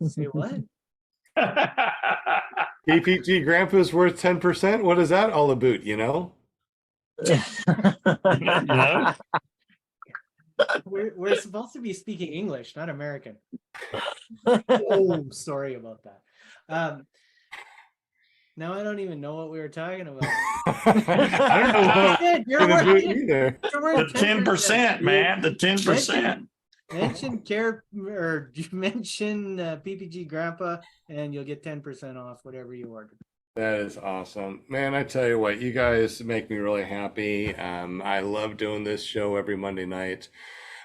Say what? PPG Grandpa is worth 10%. What is that all about? You know? know? We're supposed to be speaking English, not American. Oh, sorry about that. Now I don't even know what we were talking about. I don't know what Shit, we're gonna do either. you're worth The 10%, man. The 10%. Mention care or mention PPG Grandpa, and you'll get 10% off whatever you order. That is awesome. Man, I tell you what, you guys make me really happy. I love doing this show every Monday night.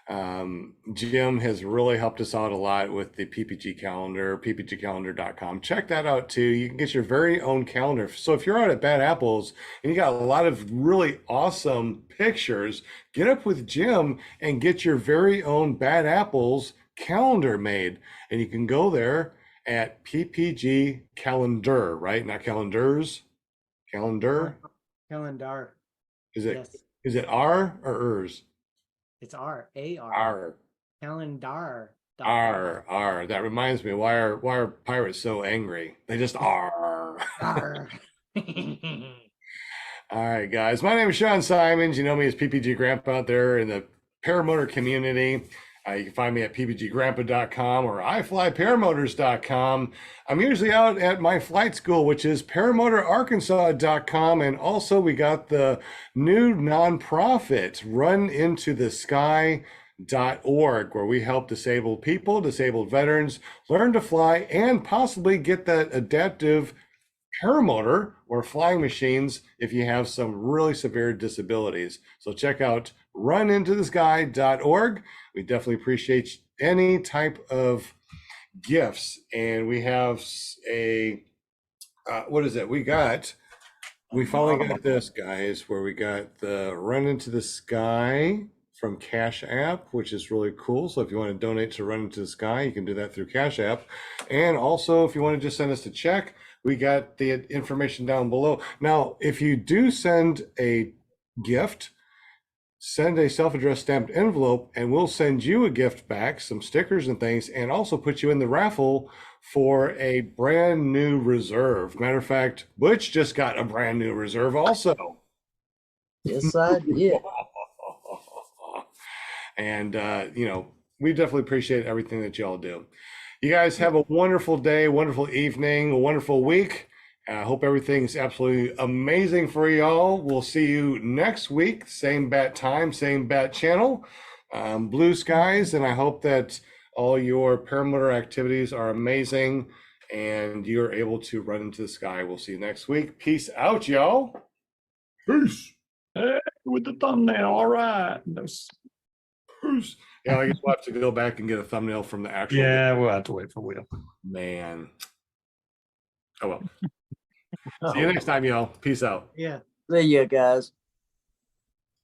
Jim has really helped us out a lot with the PPG calendar, ppgcalendar.com. Check that out too. You can get your very own calendar. So if you're out at Bad Apples and you got a lot of really awesome pictures, get up with Jim and get your very own Bad Apples calendar made. And you can go there at PPG Calendar, right? Not calendars. Calendar. Calendar. Is it Yes. is it R or ers? It's R-A-R. R. Calendar. R. That reminds me, why are pirates so angry? They just are. R. All right, guys. My name is Sean Simons. You know me as PPG Grandpa out there in the paramotor community. You can find me at ppggrandpa.com or iflyparamotors.com. I'm usually out at my flight school, which is paramotorarkansas.com. And also we got the new nonprofit runintothesky.org, where we help disabled people, disabled veterans learn to fly and possibly get that adaptive paramotor or flying machines if you have some really severe disabilities. So check out runintothesky.org. We definitely appreciate any type of gifts. And we have a, what is it? We finally got this, guys, where we got the Run Into the Sky from Cash App, which is really cool. So if you want to donate to Run Into the Sky, you can do that through Cash App. And also, if you want to just send us a check, we got the information down below. Now, if you do send a gift, send a self-addressed stamped envelope and we'll send you a gift back, some stickers and things, and also put you in the raffle for a brand new reserve. Matter of fact, Butch just got a brand new reserve also. Yes, I did. And, we definitely appreciate everything that y'all do. You guys have a wonderful day, wonderful evening, a wonderful week. I hope everything's absolutely amazing for y'all. We'll see you next week. Same bat time, same bat channel. Blue skies, and I hope that all your paramotor activities are amazing and you're able to run into the sky. We'll see you next week. Peace out, y'all. Peace. Hey, with the thumbnail. All right. Peace. Yeah, I guess we'll have to go back and get a thumbnail from the actual. Yeah, we'll have to wait for Will. Man. Oh well. See you next time, y'all. Peace out. Yeah. See ya, guys.